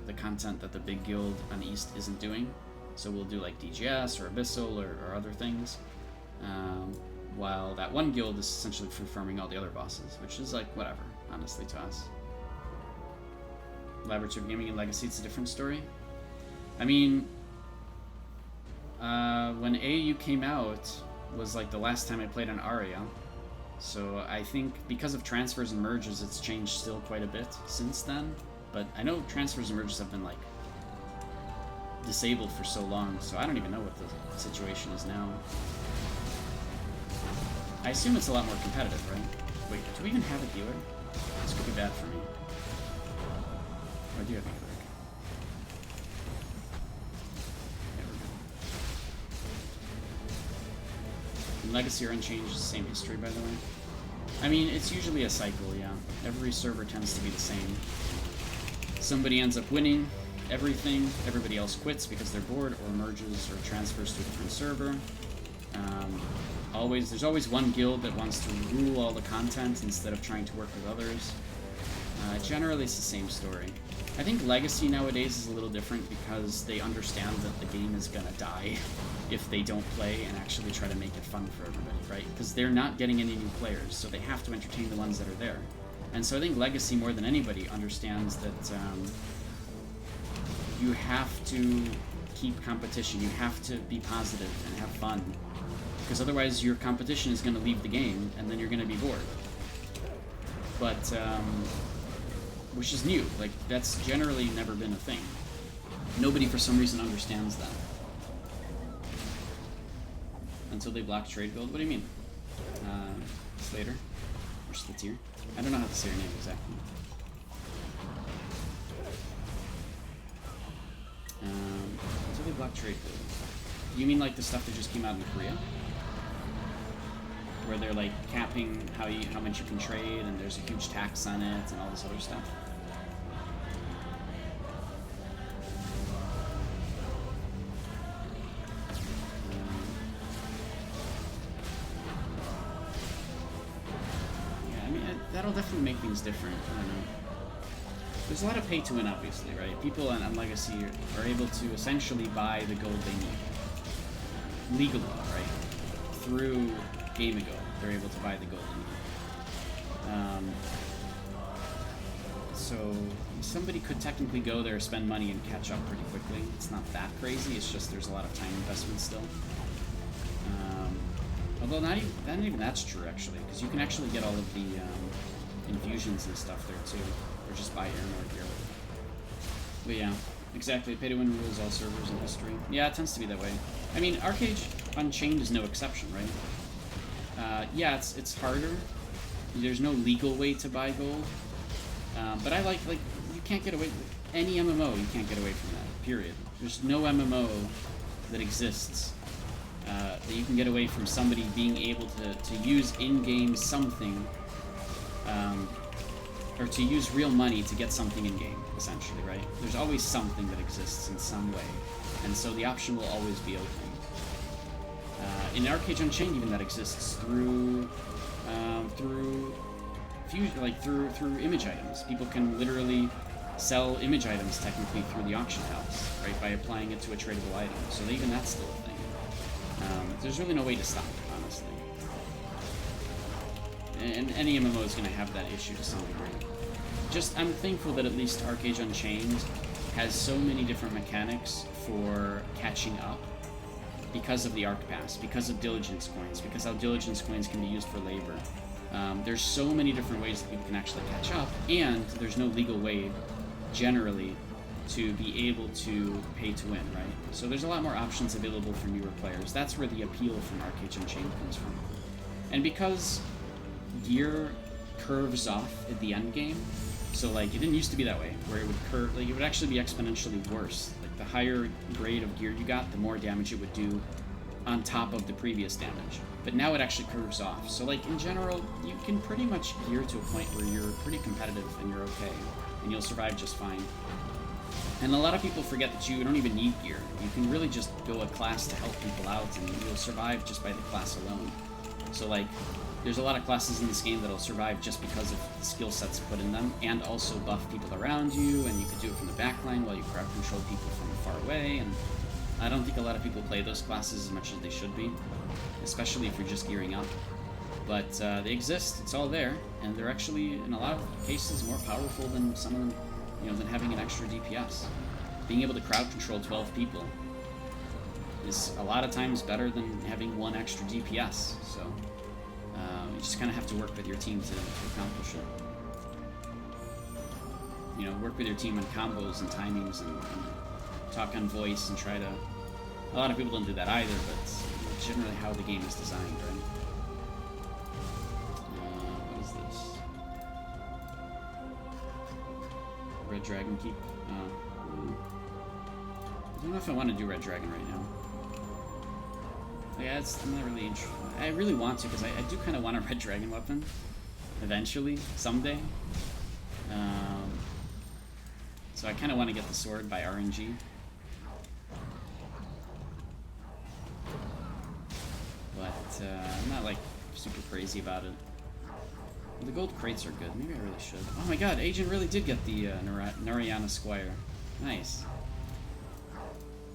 the content that the big guild on East isn't doing. So we'll do like DGS or Abyssal or other things. While that one guild is essentially free farming all the other bosses, which is like whatever, honestly, to us. Laboratory Gaming and Legacy, it's a different story. I mean, when AU came out was like the last time I played on Aria. So I think because of transfers and merges, it's changed still quite a bit since then. But I know transfers and merges have been like disabled for so long, so I don't even know what the situation is now. I assume it's a lot more competitive, right? Wait, do we even have a healer? This could be bad for me. Oh, I do have a healer. And Legacy or Unchanged is the same history, by the way. I mean, it's usually a cycle, yeah. Every server tends to be the same. Somebody ends up winning everything, everybody else quits because they're bored, or merges or transfers to a different server. There's always one guild that wants to rule all the content instead of trying to work with others. Generally, it's the same story. I think Legacy nowadays is a little different because they understand that the game is gonna die if they don't play and actually try to make it fun for everybody, right? Because they're not getting any new players, so they have to entertain the ones that are there. And so I think Legacy, more than anybody, understands that you have to keep competition, you have to be positive and have fun. because otherwise your competition is going to leave the game, and then you're going to be bored. But, which is new. Like, that's generally never been a thing. Nobody, for some reason, understands that. Until they block trade build. What do you mean? Slater? Or Slatier? I don't know how to say your name exactly. Until they block trade build. You mean like the stuff that just came out in Korea? Where they're like capping how much you can trade, and there's a huge tax on it, and all this other stuff? That'll definitely make things different. I don't know. There's a lot of pay to win, obviously, right? People on Legacy are able to essentially buy the gold they need. Legally, right? Through Game Ago, they're able to buy the gold they need. So somebody could technically go there, spend money, and catch up pretty quickly. It's not that crazy, it's just there's a lot of time investment still. Although not even that's true, actually, because you can actually get all of the infusions and stuff there, too. Or just buy Airmore gear. But yeah, exactly. Pay to win rules all servers in history. Yeah, it tends to be that way. I mean, Archeage Unchained is no exception, right? Yeah, it's harder. There's no legal way to buy gold. But I like, you can't get away with any MMO, you can't get away from that, period. There's no MMO that exists that you can get away from somebody being able to use in-game something, or to use real money to get something in-game, essentially, right? There's always something that exists in some way, and so the option will always be open. In Archeage Unchained, even that exists through image items. People can literally sell image items technically through the auction house, right, by applying it to a tradable item. So even that's still a thing. There's really no way to stop it, honestly. And any MMO is going to have that issue to some degree. Just, I'm thankful that at least Archeage Unchained has so many different mechanics for catching up because of the Arc Pass, because of Diligence Coins, because how Diligence Coins can be used for labor. There's so many different ways that people can actually catch up, and there's no legal way, generally, to be able to pay to win, right? So there's a lot more options available for newer players. That's where the appeal from Archeage Unchained comes from. And because gear curves off at the end game, so like it didn't used to be that way, where it would curve, like it would actually be exponentially worse. Like the higher grade of gear you got, the more damage it would do on top of the previous damage. But now it actually curves off. So like in general, you can pretty much gear to a point where you're pretty competitive and you're okay, and you'll survive just fine. And a lot of people forget that you don't even need gear. You can really just go a class to help people out, and you'll survive just by the class alone. So like, there's a lot of classes in this game that'll survive just because of the skill sets put in them, and also buff people around you, and you could do it from the backline while you crowd control people from far away, and I don't think a lot of people play those classes as much as they should be, especially if you're just gearing up. But they exist, it's all there, and they're actually, in a lot of cases, more powerful than some of them, than having an extra DPS. Being able to crowd control 12 people is a lot of times better than having one extra DPS, so you just kind of have to work with your team to accomplish it. Work with your team on combos and timings and talk on voice and try to... A lot of people don't do that either, but it's generally how the game is designed, right? What is this? Red Dragon Keep? I don't know if I want to do Red Dragon right now. Yeah, I'm not really interested. I really want to, because I do kind of want a Red Dragon weapon. Eventually. Someday. So I kind of want to get the sword by RNG. But I'm not, like, super crazy about it. The gold crates are good. Maybe I really should. Oh my god, Agent really did get the Noriana Squire. Nice.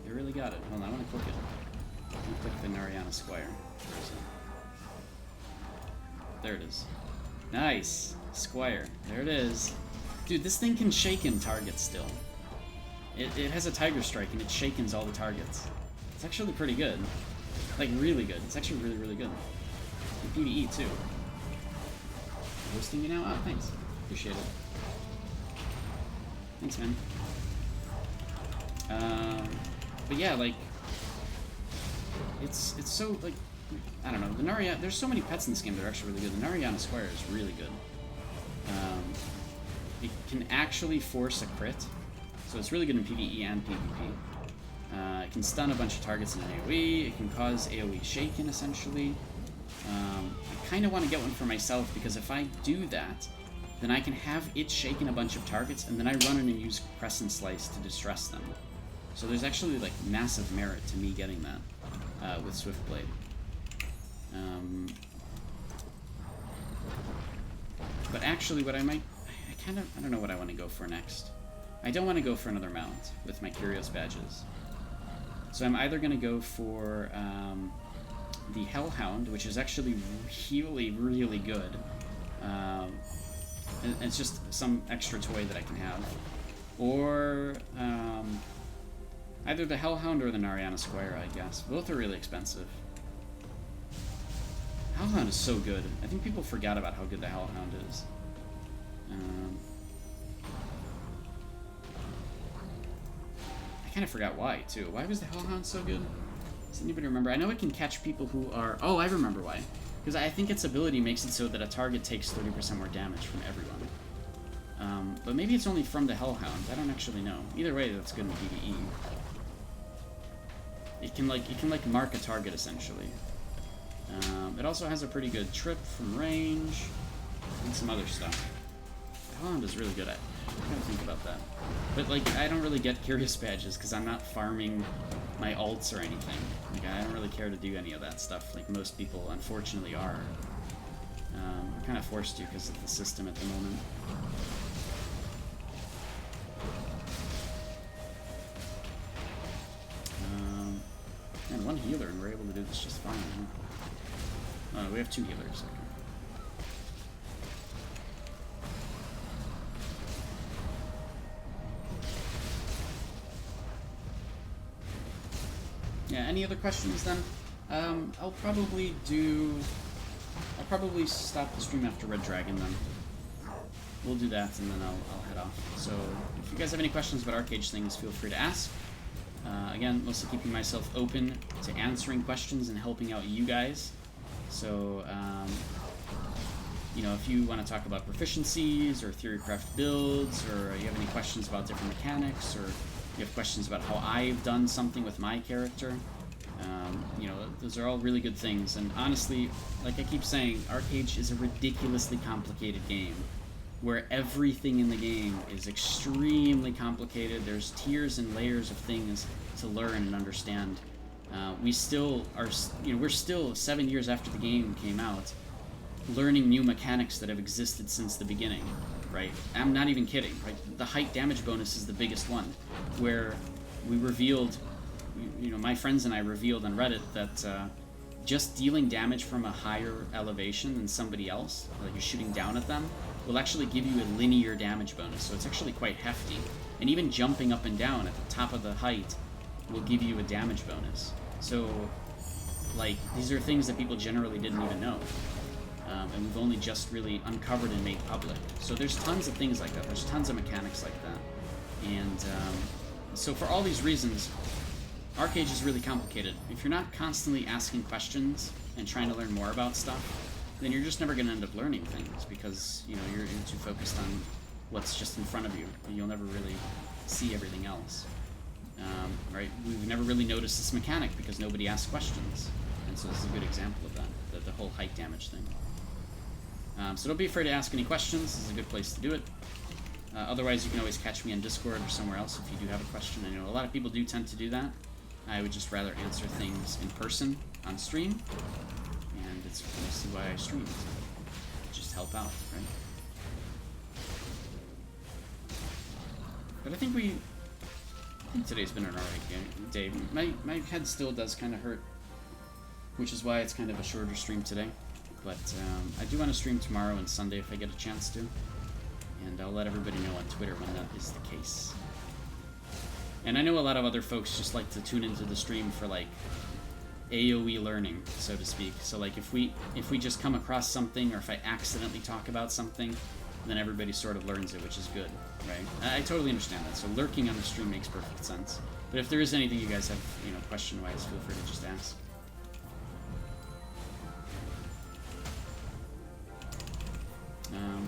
They really got it. Hold on, I want to click it. I want to click the Noriana Squire. Where is it? There it is. Nice! Squire. There it is. Dude, this thing can shaken targets still. It has a Tiger Strike and it shakens all the targets. It's actually pretty good. Like, really good. It's actually really, really good. And PvE, too. Hosting me now? Oh, thanks. Appreciate it. Thanks, man. But yeah, like, it's so, like, I don't know. The Narayana, there's so many pets in this game that are actually really good. The Narayana Squire is really good. It can actually force a crit, so it's really good in PvE and PvP. It can stun a bunch of targets in an AoE. It can cause AoE shaken, essentially. I kind of want to get one for myself, because if I do that, then I can have it shaken a bunch of targets, and then I run in and use Crescent Slice to distress them. So there's actually, like, massive merit to me getting that with Swiftblade. But actually, what I might... I don't know what I want to go for next. I don't want to go for another mount with my Curious badges. So I'm either going to go for the Hellhound, which is actually really, really good. And it's just some extra toy that I can have. Or either the Hellhound or the Narayana Squire, I guess. Both are really expensive. Hellhound is so good. I think people forget about how good the Hellhound is. I kind of forgot why, too. Why was the Hellhound so good? Does anybody remember? I know it can catch people who are... Oh, I remember why. Because I think its ability makes it so that a target takes 30% more damage from everyone. But maybe it's only from the Hellhound. I don't actually know. Either way, that's good in PvE. It can mark a target, essentially. It also has a pretty good trip from range, and some other stuff. The Hellhound is really good at it. I gotta think about that. But, like, I don't really get Curious badges, because I'm not farming my alts or anything. Like, I don't really care to do any of that stuff, like most people, unfortunately, are. I'm kind of forced to, because of the system at the moment. And one healer, and we're able to do this just fine, huh? Oh, we have 2 healers, okay. Yeah, any other questions then? I'll probably stop the stream after Red Dragon then. We'll do that and then I'll head off. So if you guys have any questions about Archeage things, feel free to ask. Again, mostly keeping myself open to answering questions and helping out you guys. So, you know, if you want to talk about proficiencies or theorycraft builds, or you have any questions about different mechanics, or you have questions about how I've done something with my character, you know, those are all really good things. And honestly, like I keep saying, Archeage is a ridiculously complicated game, where everything in the game is extremely complicated. There's tiers and layers of things to learn and understand. We still are, you know, we're still 7 years after the game came out, learning new mechanics that have existed since the beginning, right? I'm not even kidding, right? The height damage bonus is the biggest one, where we revealed, you know, my friends and I revealed on Reddit that just dealing damage from a higher elevation than somebody else, like you're shooting down at them, will actually give you a linear damage bonus, so it's actually quite hefty. And even jumping up and down at the top of the height will give you a damage bonus. So, like, these are things that people generally didn't even know. And we've only just really uncovered and made public. So there's tons of things like that. There's tons of mechanics like that. And so for all these reasons, Archeage is really complicated. If you're not constantly asking questions and trying to learn more about stuff, then you're just never going to end up learning things, because, you know, you're too focused on what's just in front of you, and you'll never really see everything else. Right? We've never really noticed this mechanic because nobody asks questions, and so this is a good example of that, the whole height damage thing. So don't be afraid to ask any questions. This is a good place to do it. Otherwise, you can always catch me on Discord or somewhere else if you do have a question. I know a lot of people do tend to do that. I would just rather answer things in person on stream, and it's mostly why I stream. Just help out, right? But I think today's been an alright day. My head still does kind of hurt, which is why it's kind of a shorter stream today. But I do want to stream tomorrow and Sunday if I get a chance to, and I'll let everybody know on Twitter when that is the case. And I know a lot of other folks just like to tune into the stream for like AoE learning, so to speak. So like if we just come across something, or if I accidentally talk about something, then everybody sort of learns it, which is good, right? I totally understand that. So lurking on the stream makes perfect sense. But if there is anything you guys have, you know, question-wise, feel free to just ask.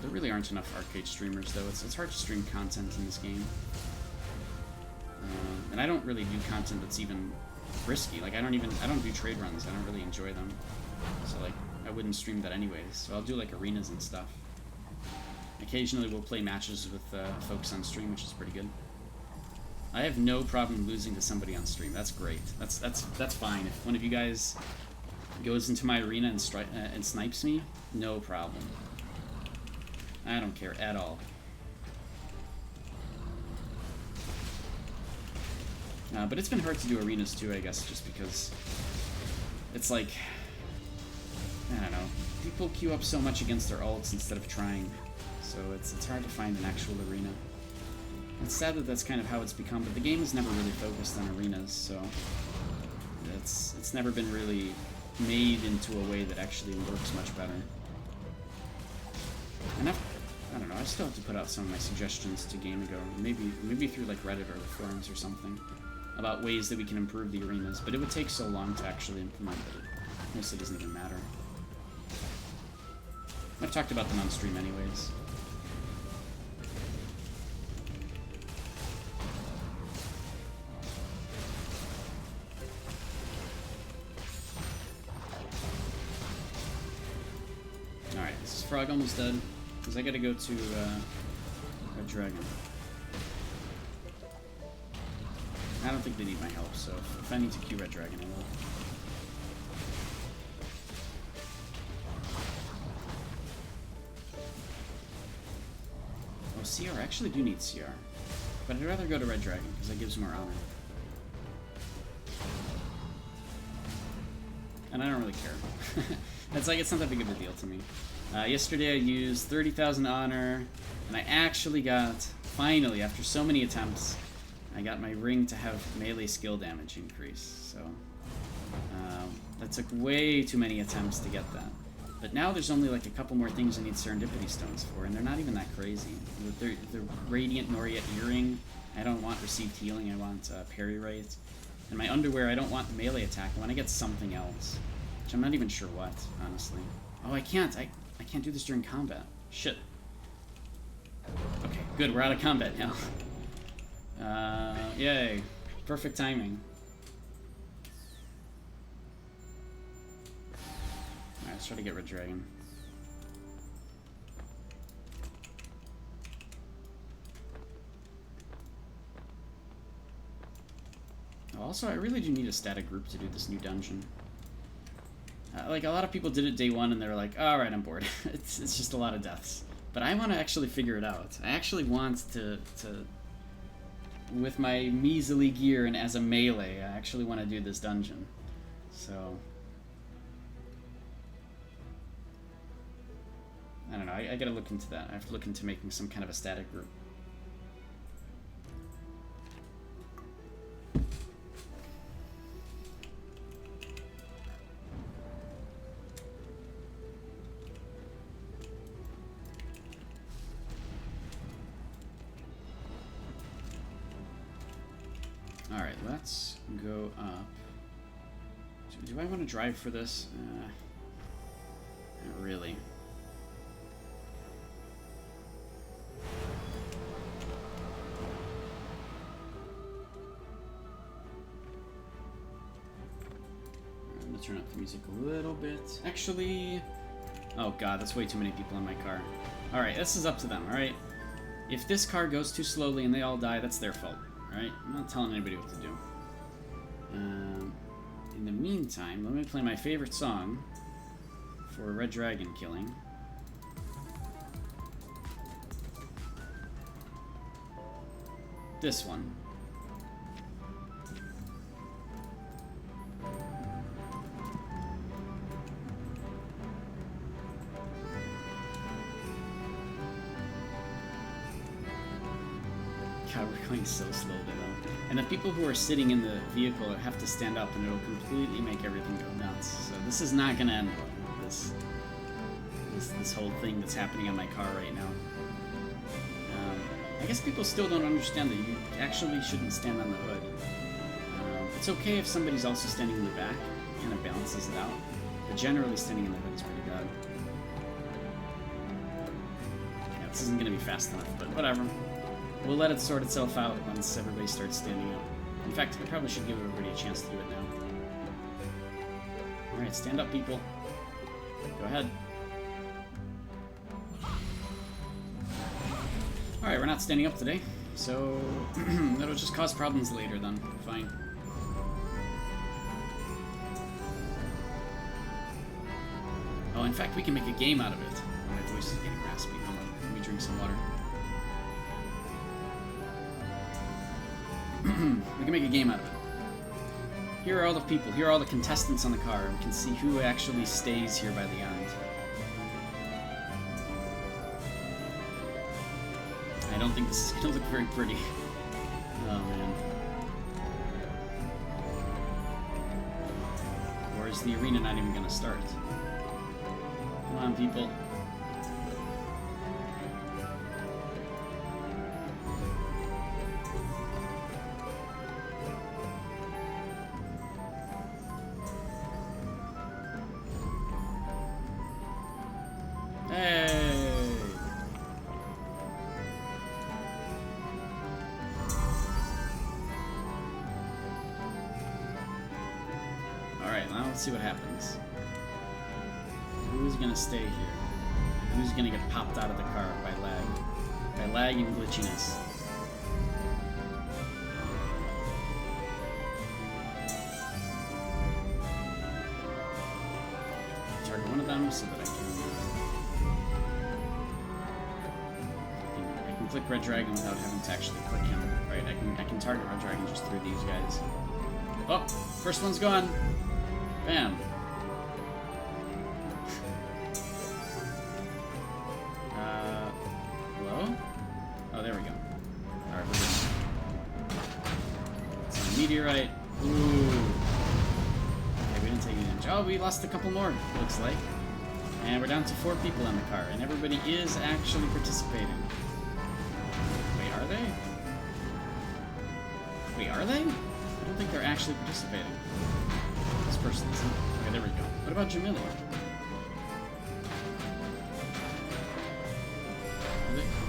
There really aren't enough Archeage streamers, though. It's hard to stream content in this game. And I don't really do content that's even risky. Like, I don't do trade runs. I don't really enjoy them. So, like, I wouldn't stream that anyways. So I'll do, like, arenas and stuff. Occasionally we'll play matches with folks on stream, which is pretty good. I have no problem losing to somebody on stream. That's great. That's fine. If one of you guys goes into my arena and snipes me, no problem. I don't care at all. But it's been hard to do arenas too, I guess, just because it's like, I don't know, people queue up so much against their ults instead of trying, so it's hard to find an actual arena. It's sad that that's kind of how it's become, but the game has never really focused on arenas, so it's never been really made into a way that actually works much better. And I don't know, I still have to put out some of my suggestions to Game Ago, maybe through like Reddit or the forums or something, about ways that we can improve the arenas, but it would take so long to actually implement that it mostly doesn't even matter. I've talked about them on stream anyways. Alright, this is Frog almost dead, because I gotta go to a dragon. I don't think they need my help, so if I need to queue Red Dragon, I will. Oh, CR. I actually do need CR. But I'd rather go to Red Dragon, because that gives more honor. And I don't really care. It's like, it's not that big of a deal to me. Yesterday I used 30,000 honor, and I actually got, finally, after so many attempts, I got my ring to have melee skill damage increase, so that took way too many attempts to get that. But now there's only like a couple more things I need Serendipity Stones for, and they're not even that crazy. The Radiant Noria Earring, I don't want Received Healing, I want Parry Rate. And my underwear, I don't want melee attack, I want to get something else. Which I'm not even sure what, honestly. Oh, I can't do this during combat. Shit. Okay, good, we're out of combat now. Yay. Perfect timing. Alright, let's try to get Red Dragon. Oh, also, I really do need a static group to do this new dungeon. Like, a lot of people did it day one and they were like, alright, I'm bored. it's just a lot of deaths. But I want to actually figure it out. I actually want to with my measly gear and as a melee, I actually want to do this dungeon. So I don't know, I gotta look into that. I have to look into making some kind of a static group. Alright, let's go up. Do I want to drive for this? Not really. I'm gonna turn up the music a little bit. Actually, oh god, that's way too many people in my car. Alright, this is up to them, alright? If this car goes too slowly and they all die, that's their fault. Alright, I'm not telling anybody what to do. In the meantime, let me play my favorite song for Red Dragon killing. This one. God, we're going so slowly though. And the people who are sitting in the vehicle have to stand up, and it'll completely make everything go nuts. So this is not gonna end well. This whole thing that's happening on my car right now. I guess people still don't understand that you actually shouldn't stand on the hood. It's okay if somebody's also standing in the back, kind of balances it out. But generally, standing in the hood is pretty bad. Yeah, this isn't going to be fast enough, but whatever. We'll let it sort itself out once everybody starts standing up. In fact, I probably should give everybody a chance to do it now. Alright, stand up, people. Go ahead. Alright, we're not standing up today, so that'll just cause problems later then. Fine. Oh, in fact, we can make a game out of it. Oh, my voice is getting raspy. Hold on, let me drink some water. We can make a game out of it. Here are all the people, here are all the contestants on the car. We can see who actually stays here by the end. I don't think this is going to look very pretty. Oh, man. Or is the arena not even going to start? Come on, people. Hey! Alright, now let's see what happens. Who's gonna stay here? Who's gonna get popped out of the car by lag? By lag and glitchiness. Target one of them so that I can click Red Dragon without having to actually click him. Right, I can target Red Dragon just through these guys. Oh, first one's gone. Bam. Hello? Oh, there we go. Alright, we're good. It's a meteorite. Ooh. Okay, we didn't take any damage. Oh, we lost a couple more, it looks like. And we're down to 4 people in the car, and everybody is actually participating. Wait, are they? Wait, are they? I don't think they're actually participating. This person isn't. Okay, there we go. What about Jamila?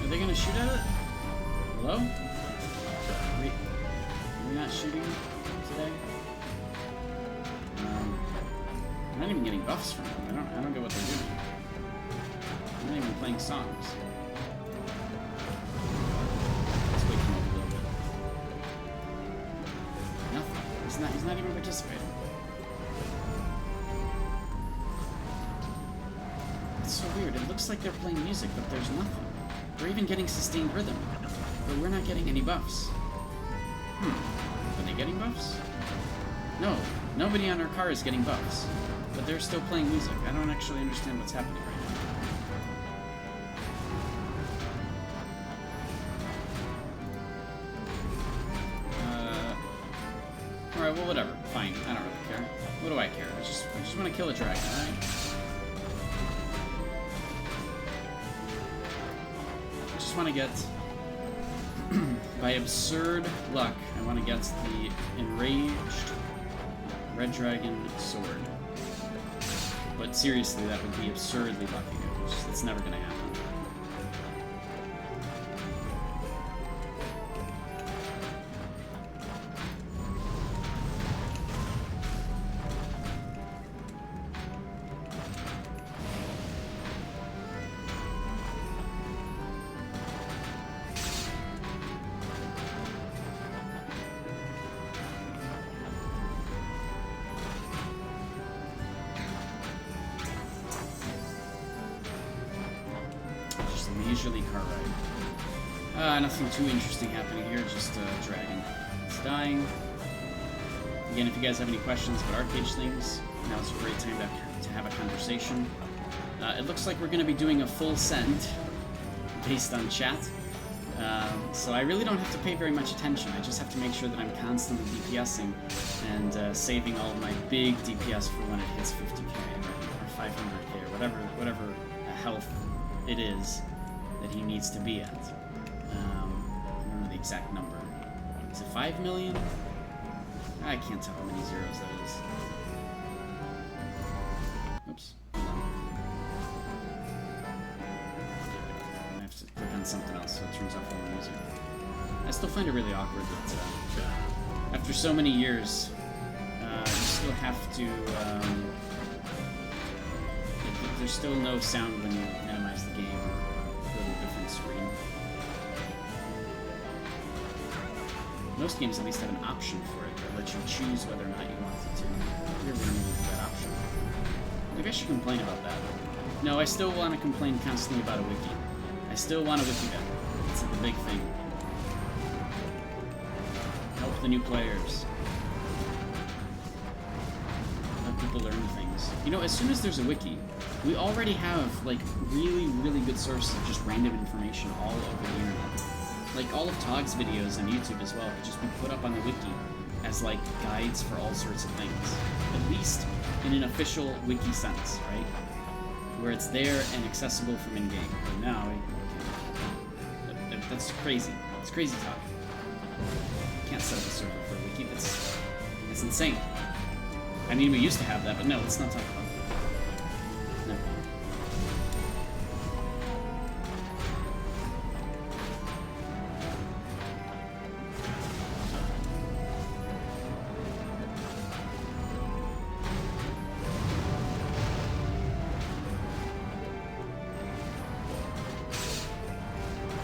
Are they gonna shoot at it? Hello? Wait, are we not shooting today? I'm not even getting buffs from them. I don't get what they're doing. I'm not even playing songs. Let's wake him up a little bit. Nothing. He's not even participating. It's so weird. It looks like they're playing music, but there's nothing. They're even getting sustained rhythm, but we're not getting any buffs. Are they getting buffs? No, nobody on our car is getting buffs, but they're still playing music. I don't actually understand what's happening right now. Alright, well, whatever. Fine. I don't really care. What do I care? I just want to kill a dragon, alright? Want to get by absurd luck, I want to get the enraged red dragon sword, but seriously, that would be absurdly lucky. It's never going to happen. Leisurely car ride. Nothing too interesting happening here, just a dragon. It's dying. Again, if you guys have any questions about Archeage things, now's a great time to have a conversation. It looks like we're going to be doing a full send based on chat. So I really don't have to pay very much attention. I just have to make sure that I'm constantly DPSing and saving all of my big DPS for when it hits 50k or 500k or whatever health it is that he needs to be at. I don't know the exact number. Is it 5 million? I can't tell how many zeros that is. Oops. Hold on. I have to click on something else so it turns off all the music. I still find it really awkward that after so many years, you still have to. There's still no sound when you minimize the game or go to a different screen. Most games at least have an option for it that lets you choose whether or not you want it to. You're going to move that option. Maybe I should complain about that. No, I still want to complain constantly about a wiki. I still want a wiki dev. It's the big thing. Help the new players. Let people learn things. You know, as soon as there's a wiki, we already have, like, really, really good sources of just random information all over the internet. Like, all of Tog's videos on YouTube as well could just be put up on the wiki as, like, guides for all sorts of things. At least in an official wiki sense, right? Where it's there and accessible from in-game. But now, that's crazy. It's crazy talk. You can't set up a server for a wiki. That's insane. I mean, we used to have that, but no, let's not talk about that. No.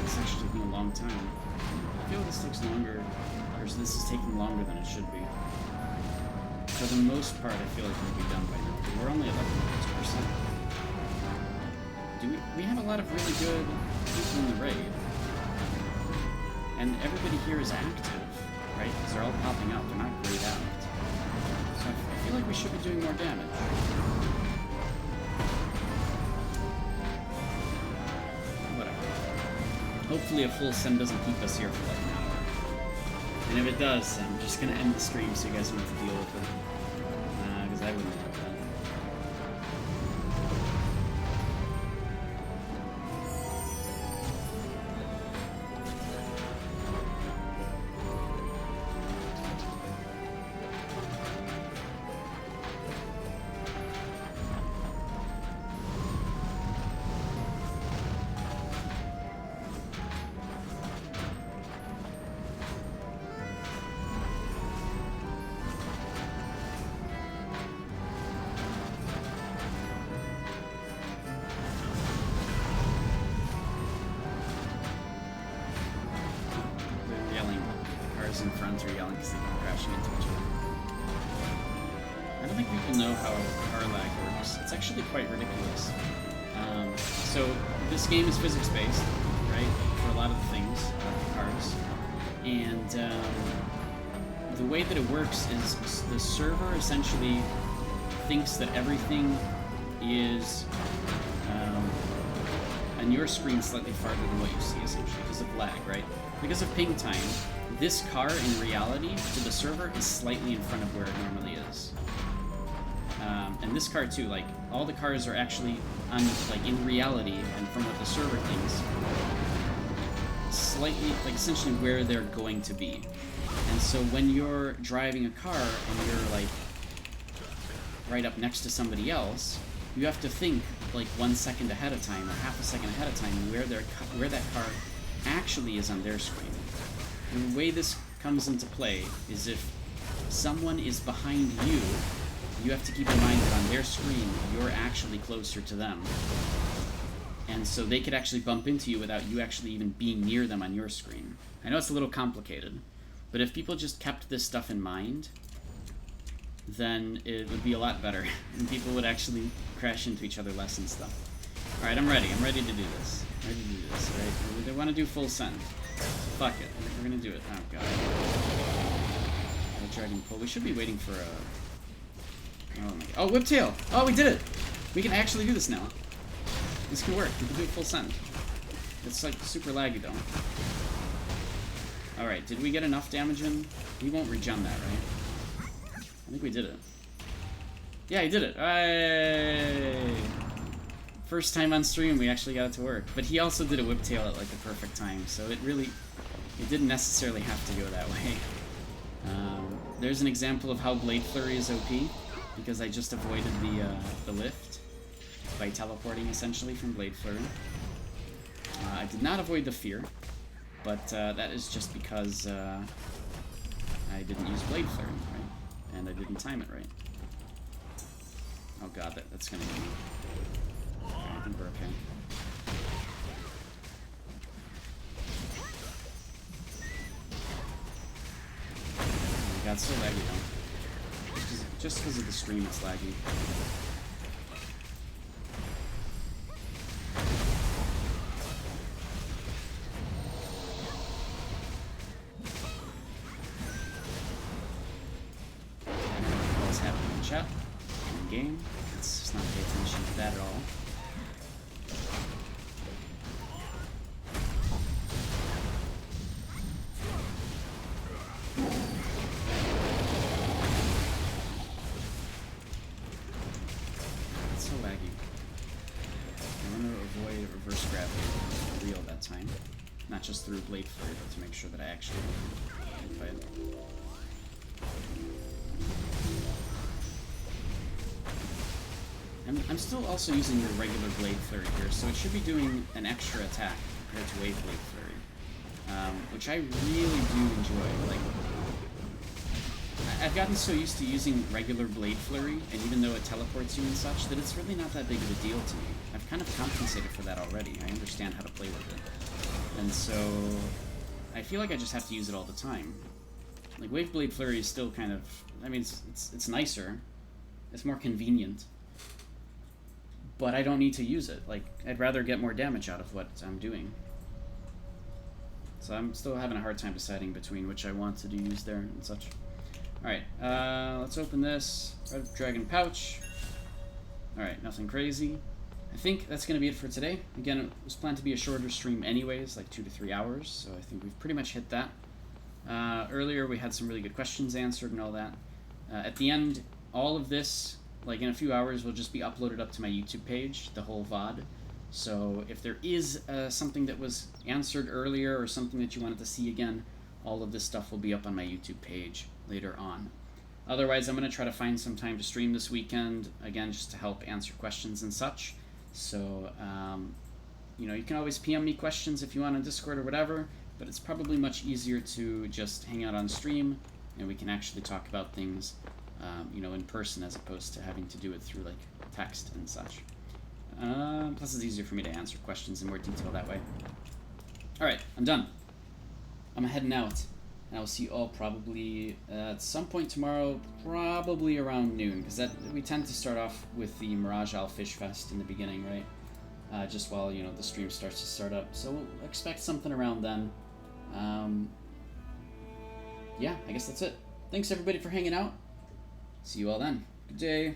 It's actually taking a long time. I feel this takes longer, or this is taking longer than it should be. For the most part, I feel like we'll be done by now. We're only 11%. We have a lot of really good people in the raid. And everybody here is active, right? Because they're all popping up. They're not grayed out. So I feel like we should be doing more damage. Whatever. Hopefully a full sim doesn't keep us here for like an hour. And if it does, I'm just going to end the stream so you guys don't have to deal with it. Because I wouldn't like that. In front are yelling because they keep crashing into each other. I don't think people know how car lag works. It's actually quite ridiculous. So this game is physics-based, right, for a lot of the things, the cars. And the way that it works is the server essentially thinks that everything is on your screen slightly farther than what you see, essentially, because of lag, right? Because of ping time, this car, in reality, to the server, is slightly in front of where it normally is. And this car, too, like, all the cars are actually, on, like, in reality, and from what the server thinks, slightly, like, essentially where they're going to be. And so when you're driving a car, and you're, like, right up next to somebody else, you have to think, like, 1 second ahead of time, or half a second ahead of time, where that car actually is on their screen. And the way this comes into play is if someone is behind you, you have to keep in mind that on their screen, you're actually closer to them. And so they could actually bump into you without you actually even being near them on your screen. I know it's a little complicated, but if people just kept this stuff in mind, then it would be a lot better. And people would actually crash into each other less and stuff. Alright, I'm ready. I'm ready to do this. Right? They want to do full send. Fuck it. We're gonna do it. Oh god. Dragon pull. We should be waiting for a... Oh my god. Oh, whiptail! Oh, we did it! We can actually do this now. This can work. We can do it full send. It's like super laggy though. Alright, did we get enough damage in? He won't regen that, right? I think we did it. Yeah, he did it. Hey! First time on stream, we actually got it to work. But he also did a whiptail at like the perfect time, so it didn't necessarily have to go that way. There's an example of how Blade Flurry is OP, because I just avoided the lift by teleporting essentially from Blade Flurry. I did not avoid the fear, but that is just because I didn't use Blade Flurry, right? And I didn't time it right. Oh god, that's gonna be... I think we're okay. Oh my god, it's so laggy though. Just because of the stream, it's laggy. What's happening in chat? In game? Let's just not pay attention to that at all. Reverse gravity for real that time. Not just through Blade Flurry, but to make sure that I actually can fight. I'm still also using the regular Blade Flurry here, so it should be doing an extra attack compared to Wave Blade Flurry. Which I really do enjoy. Like, I've gotten so used to using regular Blade Flurry, and even though it teleports you and such, that it's really not that big of a deal to me. I've kind of compensated for that already. I understand how to play with it. And so, I feel like I just have to use it all the time. Like, Wave Blade Flurry is still kind of... I mean, it's nicer. It's more convenient. But I don't need to use it. Like, I'd rather get more damage out of what I'm doing. So I'm still having a hard time deciding between which I wanted to use there and such. Alright, let's open this. Red Dragon Pouch. Alright, nothing crazy. I think that's going to be it for today. Again, it was planned to be a shorter stream anyways, like 2 to 3 hours, so I think we've pretty much hit that. Earlier we had some really good questions answered and all that. At the end, all of this, like in a few hours, will just be uploaded up to my YouTube page, the whole VOD. So if there is something that was answered earlier or something that you wanted to see again, all of this stuff will be up on my YouTube page later on. Otherwise, I'm going to try to find some time to stream this weekend, again, just to help answer questions and such. So, you know, you can always PM me questions if you want on Discord or whatever, but it's probably much easier to just hang out on stream, and we can actually talk about things, you know, in person as opposed to having to do it through, like, text and such. Plus, it's easier for me to answer questions in more detail that way. Alright, I'm done. I'm heading out. And I will see you all probably at some point tomorrow, probably around noon, because we tend to start off with the Mirage Isle Fish Fest in the beginning, right? Just while, you know, the stream starts to start up. So we'll expect something around then. Yeah, I guess that's it. Thanks everybody for hanging out. See you all then. Good day.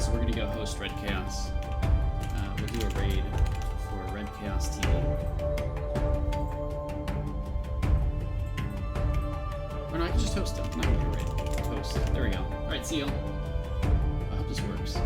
so we're gonna go host Red Chaos. We'll do a raid for Red Chaos TV. Or no, I can just host it. I'm not gonna do a raid. Host. There we go. Alright, see you. I hope this works.